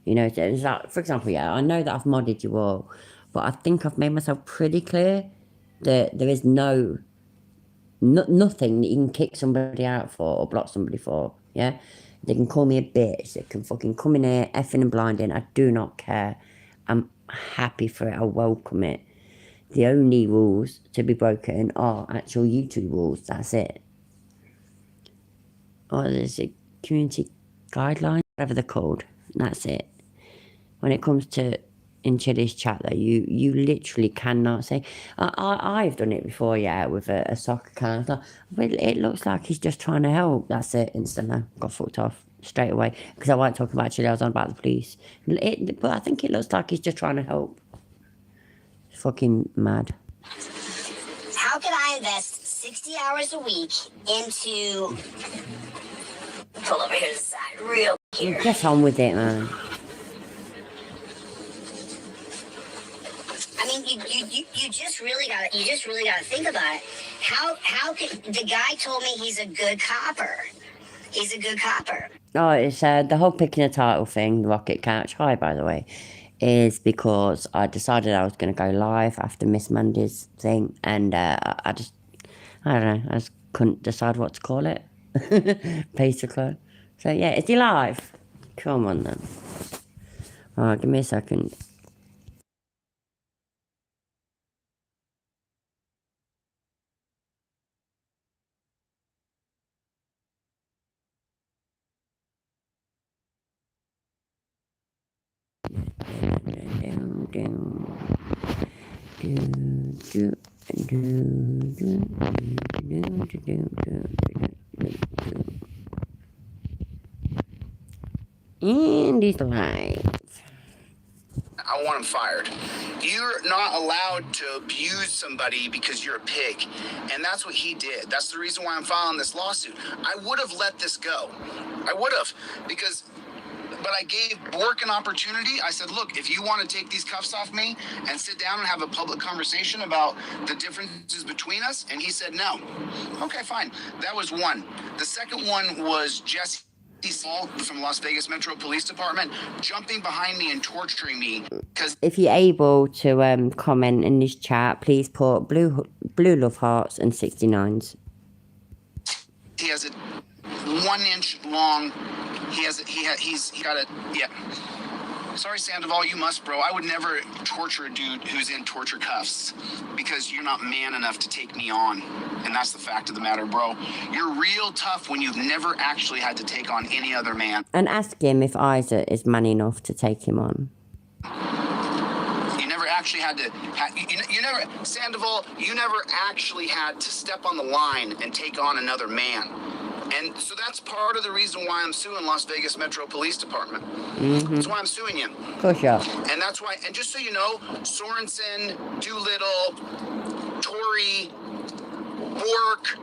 Speaker 1: You know, it's like, for example, yeah, I know that I've modded you all, but I think I've made myself pretty clear that there is nothing that you can kick somebody out for or block somebody for, yeah? They can call me a bitch, they can fucking come in here, effing and blinding, I do not care. I'm happy for it, I welcome it. The only rules to be broken are actual YouTube rules, that's it. Or there's a community guidelines, whatever they're called, that's it. When it comes to in Chili's chat though, you literally cannot say, I've done it before, yeah, with a soccer account. Well, it looks like he's just trying to help, that's it, instantly, got fucked off straight away, because I wasn't talking about Chili, I was on about the police. But I think it looks like he's just trying to help. Fucking mad.
Speaker 2: How could I invest 60 hours a week into... Pull over here to the side real here.
Speaker 1: Get on with it, man.
Speaker 2: I mean, you just really gotta think about it. How can the guy told me he's a good copper? He's a good copper.
Speaker 1: Oh, it's the whole picking a title thing, the Rocket Couch. Hi, by the way. Is because I decided I was going to go live after Miss Mandy's thing, and I don't know, I just couldn't decide what to call it, basically. So yeah, is he live? Come on then. Alright, give me a second. And he's live.
Speaker 5: I want him fired. You're not allowed to abuse somebody because you're a pig. And that's what he did. That's the reason why I'm filing this lawsuit. I would have let this go. I would have. But I gave Bork an opportunity. I said, look, if you want to take these cuffs off me and sit down and have a public conversation about the differences between us, and he said no. Okay, fine. That was one. The second one was Jesse Small from Las Vegas Metro Police Department jumping behind me and torturing me because
Speaker 1: If you're able to comment in this chat, please put blue love hearts and 69s.
Speaker 5: he has a 1 inch long. He's got a, yeah. Sorry, Sandoval, you must, bro. I would never torture a dude who's in torture cuffs because you're not man enough to take me on. And that's the fact of the matter, bro. You're real tough when you've never actually had to take on any other man.
Speaker 1: And ask him if Isaac is man enough to take him on.
Speaker 5: You never actually had to, you never, Sandoval, you never actually had to step on the line and take on another man. And so that's part of the reason why I'm suing Las Vegas Metro Police Department. That's why I'm suing you.
Speaker 1: Of course you are.
Speaker 5: And that's why, and just so you know, Sorensen, Doolittle, Tory, Bork,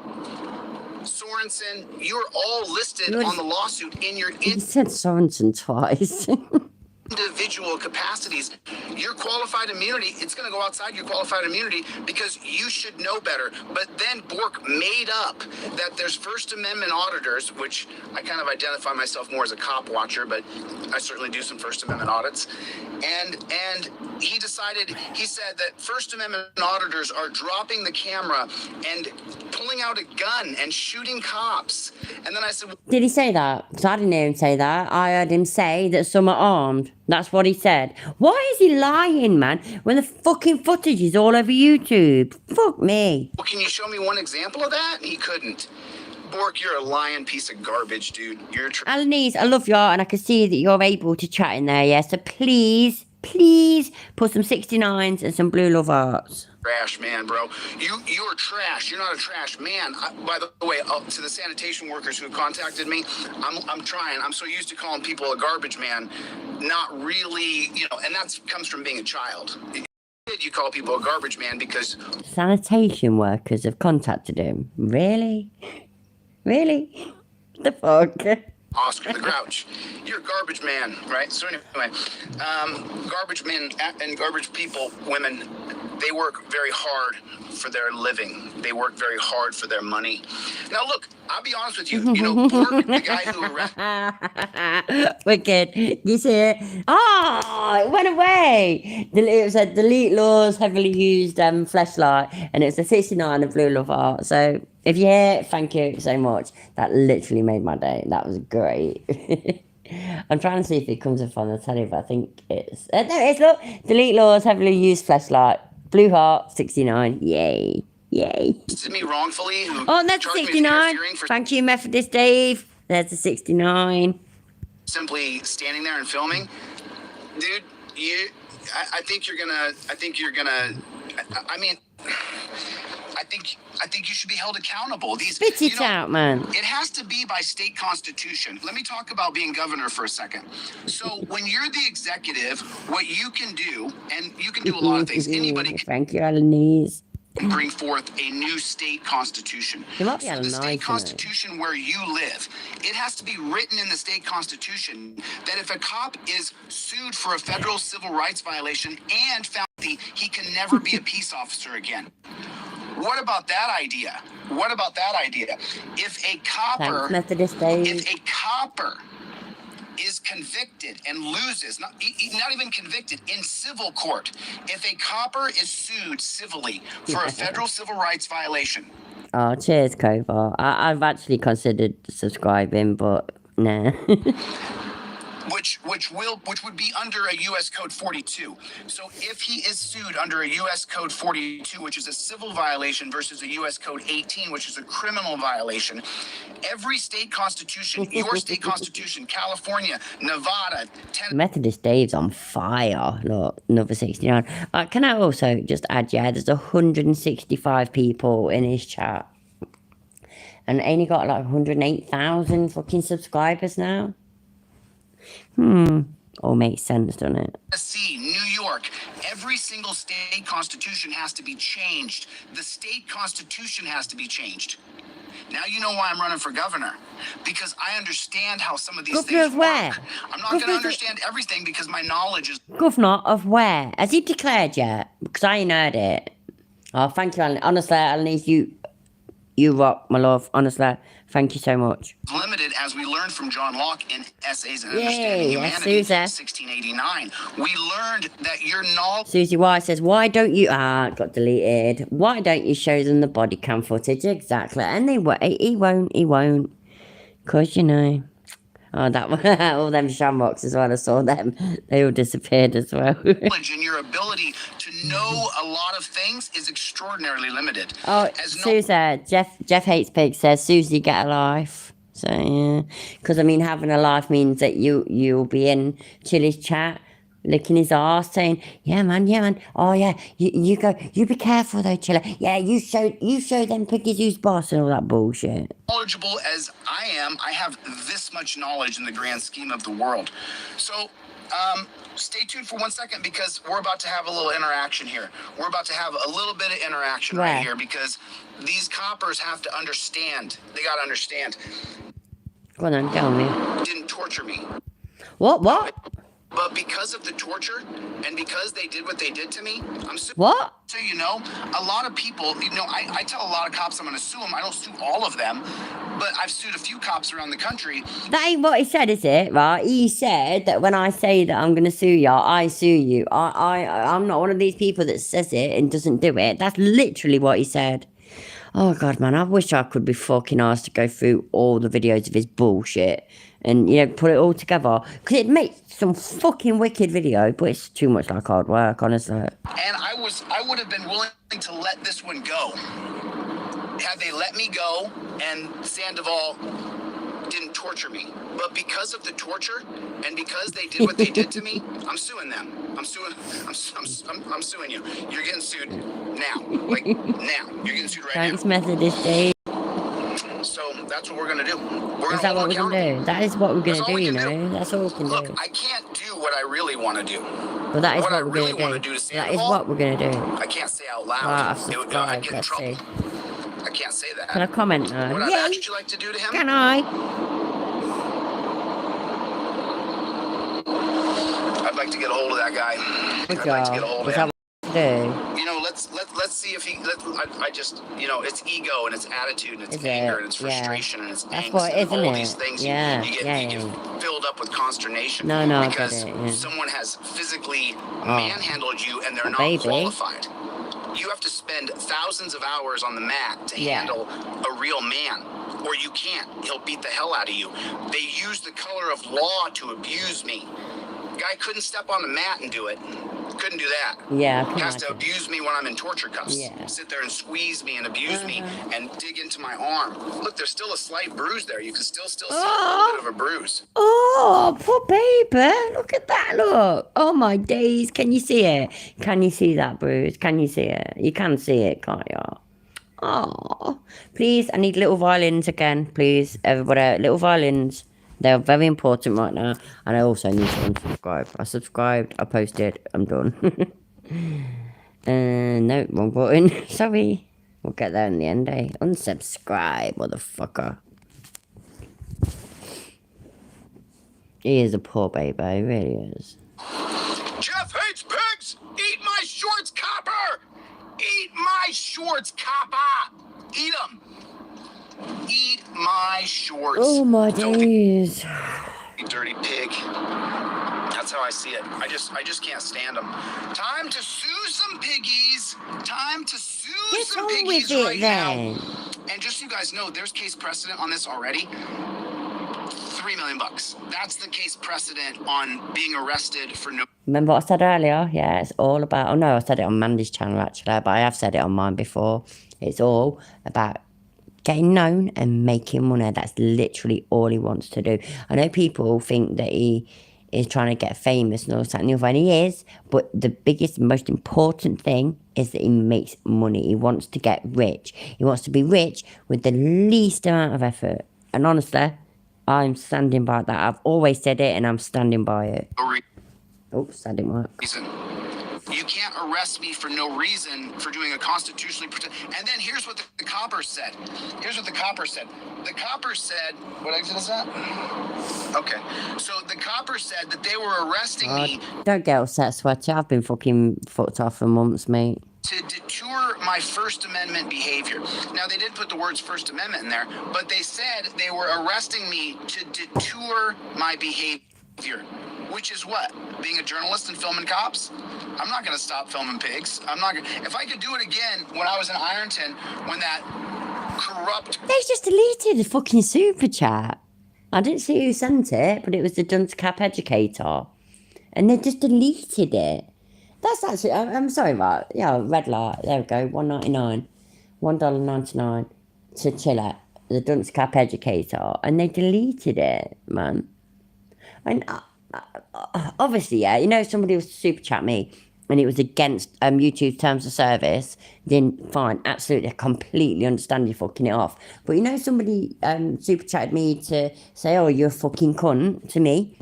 Speaker 5: Sorensen, you're all listed on the lawsuit in your
Speaker 1: He said Sorensen twice.
Speaker 5: individual capacities. Your qualified immunity, it's going to go outside your qualified immunity because you should know better. But then Bork made up that there's First Amendment auditors, which I kind of identify myself more as a cop watcher, but I certainly do some First Amendment audits. And he said that First Amendment auditors are dropping the camera and pulling out a gun and shooting cops. And then I said,
Speaker 1: Did he say that? Because I didn't hear him say that. I heard him say that some are armed. That's what he said. Why is he lying, man? When the fucking footage is all over YouTube. Fuck me.
Speaker 5: well, can you show me one example of that? And he couldn't. Bork, you're a lying piece of garbage, dude. You're
Speaker 1: Alanese, I love you, and I can see that you're able to chat in there, yeah? So please put some 69s and some blue love hearts.
Speaker 5: trash, man, bro. You're trash. You're not a trash man. By the way, to the sanitation workers who contacted me, I'm trying. I'm so used to calling people a garbage man, not really, and that comes from being a child. You call people a garbage man because
Speaker 1: Sanitation workers have contacted him. Really? Really? The fuck?
Speaker 5: Oscar the Grouch. You're a garbage man, right? So anyway, garbage men and garbage people, women, they work very hard for their living. They work very hard for their money. Now, look, I'll be honest with you. Bork, the guy who arrested...
Speaker 1: Wicked. You see it? Oh, it went away. It said delete laws, heavily used fleshlight, and it's a 69 of blue love heart. So if you're here, thank you so much. That literally made my day. That was great. I'm trying to see if it comes up on the telly, but I think it's... there it is, look. Delete laws, heavily used fleshlight. Blue heart, 69. Yay. Yay.
Speaker 5: me wrongfully.
Speaker 1: Oh, that's a
Speaker 5: charged me with
Speaker 1: 69.
Speaker 5: interfering for
Speaker 1: Thank you, Methodist Dave. There's a 69.
Speaker 5: simply standing there and filming. Dude, I think you're gonna, I mean, I think you should be held accountable.
Speaker 1: Spit it out, man.
Speaker 5: It has to be by state constitution. Let me talk about being governor for a second. So when you're the executive, what you can do, and you can do a lot of things. Anybody
Speaker 1: Thank you, Alanese.
Speaker 5: can bring forth a new state constitution.
Speaker 1: You might be
Speaker 5: So the
Speaker 1: nice,
Speaker 5: state
Speaker 1: mate.
Speaker 5: constitution where you live, it has to be written in the state constitution that if a cop is sued for a federal civil rights violation and found guilty, he can never be a peace officer again. What about that idea? What about that idea? If a copper,
Speaker 1: Thanks, Methodist Dave.
Speaker 5: if a copper is convicted and loses, not even convicted, in civil court, if a copper is sued civilly for a federal civil rights violation,
Speaker 1: Oh, cheers, Kovar. I've actually considered subscribing, but nah.
Speaker 5: which would be under a U.S. Code 42. So if he is sued under a U.S. Code 42, which is a civil violation, versus a U.S. Code 18, which is a criminal violation, every state constitution, your state constitution, California, Nevada, Tennessee.
Speaker 1: Methodist Dave's on fire. Look, another 69. Can I also just add, yeah, there's 165 people in his chat. And ain't he got like 108,000 fucking subscribers now? All makes sense, doesn't it?
Speaker 5: Tennessee, New York, every single state constitution has to be changed. The state constitution has to be changed. Now you know why I'm running for governor. Because I understand how some of these
Speaker 1: Governor
Speaker 5: things
Speaker 1: of where?
Speaker 5: work. I'm not going to understand everything because my knowledge is...
Speaker 1: Governor of where? Has he declared yet? Because I ain't heard it. Oh, thank you, Alan. Honestly, Alan, you rock, my love. Honestly, thank you so much.
Speaker 5: limited, as we learned from John Locke in Essays and
Speaker 1: Yay,
Speaker 5: Understanding
Speaker 1: yes,
Speaker 5: Humanity,
Speaker 1: Susan.
Speaker 5: 1689. We learned that your knowledge...
Speaker 1: Susie Y says, why don't you... it got deleted. Why don't you show them the body cam footage? Exactly. And he won't. Because, you know... Oh, that one. All them shamrocks as well. I saw them. They all disappeared as well.
Speaker 5: and your ability to know a lot of things is extraordinarily limited.
Speaker 1: Oh, Susie, Jeff Hates Pig says, Susie, get a life. So, yeah. Because, I mean, having a life means that you'll be in Chili's chat, licking his arse, saying, yeah, man. Oh, yeah, you go, you be careful, though, Chili. Yeah, you show them piggies who's boss and all that bullshit.
Speaker 5: Knowledgeable as I am, I have this much knowledge in the grand scheme of the world. So, stay tuned for 1 second because we're about to have a little interaction here. We're about to have a little bit of interaction right here because these coppers have to understand. They got to understand.
Speaker 1: Go on then, get on me.
Speaker 5: Didn't torture me.
Speaker 1: What?
Speaker 5: But because of the torture and because they did what they did to me, I'm suing.
Speaker 1: What?
Speaker 5: So, you know, a lot of people, you know, I tell a lot of cops I'm going to sue them. I don't sue all of them, but I've sued a few cops around the country.
Speaker 1: That ain't what he said, is it? Right? He said that when I say that I'm going to sue you, I sue you. I'm not one of these people that says it and doesn't do it. That's literally what he said. Oh, God, man, I wish I could be fucking asked to go through all the videos of his bullshit and, you know, put it all together. Because it'd make some fucking wicked video, but it's too much like hard work, honestly.
Speaker 5: And I would have been willing to let this one go. Had they let me go and Sandoval didn't torture me. But because of the torture and because they did what they did to me, I'm suing them. I'm suing you. You're getting sued now. Like, now. You're getting sued right
Speaker 1: Thanks,
Speaker 5: now.
Speaker 1: Methodist Dave.
Speaker 5: So that's what we're going to do.
Speaker 1: Is that what we're going to do? That is what we're going to do, you know? That's all we can
Speaker 5: Look,
Speaker 1: do.
Speaker 5: I can't do what I really want to do.
Speaker 1: But that is
Speaker 5: what I
Speaker 1: what we're
Speaker 5: really
Speaker 1: going
Speaker 5: want
Speaker 1: to
Speaker 5: to
Speaker 1: do.
Speaker 5: do to
Speaker 1: That is
Speaker 5: Sandoval,
Speaker 1: what we're going to do.
Speaker 5: I can't say out loud.
Speaker 1: I've
Speaker 5: I'd
Speaker 1: subscribed,
Speaker 5: get in
Speaker 1: let's
Speaker 5: trouble.
Speaker 1: see.
Speaker 5: I can't say that.
Speaker 1: Can I comment now?
Speaker 5: What I've
Speaker 1: Yeah,
Speaker 5: asked you like to do to him,
Speaker 1: can I?
Speaker 5: I'd like to get a hold of that guy.
Speaker 1: Good
Speaker 5: I'd like to
Speaker 1: job.
Speaker 5: get a hold
Speaker 1: Is
Speaker 5: of
Speaker 1: that
Speaker 5: him.
Speaker 1: what you do?
Speaker 5: You know, let's see if he. I just, you know, it's ego and it's attitude and it's
Speaker 1: Is
Speaker 5: anger
Speaker 1: it?
Speaker 5: and it's
Speaker 1: Yeah.
Speaker 5: frustration and it's
Speaker 1: That's
Speaker 5: angst
Speaker 1: what it is,
Speaker 5: and all
Speaker 1: isn't
Speaker 5: these
Speaker 1: it?
Speaker 5: things.
Speaker 1: Yeah,
Speaker 5: You get filled up with consternation.
Speaker 1: No, I get
Speaker 5: because
Speaker 1: it, yeah.
Speaker 5: someone has physically manhandled you and they're not
Speaker 1: baby.
Speaker 5: qualified. You have to spend thousands of hours on the mat to handle a real man, or you can't. He'll beat the hell out of you. They use the color of law to abuse me. Guy couldn't step on the mat and do it. Couldn't do that.
Speaker 1: Yeah, I can
Speaker 5: Has to
Speaker 1: imagine.
Speaker 5: abuse me when I'm in torture cuffs.
Speaker 1: Yeah.
Speaker 5: Sit there and squeeze me and abuse me and dig into my arm. Look, there's still a slight bruise there. You can still see a little bit of a bruise.
Speaker 1: Oh, poor baby. Look at that, look. Oh, my days. Can you see it? Can you see that, Bruce? Can you see it? You can see it, can't you? Oh, please, I need little violins again, please. Everybody, little violins. They're very important right now. And I also need to unsubscribe. I subscribed, I posted, I'm done. No, wrong button. Sorry. We'll get there in the end, eh? Unsubscribe, motherfucker. He is a poor baby, he really is.
Speaker 5: Jeff hates pigs! Eat my shorts, copper! Eat my shorts, copper! Eat them! Eat my shorts.
Speaker 1: Oh my
Speaker 5: Don't
Speaker 1: days.
Speaker 5: You dirty pig. That's how I see it. I just can't stand them. Time to sue some piggies. Time to sue
Speaker 1: Get
Speaker 5: some
Speaker 1: on
Speaker 5: piggies
Speaker 1: with it
Speaker 5: right
Speaker 1: then.
Speaker 5: now. And just so you guys know, there's case precedent on this already. 3 $3 million. That's the case precedent on being arrested for no
Speaker 1: Remember what I said earlier? Yeah, it's all about. Oh no, I said it on Mandy's channel actually, but I have said it on mine before. It's all about getting known and making money. That's literally all he wants to do. I know people think that he is trying to get famous and all that and the other, and he is, but the biggest, most important thing is that he makes money. He wants to get rich. He wants to be rich with the least amount of effort. And honestly, I'm standing by that. I've always said it and I'm standing by it. Oops, that didn't work.
Speaker 5: reason. You can't arrest me for no reason for doing a constitutionally protected. And then here's what the copper said. Here's what the copper said. The copper said, what exit is that? Okay. So the copper said that they were arresting me
Speaker 1: Don't get upset, Sweaty. I've been fucking fucked off for months, mate.
Speaker 5: to detour my First Amendment behavior. Now, they did put the words First Amendment in there, but they said they were arresting me to detour my behavior. Which is what? Being a journalist and filming cops? I'm not going to stop filming pigs. I'm not going to. If I could do it again when I was in Ironton, when that corrupt.
Speaker 1: They just deleted the fucking super chat. I didn't see who sent it, but it was the Dunce Cap Educator. And they just deleted it. That's actually, I'm sorry, right? Yeah, red light. There we go. $1.99. $1.99 to chill at the Dunce Cap Educator. And they deleted it, man. And obviously, yeah, you know, if somebody was to super chat me and it was against YouTube's terms of service, then fine, absolutely, I completely understand you fucking it off. But you know, somebody super chatted me to say, oh, you're a fucking cunt to me.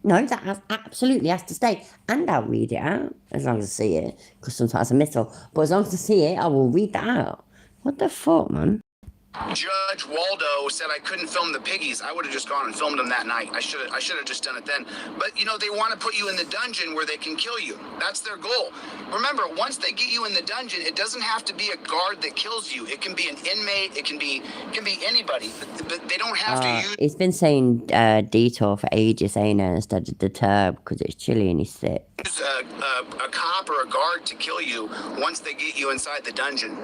Speaker 1: No, that absolutely has to stay. And I'll read it out, as long as I see it, because sometimes I miss it. But as long as I see it, I will read that out. What the fuck, man?
Speaker 5: Judge Waldo said I couldn't film the piggies. I would have just gone and filmed them that night. I should have just done it then. But you know, they want to put you in the dungeon where they can kill you. That's their goal. Remember, once they get you in the dungeon, it doesn't have to be a guard that kills you. It can be an inmate. It can be anybody. But they don't have to use.
Speaker 1: He's been saying detour for ages, ain't it, instead of deter, because it's chilly and he's sick.
Speaker 5: A cop or a guard to kill you once they get you inside the dungeon.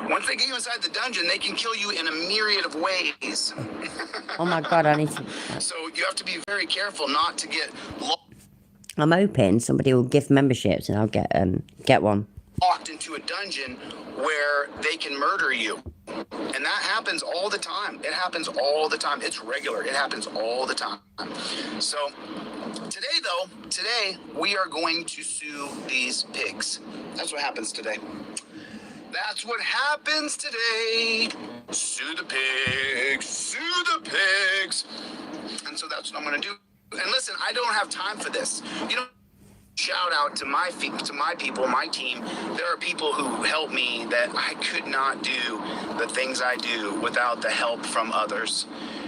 Speaker 5: Once they get you inside the dungeon, they can kill you in a myriad of ways.
Speaker 1: Oh my god, I need to.
Speaker 5: So you have to be very careful not to get
Speaker 1: I'm hoping somebody will give memberships and I'll get one.
Speaker 5: locked into a dungeon where they can murder you. And that happens all the time. It happens all the time. It's regular. It happens all the time. So today we are going to sue these pigs. That's what happens today. That's what happens today. Sue the pigs. Sue the pigs. And so that's what I'm going to do. And listen, I don't have time for this. You know, shout out to my people, my team. There are people who help me that I could not do the things I do without the help from others.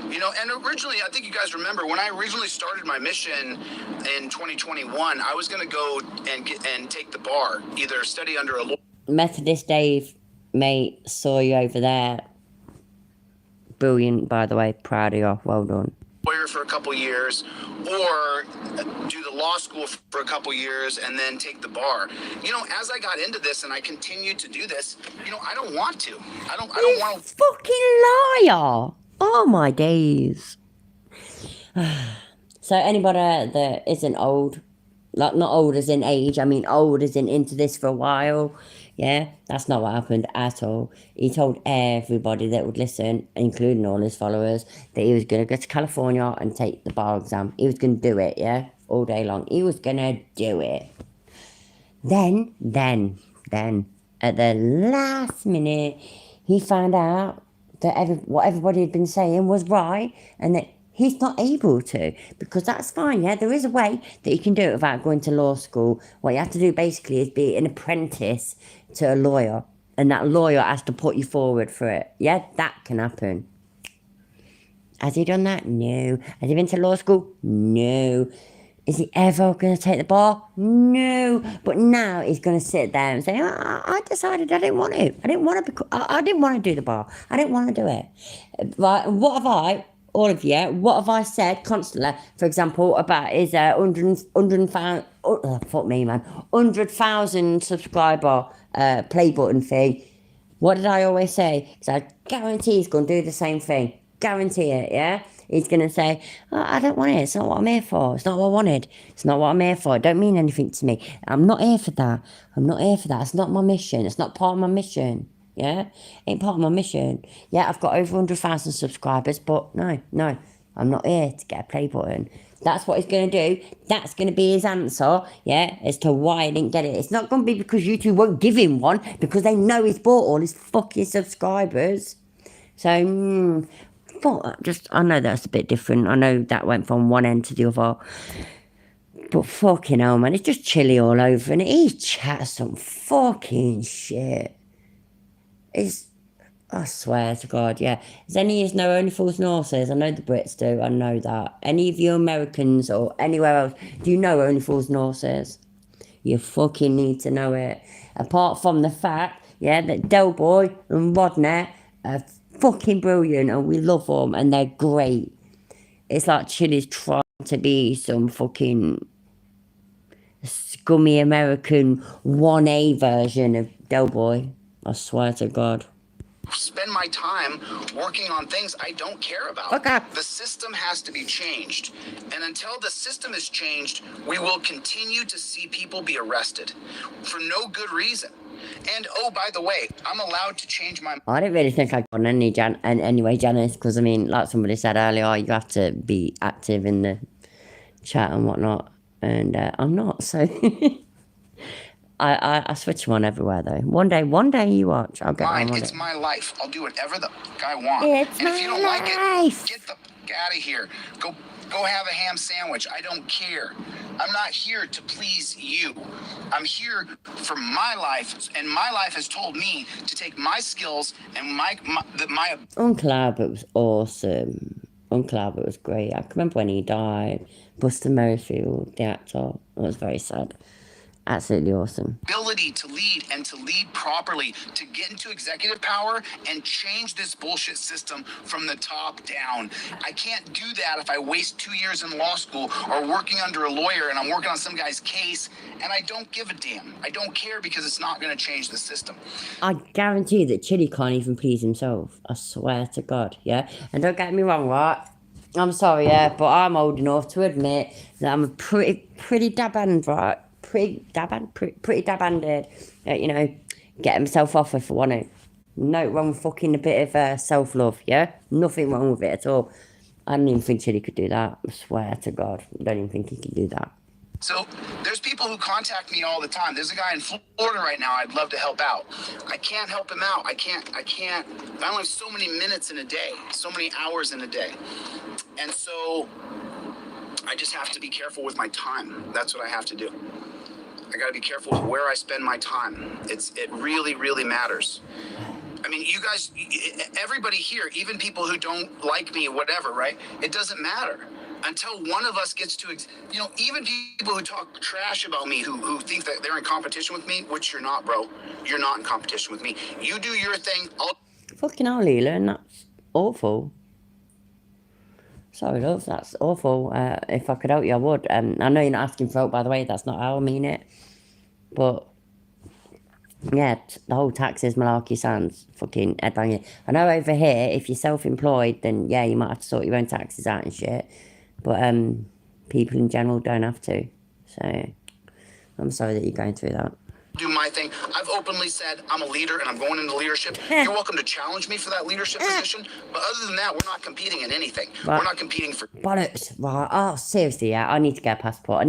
Speaker 5: You know, and originally, I think you guys remember when I originally started my mission in 2021, I was going to go and take the bar, either study under a lawyer.
Speaker 1: Methodist Dave, mate, saw you over there. Brilliant, by the way. Proud of you. Well done.
Speaker 5: For a couple years, or do the law school for a couple years and then take the bar. You know, as I got into this and I continued to do this, you know, I don't want to. I don't want to.
Speaker 1: Fucking liar. Oh my days. So anybody that isn't old, like not old as in age, I mean old as in into this for a while, yeah, that's not what happened at all. He told everybody that would listen, including all his followers, that he was going to go to California and take the bar exam. He was going to do it, yeah, all day long. He was going to do it. Then, at the last minute, he found out that what everybody had been saying was right and that he's not able to, because that's fine, yeah? There is a way that you can do it without going to law school. What you have to do basically is be an apprentice to a lawyer, and that lawyer has to put you forward for it. Yeah, that can happen. Has he done that? No. Has he been to law school? No. Is he ever going to take the bar? No. But now he's going to sit there and say, I decided I didn't want to. I didn't want to do the bar. I didn't want to do it. Right, and what have I... all of you, what have I said constantly, for example, about his 100,000 subscriber play button thing? What did I always say? Because I guarantee he's going to do the same thing. Guarantee it, yeah? he's going to say, oh, I don't want it. It's not what I'm here for. It's not what I wanted. It's not what I'm here for. It don't mean anything to me. I'm not here for that. I'm not here for that. It's not my mission. It's not part of my mission. Yeah? Ain't part of my mission. Yeah, I've got over 100,000 subscribers, but no. I'm not here to get a play button. That's what he's going to do. That's going to be his answer, yeah, as to why I didn't get it. It's not going to be because YouTube won't give him one, because they know he's bought all his fucking subscribers. So, I know that's a bit different. I know that went from one end to the other. But fucking hell, man, it's just chilly all over, and he chats some fucking shit. I swear to God, yeah. Does any of you know Only Fools and Horses? I know the Brits do, I know that. Any of you Americans or anywhere else, do you know Only Fools and Horses? You fucking need to know it. Apart from the fact, yeah, that Del Boy and Rodney are fucking brilliant and we love them and they're great. It's like Chili's trying to be some fucking scummy American 1A version of Del Boy. I swear to God.
Speaker 5: Spend my time working on things I don't care about.
Speaker 1: Okay.
Speaker 5: The system has to be changed. And until the system is changed, we will continue to see people be arrested for no good reason. And oh, by the way, I'm allowed to change my...
Speaker 1: I don't really think I got any anyway, Janice, because I mean, like somebody said earlier, you have to be active in the chat and whatnot. And I'm not, so... I switch them on everywhere though. One day you watch. I'll get
Speaker 5: Mine,
Speaker 1: on
Speaker 5: it's
Speaker 1: it.
Speaker 5: my life. I'll do whatever the fuck I want.
Speaker 1: It's
Speaker 5: and if you don't
Speaker 1: my
Speaker 5: like it,
Speaker 1: life.
Speaker 5: get the fuck out of here. Go have a ham sandwich. I don't care. I'm not here to please you. I'm here for my life, and my life has told me to take my skills and my
Speaker 1: Uncle Albert was awesome. Uncle Albert was great. I can remember when he died. Buster Merrifield, the actor. It was very sad. Absolutely awesome.
Speaker 5: ability to lead and to lead properly, to get into executive power and change this bullshit system from the top down. I can't do that if I waste 2 years in law school or working under a lawyer and I'm working on some guy's case and I don't give a damn. I don't care because it's not going to change the system.
Speaker 1: I guarantee that Chili can't even please himself. I swear to God, yeah? And don't get me wrong, right? I'm sorry, yeah, but I'm old enough to admit that I'm a pretty dab-hand, right? Pretty dab-handed, you know, get himself off if I want to. No wrong with fucking a bit of self-love, yeah? Nothing wrong with it at all. I don't even think Chili could do that. I swear to God, I don't even think he could do that.
Speaker 5: So there's people who contact me all the time. There's a guy in Florida right now I'd love to help out. I can't help him out. I only have so many minutes in a day, so many hours in a day. And so I just have to be careful with my time. That's what I have to do. I got to be careful with where I spend my time. It really, really matters. I mean, you guys, everybody here, even people who don't like me, whatever, right? It doesn't matter until one of us gets to, you know, even people who talk trash about me, who think that they're in competition with me, which you're not, bro. You're not in competition with me. You do your thing.
Speaker 1: Fucking hell, Leland, that's awful. Sorry, love, that's awful. If I could help you, I would. I know you're not asking for help, by the way. That's not how I mean it. But, yeah, the whole taxes malarkey sounds fucking head banging. I know over here, if you're self-employed, then, yeah, you might have to sort your own taxes out and shit. But people in general don't have to. So, I'm sorry that you're going through that.
Speaker 5: Do my thing. I've openly said I'm a leader and I'm going into leadership. You're welcome to challenge me for that leadership position. But other than that, we're not competing in anything.
Speaker 1: Right.
Speaker 5: We're not competing for...
Speaker 1: Bollocks. Right. Oh, seriously, yeah. I need to get a passport.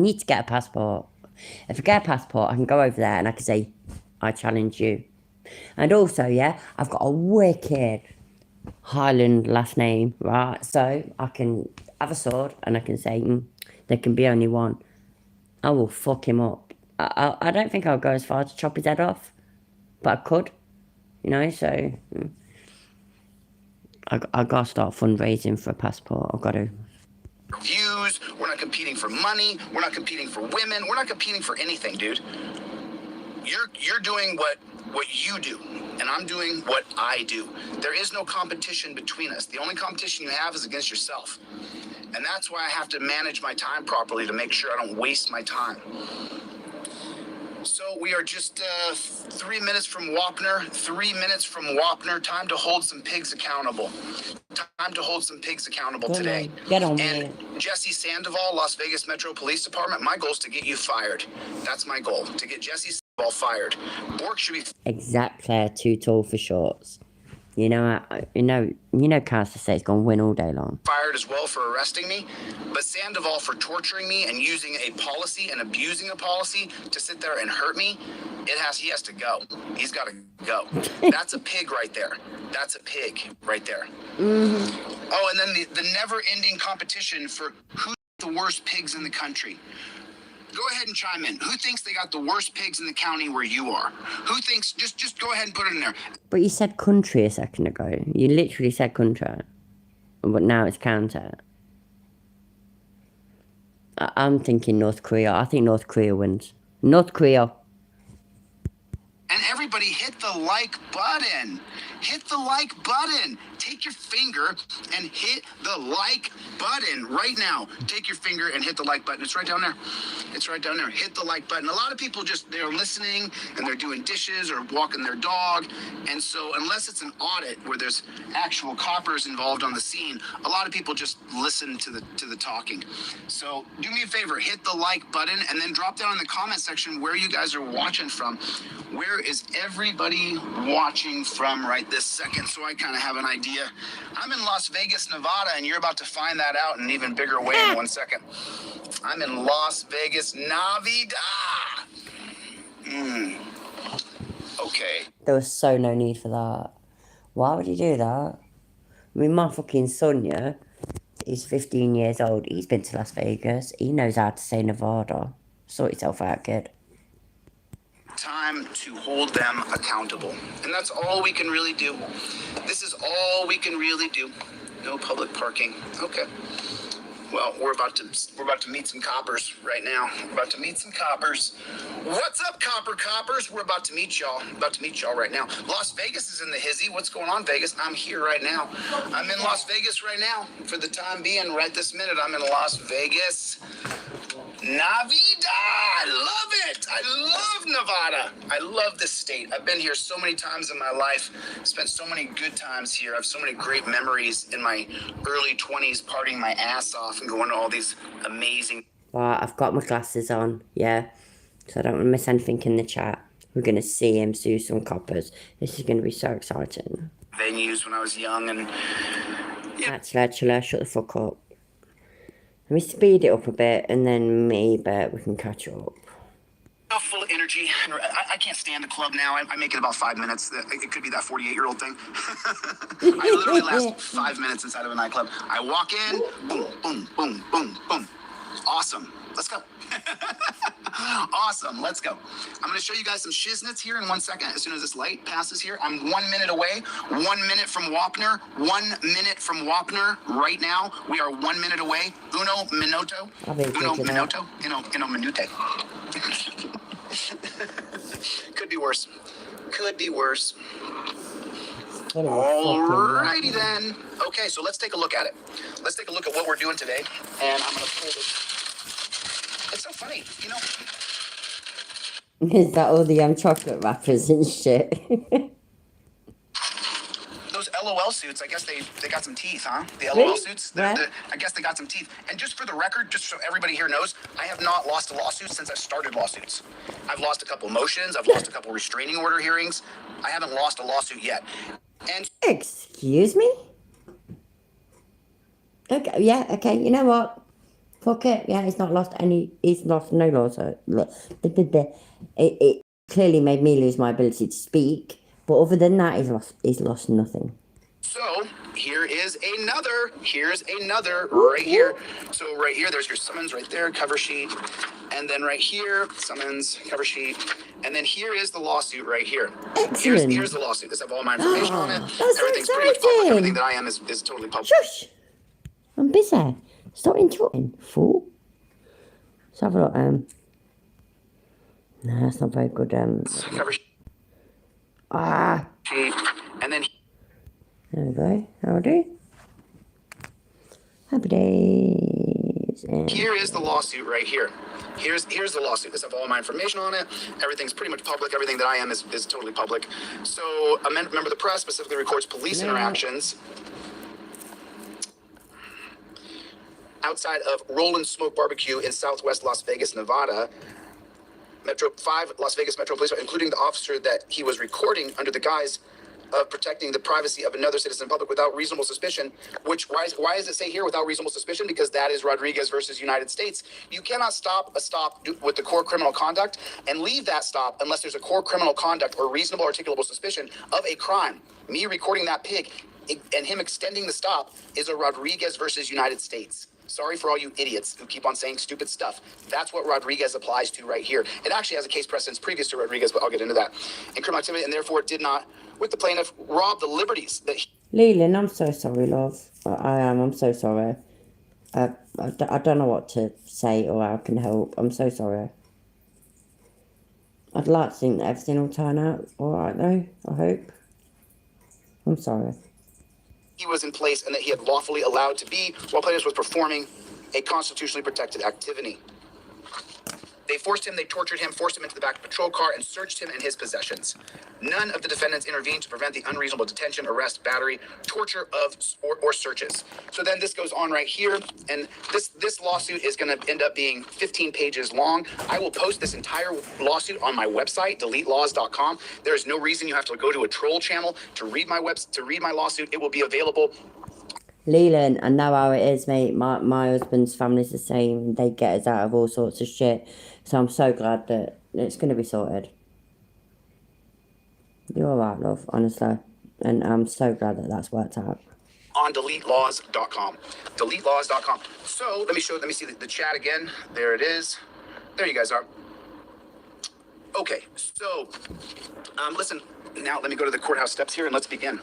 Speaker 1: If I get a passport, I can go over there and I can say, I challenge you. And also, yeah, I've got a wicked Highland last name, right? So I can have a sword and I can say, there can be only one. I will fuck him up. I don't think I'll go as far to chop his head off, but I could, you know, so I gotta start fundraising for a passport. I've got to.
Speaker 5: Views, we're not competing for money, we're not competing for women, we're not competing for anything, dude. You're doing what you do, and I'm doing what I do. There is no competition between us. The only competition you have is against yourself. And that's why I have to manage my time properly to make sure I don't waste my time. So we are just 3 minutes from Wapner. 3 minutes from Wapner. Time to hold some pigs accountable. Time to hold some pigs accountable
Speaker 1: Come
Speaker 5: today.
Speaker 1: on, get on with
Speaker 5: And
Speaker 1: it.
Speaker 5: Jesse Sandoval, Las Vegas Metro Police Department. My goal is to get you fired. That's my goal, to get Jesse Sandoval fired. Bork should be
Speaker 1: Exactly, too tall for shorts. You know, Kansas State's gonna win all day long.
Speaker 5: fired as well for arresting me, but Sandoval for torturing me and using a policy and abusing a policy to sit there and hurt me. He has to go. He's got to go. That's a pig right there. That's a pig right there. Oh, and then the never-ending competition for who's the worst pigs in the country. Go ahead and chime in. Who thinks they got the worst pigs in the county where you are? Who thinks? Just go ahead and put it in there.
Speaker 1: But you said country a second ago. You literally said country. But now it's counter. I'm thinking North Korea. I think North Korea wins. North Korea.
Speaker 5: And everybody hit the like button. Hit the like button. Take your finger and hit the like button right now. Take your finger and hit the like button. It's right down there. It's right down there. Hit the like button. A lot of people they're listening and they're doing dishes or walking their dog. And so unless it's an audit where there's actual coppers involved on the scene, a lot of people just listen to the talking. So do me a favor, hit the like button and then drop down in the comment section where you guys are watching from. Where is everybody watching from right this second, so I kind of have an idea. I'm in Las Vegas, Nevada, and you're about to find that out in an even bigger way in 1 second. I'm in Las Vegas, Navidad. Okay.
Speaker 1: There was so no need for that. Why would he do that? I mean, my fucking son, yeah, he's 15 years old. He's been to Las Vegas. He knows how to say Nevada. Sort yourself out, kid.
Speaker 5: Time to hold them accountable. And that's all we can really do. This is all we can really do. No public parking. Okay. Well, we're about to meet some coppers right now. We're about to meet some coppers. What's up, coppers? We're about to meet y'all. About to meet y'all right now. Las Vegas is in the hizzy. What's going on, Vegas? I'm here right now. I'm in Las Vegas right now. For the time being, right this minute, I'm in Las Vegas. Navidad! I love it! I love Nevada. I love this state. I've been here so many times in my life. Spent so many good times here. I have so many great memories in my early 20s, partying my ass off and going to all these amazing...
Speaker 1: Well, I've got my glasses on, yeah. So I don't want to miss anything in the chat. We're going to see him sue some coppers. This is going to be so exciting.
Speaker 5: ...venues when I was young and...
Speaker 1: Yeah. Actually, shut the fuck up. Let me speed it up a bit and then maybe we can catch up.
Speaker 5: Full of energy. I can't stand the club now. I make it about 5 minutes. It could be that 48-year-old thing. I literally last 5 minutes inside of a nightclub. I walk in, boom, boom, boom, boom, boom. Awesome. Let's go. Awesome. Let's go. I'm going to show you guys some shiznits here in 1 second. As soon as this light passes here, I'm 1 minute away. 1 minute from Wapner. 1 minute from Wapner right now. We are 1 minute away. Uno minuto. Uno minuto. Uno minute. Could be worse. Could be worse. Alrighty then. Okay, so let's take a look at it. Let's take a look at what we're doing today. And I'm going to pull this. It's so funny, you know.
Speaker 1: Is that all the chocolate wrappers and shit?
Speaker 5: Those LOL suits, I guess they got some teeth, huh? The LOL
Speaker 1: Really?
Speaker 5: suits,
Speaker 1: Yeah.
Speaker 5: I guess they got some teeth. And just for the record, just so everybody here knows, I have not lost a lawsuit since I started lawsuits. I've lost a couple motions. I've lost a couple restraining order hearings. I haven't lost a lawsuit yet. And
Speaker 1: Excuse me? Okay, yeah, okay, you know what? Fuck it, yeah, he's lost no lawsuit. It clearly made me lose my ability to speak, but other than that, he's lost nothing.
Speaker 5: so here's another right here. So right here, there's your summons right there, cover sheet. And then right here, summons, cover sheet. And then here is the lawsuit right here.
Speaker 1: Excellent.
Speaker 5: Here's the lawsuit. This have all my information on it.
Speaker 1: That's so
Speaker 5: Everything's pretty much public.
Speaker 1: exciting.
Speaker 5: Everything that I am is totally public.
Speaker 1: Shush! I'm busy. Stop interrupting, fool. Let's have a look. No, that's not very good.
Speaker 5: Cover sheet. And then
Speaker 1: There we go. That'll do. Happy days. And
Speaker 5: here is the lawsuit right here. Here's the lawsuit. This has all my information on it. Everything's pretty much public. Everything that I am is totally public. So a member of the press specifically records police interactions outside of Roland Smoke Barbecue in Southwest Las Vegas, Nevada. Metro 5 Las Vegas Metro Police, including the officer that he was recording under the guise of protecting the privacy of another citizen in public without reasonable suspicion, which why does it say here without reasonable suspicion? Because that is Rodriguez versus United States. You cannot stop a stop with the core criminal conduct and leave that stop unless there's a core criminal conduct or reasonable articulable suspicion of a crime. Me recording that pig and him extending the stop is a Rodriguez versus United States. Sorry for all you idiots who keep on saying stupid stuff. That's what Rodriguez applies to right here. It actually has a case precedence previous to Rodriguez, but I'll get into that. In criminal activity, and therefore it did not, with the plaintiff, rob the liberties that
Speaker 1: Leland, I'm so sorry, love. I am. I'm so sorry. I don't know what to say or how I can help. I'm so sorry. I'd like to think that everything will turn out all right, though. I hope. I'm sorry.
Speaker 5: he was in place and that he had lawfully allowed to be while plaintiff was performing a constitutionally protected activity. They forced him, they tortured him, forced him into the back of the patrol car, and searched him and his possessions. None of the defendants intervened to prevent the unreasonable detention, arrest, battery, torture of, or searches. So then this goes on right here, and this lawsuit is going to end up being 15 pages long. I will post this entire lawsuit on my website, deletelaws.com. There is no reason you have to go to a troll channel to read my lawsuit. It will be available.
Speaker 1: Leland, I know how it is, mate. My husband's family's the same. They get us out of all sorts of shit. So I'm so glad that it's going to be sorted. You're alright, love, honestly. And I'm so glad that that's worked out.
Speaker 5: On deletelaws.com. Deletelaws.com. So let me see the chat again. There it is. There you guys are. Okay, so listen. Now let me go to the courthouse steps here and let's begin.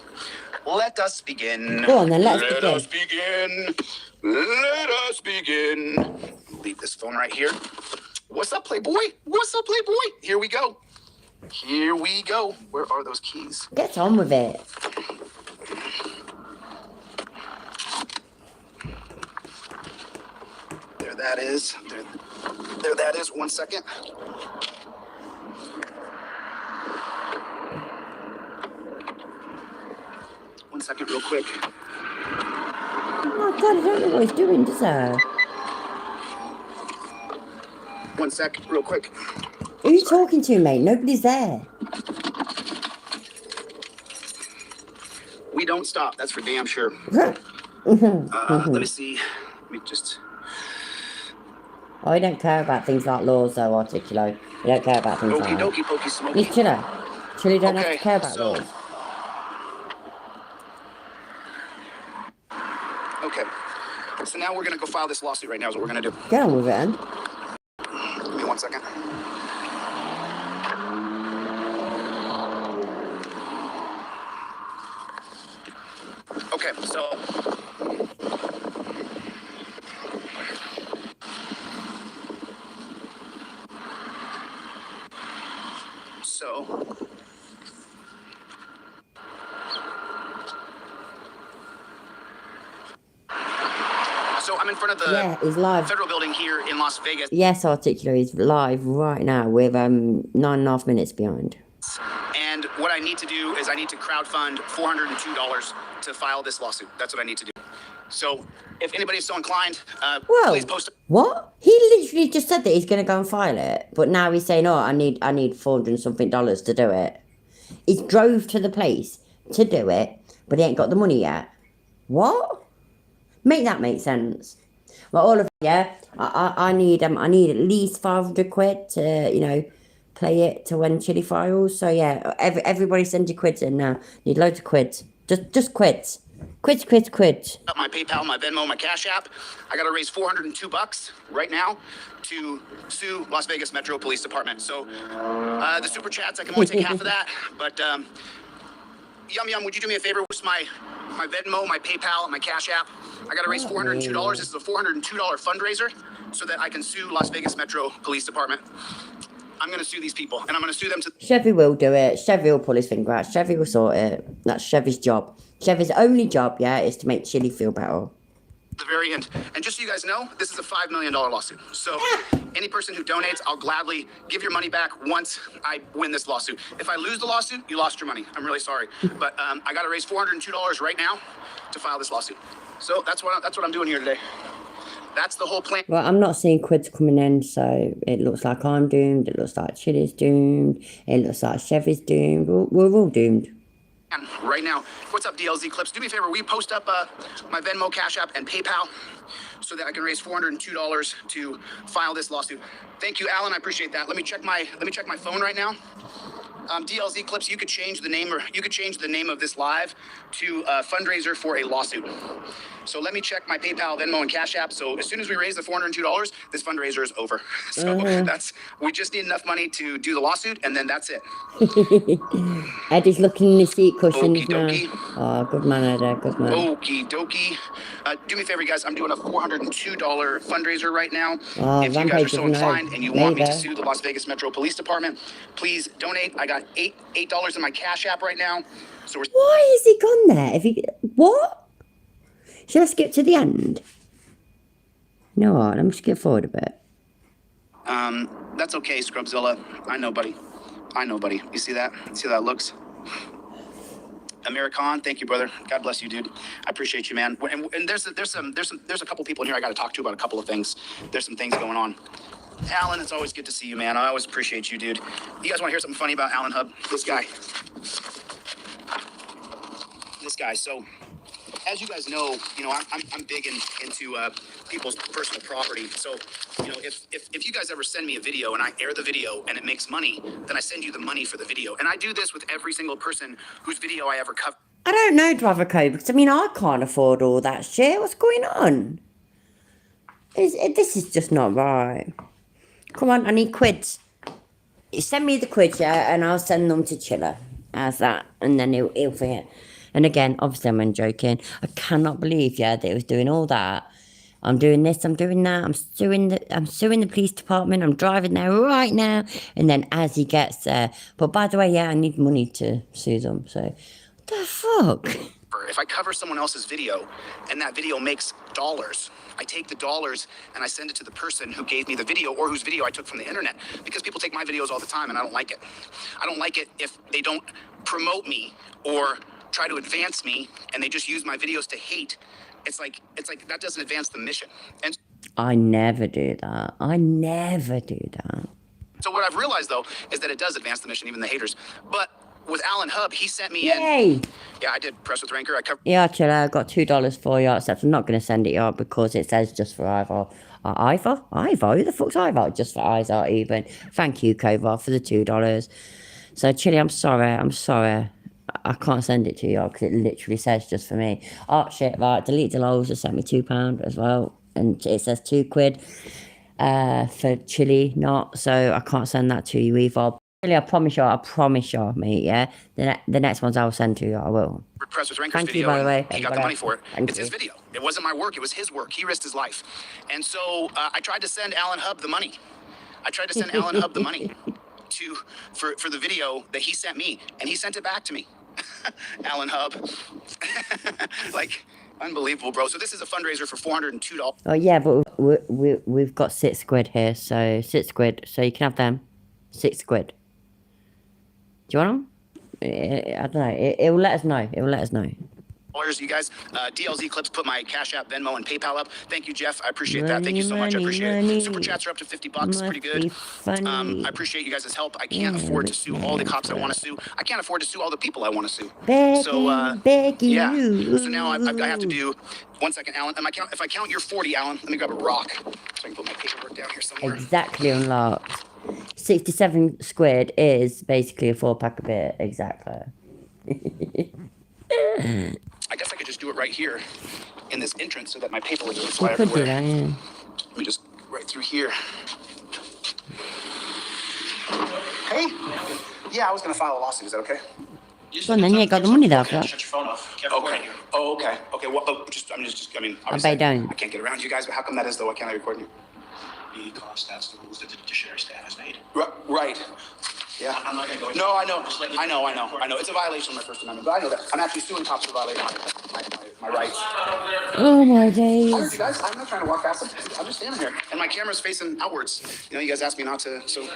Speaker 5: Let us begin.
Speaker 1: Go on then, let's
Speaker 5: Let
Speaker 1: begin.
Speaker 5: us begin. Let us begin. Leave this phone right here. What's up, Playboy? What's up, Playboy? Here we go. Here we go. Where are those keys?
Speaker 1: Get on with it.
Speaker 5: There that is. There that is. 1 second. One second, real quick.
Speaker 1: Oh my God, I don't know what he's doing, does he?
Speaker 5: 1 sec, real quick.
Speaker 1: Who are you talking to, mate? Nobody's there.
Speaker 5: We don't stop. That's for damn sure. Let me see. Let me just.
Speaker 1: Oh, you don't care about things like laws, though, Articulo. You don't care about things
Speaker 5: Okie
Speaker 1: like that.
Speaker 5: dokie pokey smoky.
Speaker 1: Miss Chiller. Chiller don't have to care about
Speaker 5: so-
Speaker 1: laws.
Speaker 5: Okay. So now we're going to go file this lawsuit right now is what we're going to do.
Speaker 1: Get on with it, then.
Speaker 5: Give me 1 second. Okay, so I'm in front of the
Speaker 1: Yeah, he's live.
Speaker 5: federal building here in Las Vegas.
Speaker 1: Yes, Articulo, he's live right now with 9.5 minutes behind.
Speaker 5: And what I need to do is I need to crowdfund $402 to file this lawsuit. That's what I need to do. So if anybody's so inclined,
Speaker 1: Whoa.
Speaker 5: please post.
Speaker 1: What? He literally just said that he's going to go and file it, but now he's saying, "Oh, I need $400 and something to do it." He drove to the place to do it, but he ain't got the money yet. What? Make that make sense. Well, all of yeah, I need at least 500 quid to play it to when Chili files. So yeah, everybody send your quids in now. Need loads of quids. Just quids. Quids.
Speaker 5: Up my PayPal, my Venmo, my Cash App. I got to raise $402 right now to sue Las Vegas Metro Police Department. So the super chats, I can only take half of that. But Yum, would you do me a favor? What's my Venmo, my PayPal, and my Cash App? I got to raise $402. This is a $402 fundraiser so that I can sue Las Vegas Metro Police Department. I'm going to sue these people, and I'm going to sue them to...
Speaker 1: Chevy will do it. Chevy will pull his finger out. Chevy will sort it. That's Chevy's job. Chevy's only job, is to make Chili feel better.
Speaker 5: the very end. And just so you guys know, this is a $5 million lawsuit. So any person who donates, I'll gladly give your money back once I win this lawsuit. If I lose the lawsuit, you lost your money. I'm really sorry. But I got to raise $402 right now to file this lawsuit. So that's what I'm doing here today. That's the whole plan.
Speaker 1: Well, I'm not seeing quids coming in, so it looks like I'm doomed. It looks like Chili's doomed. It looks like Chevy's doomed. We're all doomed.
Speaker 5: Right now, what's up, DLZ Clips? Do me a favor, we post up my Venmo, Cash App, and PayPal so that I can raise $402 to file this lawsuit. Thank you, Alan. I appreciate that. Let me check my phone right now. DLZ Clips, you could change the name of this live to fundraiser for a lawsuit. So let me check my PayPal, Venmo, and Cash App. So as soon as we raise the $402, this fundraiser is over. So we just need enough money to do the lawsuit, and then that's it.
Speaker 1: Eddie's looking in the seat cushions
Speaker 5: Okie
Speaker 1: now.
Speaker 5: dokie.
Speaker 1: Oh, good man, Eddie, good man.
Speaker 5: Okie dokie. Do me a favor, you guys. I'm doing a $402 fundraiser right now.
Speaker 1: Oh,
Speaker 5: If you guys are so
Speaker 1: Rampage is
Speaker 5: inclined and you want me to
Speaker 1: later.
Speaker 5: sue the Las Vegas Metro Police Department, please donate. I got $8 in my Cash App right now. So we're
Speaker 1: Why has he gone there? What? Shall I skip to the end? You know what? Let me skip forward a bit.
Speaker 5: that's okay, Scrubzilla. I know, buddy. You see that? See how that looks? Amir Khan, thank you, brother. God bless you, dude. I appreciate you, man. And there's a couple people in here I got to talk to about a couple of things. There's some things going on. Alan, it's always good to see you, man. I always appreciate you, dude. You guys want to hear something funny about Alan Hub? This guy. So, as you guys know, I'm big into people's personal property. So, if you guys ever send me a video and I air the video and it makes money, then I send you the money for the video. And I do this with every single person whose video I ever cover.
Speaker 1: I don't know, Driver Code, because I can't afford all that shit. What's going on? This is just not right. Come on, I need quids. Send me the quids, yeah, and I'll send them to Chiller. How's that? And then he'll forget. And again, obviously I'm joking. I cannot believe, that he was doing all that. I'm doing this, I'm doing that, I'm suing the police department, I'm driving there right now. And then as he gets there, but by the way, I need money to sue them, so what the fuck?
Speaker 5: If I cover someone else's video and that video makes dollars, I take the dollars and I send it to the person who gave me the video or whose video I took from the internet, because people take my videos all the time and I don't like it. I don't like it if they don't promote me or try to advance me and they just use my videos to hate. It's like that doesn't advance the mission. And
Speaker 1: I never do that.
Speaker 5: so what I've realized though is that it does advance the mission, even the haters. But with Alan Hub, he sent me
Speaker 1: Yay!
Speaker 5: in. Yeah, I did Press with Ranker. I covered.
Speaker 1: Yeah, Chiller, I got $2 for you, except I'm not going to send it you because it says just for Ivor. Ivor? Who the fuck's Ivor? Just for Izar even. Thank you, Kovar, for the $2. So, Chili, I'm sorry. I can't send it to you because it literally says just for me. Oh, shit, right. Delete the lols just sent me £2 as well. And it says £2 for Chili, not. So, I can't send that to you either. Chili, I promise you, mate, yeah? The next ones I'll send to you, I will.
Speaker 5: Press with Ranker's
Speaker 1: Thank
Speaker 5: video.
Speaker 1: you, by the way.
Speaker 5: He got the money for it.
Speaker 1: Thank
Speaker 5: It's
Speaker 1: you.
Speaker 5: his video. It wasn't my work. It was his work. He risked his life. And so I tried to send Alan Hub the money. For the video that he sent me, and he sent it back to me. Alan Hub. Like, unbelievable, bro. So this is a fundraiser for $402.
Speaker 1: Oh, yeah, but we've got £6 here, so £6. So you can have them. £6. Do you want them? I don't know. It will let us know.
Speaker 5: You guys, DLZ Clips put my Cash App, Venmo, and PayPal up. Thank you, Jeff. I appreciate that. Thank you so much. I appreciate it. Super chats are up to $50. Pretty good. I appreciate you guys' help. I can't afford to sue all the cops I want to sue. I can't afford to sue all the people I want to sue.
Speaker 1: Begging
Speaker 5: Yeah.
Speaker 1: you.
Speaker 5: So now I have to do 1 second, Alan. If I count your 40, Alan, let me grab a rock so I can put my paperwork down here somewhere.
Speaker 1: Exactly unlocked. 67 squid is basically a 4-pack of beer. Exactly.
Speaker 5: I guess I could just do it right here in this entrance so that my paperwork doesn't
Speaker 1: You
Speaker 5: fly
Speaker 1: could do
Speaker 5: everywhere.
Speaker 1: that, yeah.
Speaker 5: Let me just right through here. Hey? Yeah, I was gonna file a lawsuit. Is that okay?
Speaker 1: Go on then, you got the money there for that.
Speaker 6: Shut your phone off.
Speaker 5: Okay. Oh, okay. Okay. Well, I mean, obviously,
Speaker 1: bet don't.
Speaker 5: I can't get around you guys, but how come that is though? Why can't I record you?
Speaker 6: Because that's the rules that the judiciary staff has made.
Speaker 5: Right. Yeah.
Speaker 6: I'm not gonna go into
Speaker 5: No, I know.
Speaker 6: Just let you-
Speaker 5: I know. It's a violation of my First Amendment, but I know that. I'm actually suing cops for violating my my rights.
Speaker 1: Oh my
Speaker 5: I heard
Speaker 1: days.
Speaker 5: you guys. I'm not trying to walk past them. I'm just standing here, and my camera's facing outwards. You know, you guys asked me not to, so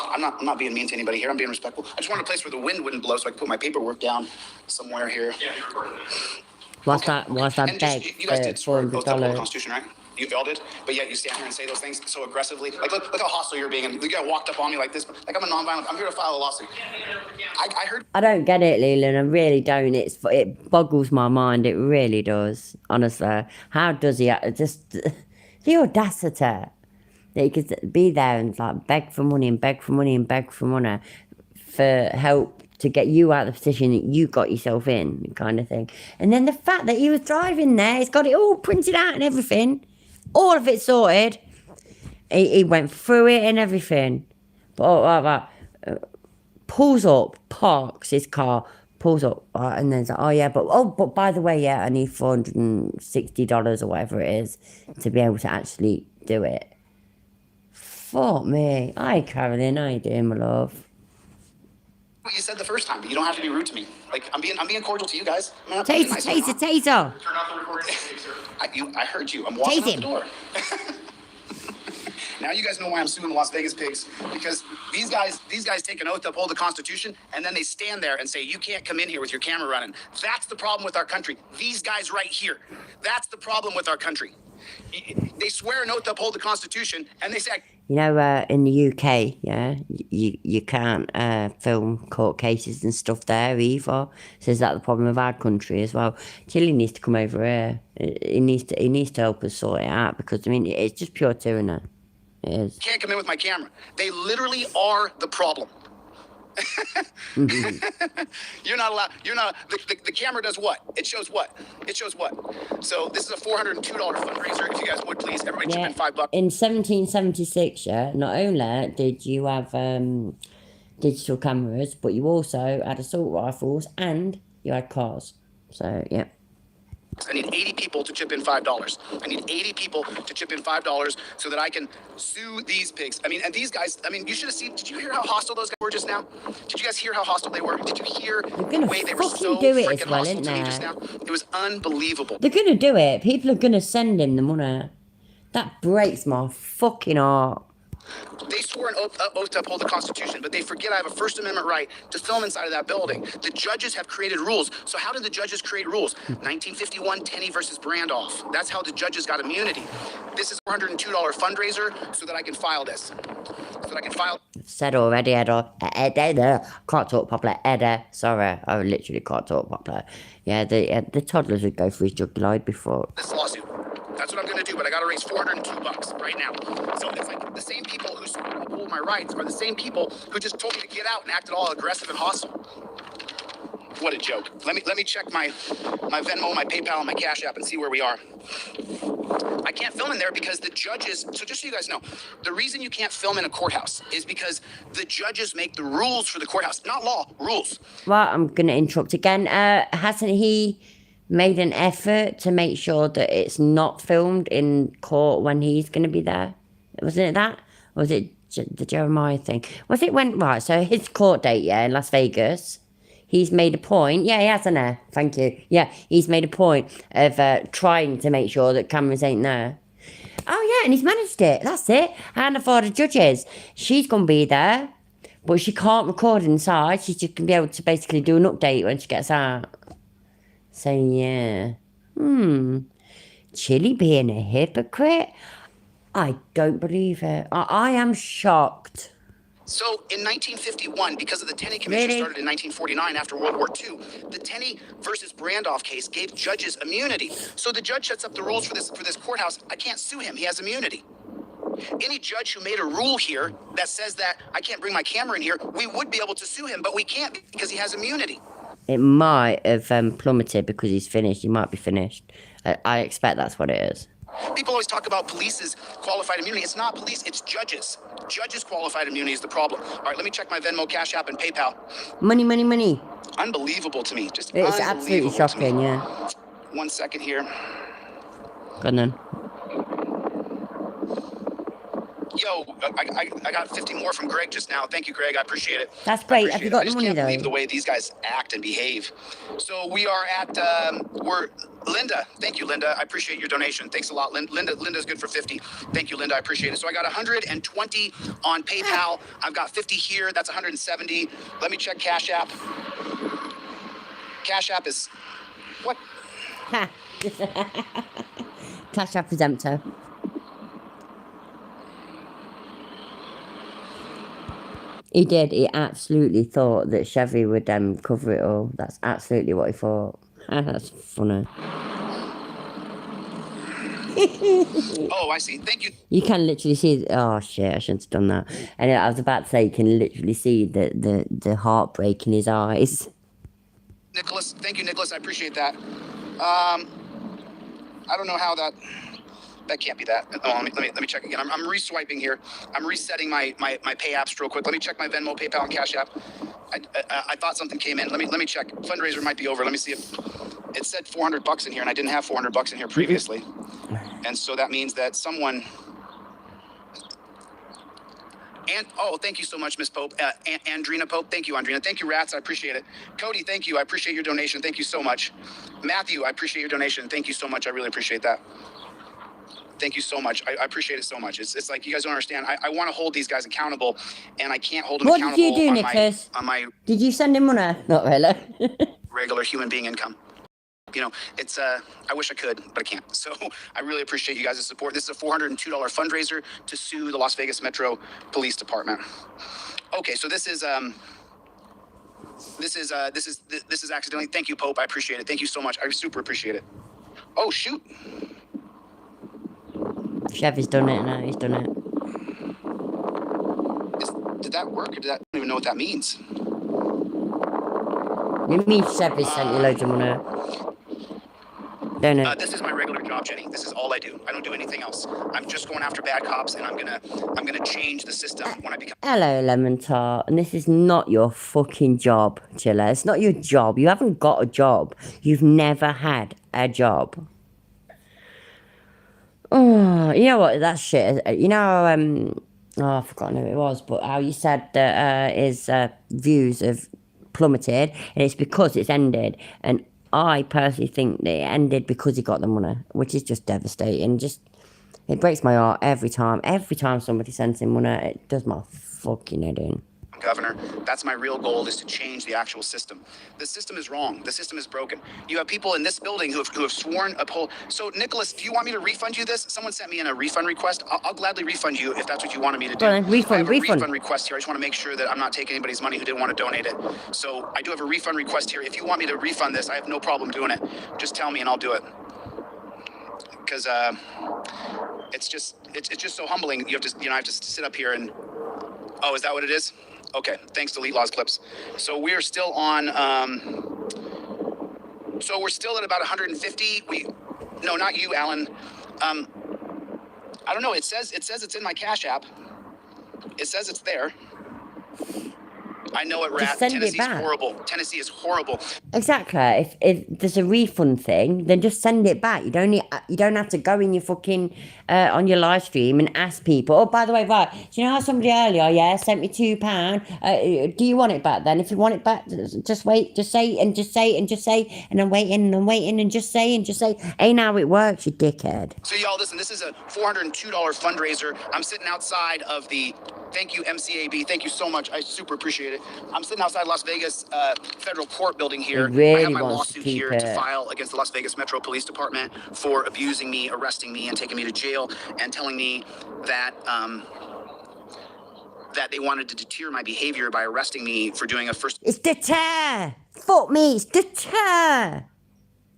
Speaker 5: I'm not being mean to anybody here. I'm being respectful. I just want a place where the wind wouldn't blow, so I could put my paperwork down somewhere here.
Speaker 1: What's that? What's that
Speaker 5: And
Speaker 1: bag
Speaker 5: just, you guys did swear
Speaker 1: for
Speaker 5: oath to uphold the
Speaker 1: $400?
Speaker 5: Constitution, right? You all did, but yet you stand here and say those things so aggressively. Like, look how hostile you're being. And you guy walked up on me like this. Like, I'm a nonviolent. I'm here to file a lawsuit. I heard.
Speaker 1: I don't get it, Leland. I really don't. It boggles my mind. It really does. Honestly, how does he just the audacity that he could be there and like beg for money and beg for money and beg for money for help to get you out of the position that you got yourself in, kind of thing. And then the fact that he was driving there, he's got it all printed out and everything, all of it sorted. He went through it and everything. But pulls up, parks his car, pulls up, and then it's like, oh yeah, but by the way, yeah, I need $460 or whatever it is to be able to actually do it. Fuck me. Hi, Carolyn. How you doing, my love?
Speaker 5: What you said the first time, but you don't have to be rude to me. Like, I'm being cordial to you guys.
Speaker 1: Taser.
Speaker 6: Turn off the recording, please, sir.
Speaker 5: I heard you. I'm walking
Speaker 1: Tase
Speaker 5: out
Speaker 1: him.
Speaker 5: the door. Now you guys know why I'm suing the Las Vegas Pigs, because these guys take an oath to uphold the Constitution, and then they stand there and say, you can't come in here with your camera running. That's the problem with our country. These guys right here. That's the problem with our country. They swear an oath to uphold the Constitution, and they say,
Speaker 1: You know, in the UK, yeah, you can't film court cases and stuff there either. So is that the problem with our country as well? Chile needs to come over here. He needs to help us sort it out, because I mean it's just pure tyranny. It is.
Speaker 5: can't come in with my camera. They literally are the problem. You're not allowed. The camera does what? It shows what? So this is a $402 fundraiser. If you guys would please, everybody chip in $5.
Speaker 1: In 1776, yeah, not only did you have digital cameras, but you also had assault rifles and you had cars. So yeah.
Speaker 5: I need 80 people to chip in $5. I need 80 people to chip in $5 so that I can sue these pigs. I mean, and these guys, I mean, you should have seen, did you hear how hostile those guys were just now? Did you guys hear how hostile they were? Did you hear the way they were so
Speaker 1: do it as
Speaker 5: freaking
Speaker 1: well,
Speaker 5: hostile to me
Speaker 1: ain't
Speaker 5: just
Speaker 1: they?
Speaker 5: now? It was unbelievable.
Speaker 1: They're gonna do it. People are gonna send him the money. That breaks my fucking heart.
Speaker 5: They swore an oath to uphold the Constitution, but they forget I have a First Amendment right to film inside of that building. The judges have created rules. So how did the judges create rules? 1951, Tenney versus Brandoff. That's how the judges got immunity. This is a $402 fundraiser so that I can file this.
Speaker 1: Said already, Edda. Can't talk properly. Edda. Sorry, I literally can't talk properly. Yeah, the toddlers would go for his jugular before.
Speaker 5: This lawsuit. That's what I'm going to do, but I got to raise $402 right now. So it's like the same people who swore to uphold my rights are the same people who just told me to get out and acted all aggressive and hostile. What a joke. Let me check my Venmo, my PayPal, and my Cash App and see where we are. I can't film in there because the judges, so just so you guys know, the reason you can't film in a courthouse is because the judges make the rules for the courthouse. Not law, rules.
Speaker 1: Well, I'm going to interrupt again. Hasn't he made an effort to make sure that it's not filmed in court when he's going to be there? Wasn't it that? Or was it the Jeremiah thing? Was it when, right, so his court date, yeah, in Las Vegas, he's made a point, yeah, he hasn't there, thank you, yeah, he's made a point of trying to make sure that cameras ain't there. Oh yeah, and he's managed it, that's it. Hannah for the judges, she's going to be there, but she can't record inside, she's just going to be able to basically do an update when she gets out. So yeah, Chile being a hypocrite? I don't believe it. I am shocked.
Speaker 5: So in 1951, because of the Tenney Commission started in 1949 after World War II, the Tenney versus Brandoff case gave judges immunity. So the judge sets up the rules for this courthouse. I can't sue him. He has immunity. Any judge who made a rule here that says that I can't bring my camera in here, we would be able to sue him, but we can't because he has immunity.
Speaker 1: It might have plummeted because he's finished. He might be finished. I expect that's what it is.
Speaker 5: People always talk about police's qualified immunity. It's not police, it's judges. Judges' qualified immunity is the problem. All right, let me check my Venmo, Cash App, and PayPal.
Speaker 1: Money.
Speaker 5: Unbelievable to me. Just
Speaker 1: It's absolutely shocking, yeah.
Speaker 5: 1 second here.
Speaker 1: Go on then.
Speaker 5: Yo, I got 50 more from Greg just now. Thank you, Greg. I appreciate it.
Speaker 1: That's great. Have you got the money,
Speaker 5: I just can't believe
Speaker 1: though?
Speaker 5: the way these guys act and behave. So we are at, Linda, thank you, Linda. I appreciate your donation. Thanks a lot, Linda's good for 50. Thank you, Linda. I appreciate it. So I got 120 on PayPal. I've got 50 here. That's 170. Let me check Cash App. Cash App is what?
Speaker 1: Ha. Cash App is empty. He did. He absolutely thought that Chevy would cover it all. That's absolutely what he thought. That's funny.
Speaker 5: Oh, I see. Thank you.
Speaker 1: You can literally see. Oh shit! I shouldn't have done that. And I was about to say, you can literally see the heartbreak in his eyes.
Speaker 5: Nicholas. Thank you, Nicholas. I appreciate that. I don't know how that can't be that. Oh, let me check again. I'm re-swiping here. I'm resetting my pay apps real quick. Let me check my Venmo, PayPal, and Cash App. I thought something came in. Let me check. Fundraiser might be over. Let me see if it said $400 in here, and I didn't have $400 in here previously. And so that means that someone. And oh, thank you so much, Miss Pope. Andrina Pope, thank you, Andrina. Thank you, Rats. I appreciate it. Cody, thank you. I appreciate your donation. Thank you so much. Matthew, I appreciate your donation. Thank you so much. I really appreciate that. Thank you so much. I appreciate it so much. It's like you guys don't understand. I want to hold these guys accountable, and I can't hold them
Speaker 1: What
Speaker 5: accountable
Speaker 1: did you do, Nicholas?
Speaker 5: on my
Speaker 1: Did you send him money? Not really.
Speaker 5: regular human being income. You know, it's I wish I could, but I can't. So I really appreciate you guys' support. This is a $402 fundraiser to sue the Las Vegas Metro Police Department. Okay, so this is accidentally. Thank you, Pope. I appreciate it. Thank you so much. I super appreciate it. Oh shoot.
Speaker 1: Chevy's done it now. He's done it.
Speaker 5: Did that work? Or I don't even know what that means.
Speaker 1: You mean Chevy sent you loads of money? Don't it?
Speaker 5: This is my regular job, Jenny. This is all I do. I don't do anything else. I'm just going after bad cops, and I'm gonna change the system when I become.
Speaker 1: Hello, Lemon Tart. And this is not your fucking job, Chilla. It's not your job. You haven't got a job. You've never had a job. Oh, you know what? That shit. You know, oh, I've forgotten who it was, but how you said that his views have plummeted, and it's because it's ended. And I personally think that it ended because he got the money, which is just devastating. It breaks my heart every time. Every time somebody sends him money, it does my fucking head in.
Speaker 5: Governor, that's my real goal, is to change the actual system. The system is wrong. The system is broken. You have people in this building who have sworn uphold. So, Nicholas, do you want me to refund you this? Someone sent me in a refund request. I'll gladly refund you if that's what you wanted me to do.
Speaker 1: Go on, refund,
Speaker 5: I have a
Speaker 1: refund.
Speaker 5: refund request here. I just want to make sure that I'm not taking anybody's money who didn't want to donate it. So I do have a refund request here. If you want me to refund this, I have no problem doing it. Just tell me and I'll do it. Because it's just so humbling. You have to, I have to sit up here and. Oh, is that what it is? Okay, thanks to Elite Laws Clips. So we're still on, so we're still at about 150. No, not you, Alan. I don't know, it says it's in my Cash App. It says it's there. I know it, Rat. Tennessee's horrible. Tennessee is horrible.
Speaker 1: Exactly. If there's a refund thing, then just send it back. You don't have to go in your fucking on your live stream and ask people. Oh, by the way, right? Do you know how somebody earlier, sent me £2? Do you want it back? Then, if you want it back, just wait. Just say and just say and just say, and I'm waiting and just say and just say. Ain't how it works, you dickhead.
Speaker 5: So y'all, listen. This is a $402 fundraiser. I'm sitting outside of the. Thank you, MCAB. Thank you so much. I super appreciate it. I'm sitting outside Las Vegas federal court building here.
Speaker 1: Really
Speaker 5: I have my
Speaker 1: wants
Speaker 5: lawsuit
Speaker 1: to keep
Speaker 5: here
Speaker 1: it.
Speaker 5: to file against the Las Vegas Metro Police Department for abusing me, arresting me, and taking me to jail, and telling me that that they wanted to deter my behavior by arresting me for doing a first.
Speaker 1: It's deter. Fuck me. It's deter.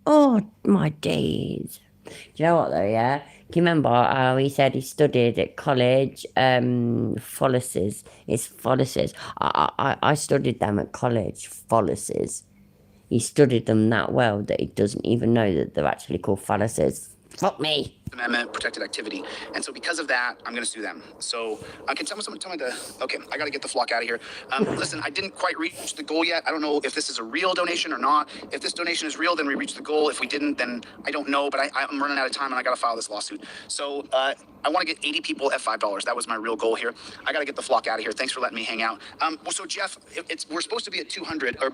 Speaker 1: Oh my days. Do you know what though? Yeah. Can you remember how he said he studied at college? Follises. It's follises. I studied them at college. Follises. He studied them that well that he doesn't even know that they're actually called follises. Fuck me.
Speaker 5: Amendment protected activity, and so because of that, I'm going to sue them. So can someone tell me okay, I got to get the flock out of here. Listen, I didn't quite reach the goal yet. I don't know if this is a real donation or not. If this donation is real, then we reached the goal. If we didn't, then I don't know, but I'm running out of time and I got to file this lawsuit. So I want to get 80 people at $5. That was my real goal here. I got to get the flock out of here. Thanks for letting me hang out. So Jeff, we're supposed to be at 200 or.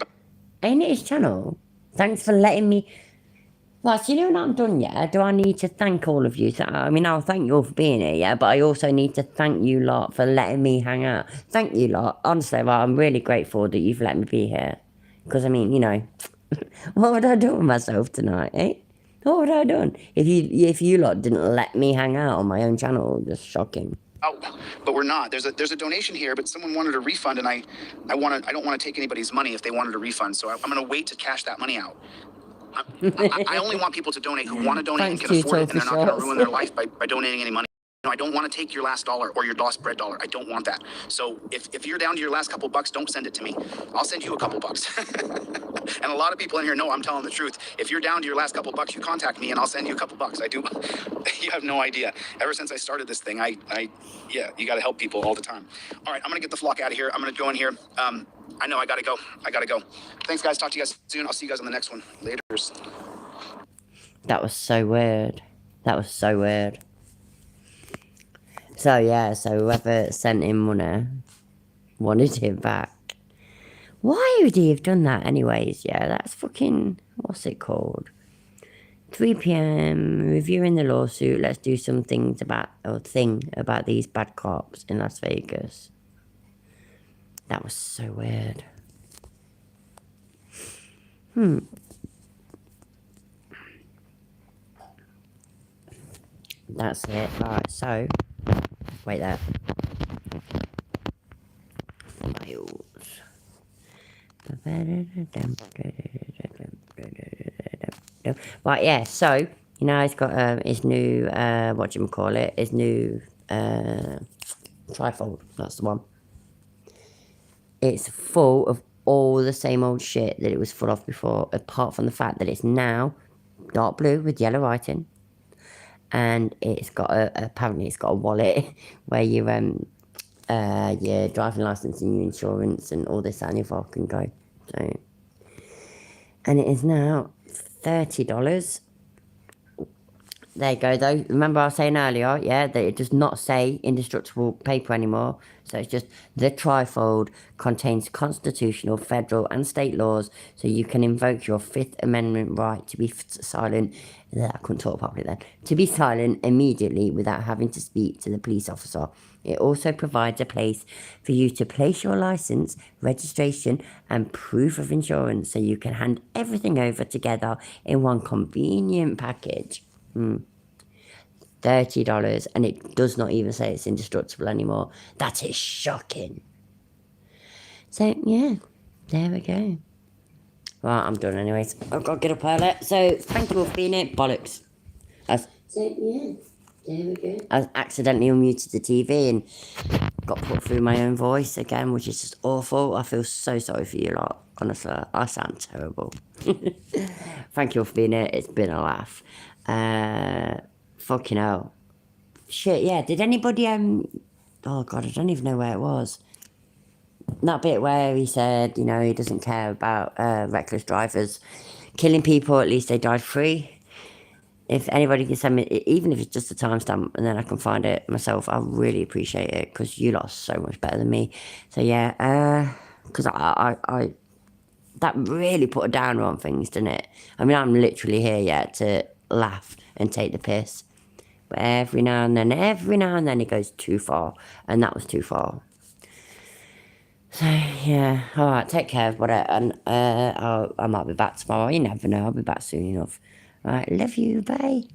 Speaker 1: Ain't it his channel? Thanks for letting me. Right, so you know when I'm done, yeah? Do I need to thank all of you? So, I mean, I'll thank you all for being here, yeah? But I also need to thank you lot for letting me hang out. Thank you lot. Honestly, well, I'm really grateful that you've let me be here. Because, I mean, you know, what would I do with myself tonight, eh? What would I done? If you lot didn't let me hang out on my own channel, just shocking.
Speaker 5: Oh, but we're not. There's a donation here, but someone wanted a refund, and I don't want to take anybody's money if they wanted a refund. So I'm going to wait to cash that money out. I only want people to donate who want to donate and
Speaker 1: Thanks
Speaker 5: can
Speaker 1: to
Speaker 5: afford it, and
Speaker 1: Tofu
Speaker 5: they're not going to
Speaker 1: Shots.
Speaker 5: ruin their life by donating any money. No, I don't want to take your last dollar or your lost bread dollar. I don't want that. So if you're down to your last couple bucks, don't send it to me. I'll send you a couple bucks. And a lot of people in here know I'm telling the truth. If you're down to your last couple bucks, you contact me and I'll send you a couple bucks. I do. You have no idea. Ever since I started this thing, yeah, you got to help people all the time. All right, I'm going to get the flock out of here. I'm going to go in here. I know I got to go. Thanks, guys. Talk to you guys soon. I'll see you guys on the next one. Later.
Speaker 1: That was so weird. So, yeah, so whoever sent him money wanted it back. Why would he have done that anyways? Yeah, that's fucking, what's it called? 3 p.m, reviewing the lawsuit. Let's do some things about these bad cops in Las Vegas. That was so weird. That's it. Alright, so, wait there. Miles. Right, yeah, so, you know, he's got his new, his new trifold, that's the one. It's full of all the same old shit that it was full of before, apart from the fact that it's now dark blue with yellow writing, and it's got apparently it's got a wallet where your driving license and your insurance and all this and your file can go. So, and it is now $30. There you go, though. Remember I was saying earlier, yeah, that it does not say indestructible paper anymore. So it's just the trifold contains constitutional, federal and state laws, so you can invoke your Fifth Amendment right to be silent. I couldn't talk properly then. To be silent immediately without having to speak to the police officer. It also provides a place for you to place your license, registration and proof of insurance, so you can hand everything over together in one convenient package. $30, and it does not even say it's indestructible anymore. That is shocking. So, yeah, there we go. Right, I'm done anyways. I've got to get up early. So, thank you all for being here. Bollocks. So, yeah, there we go. I accidentally unmuted the TV and got put through my own voice again, which is just awful. I feel so sorry for you lot. Honestly, I sound terrible. Thank you all for being here. It's been a laugh. Fucking hell. Shit, yeah. Did anybody, oh God, I don't even know where it was. That bit where he said, you know, he doesn't care about reckless drivers killing people, at least they died free. If anybody can send me, even if it's just a timestamp, and then I can find it myself, I really appreciate it, because you lot are so much better than me. So yeah, because I that really put a downer on things, didn't it? I mean, I'm literally here, yeah, to laugh and take the piss. But every now and then it goes too far. And that was too far. So, yeah. Alright, take care of whatever. And I might be back tomorrow. You never know. I'll be back soon enough. Alright, love you. Bye.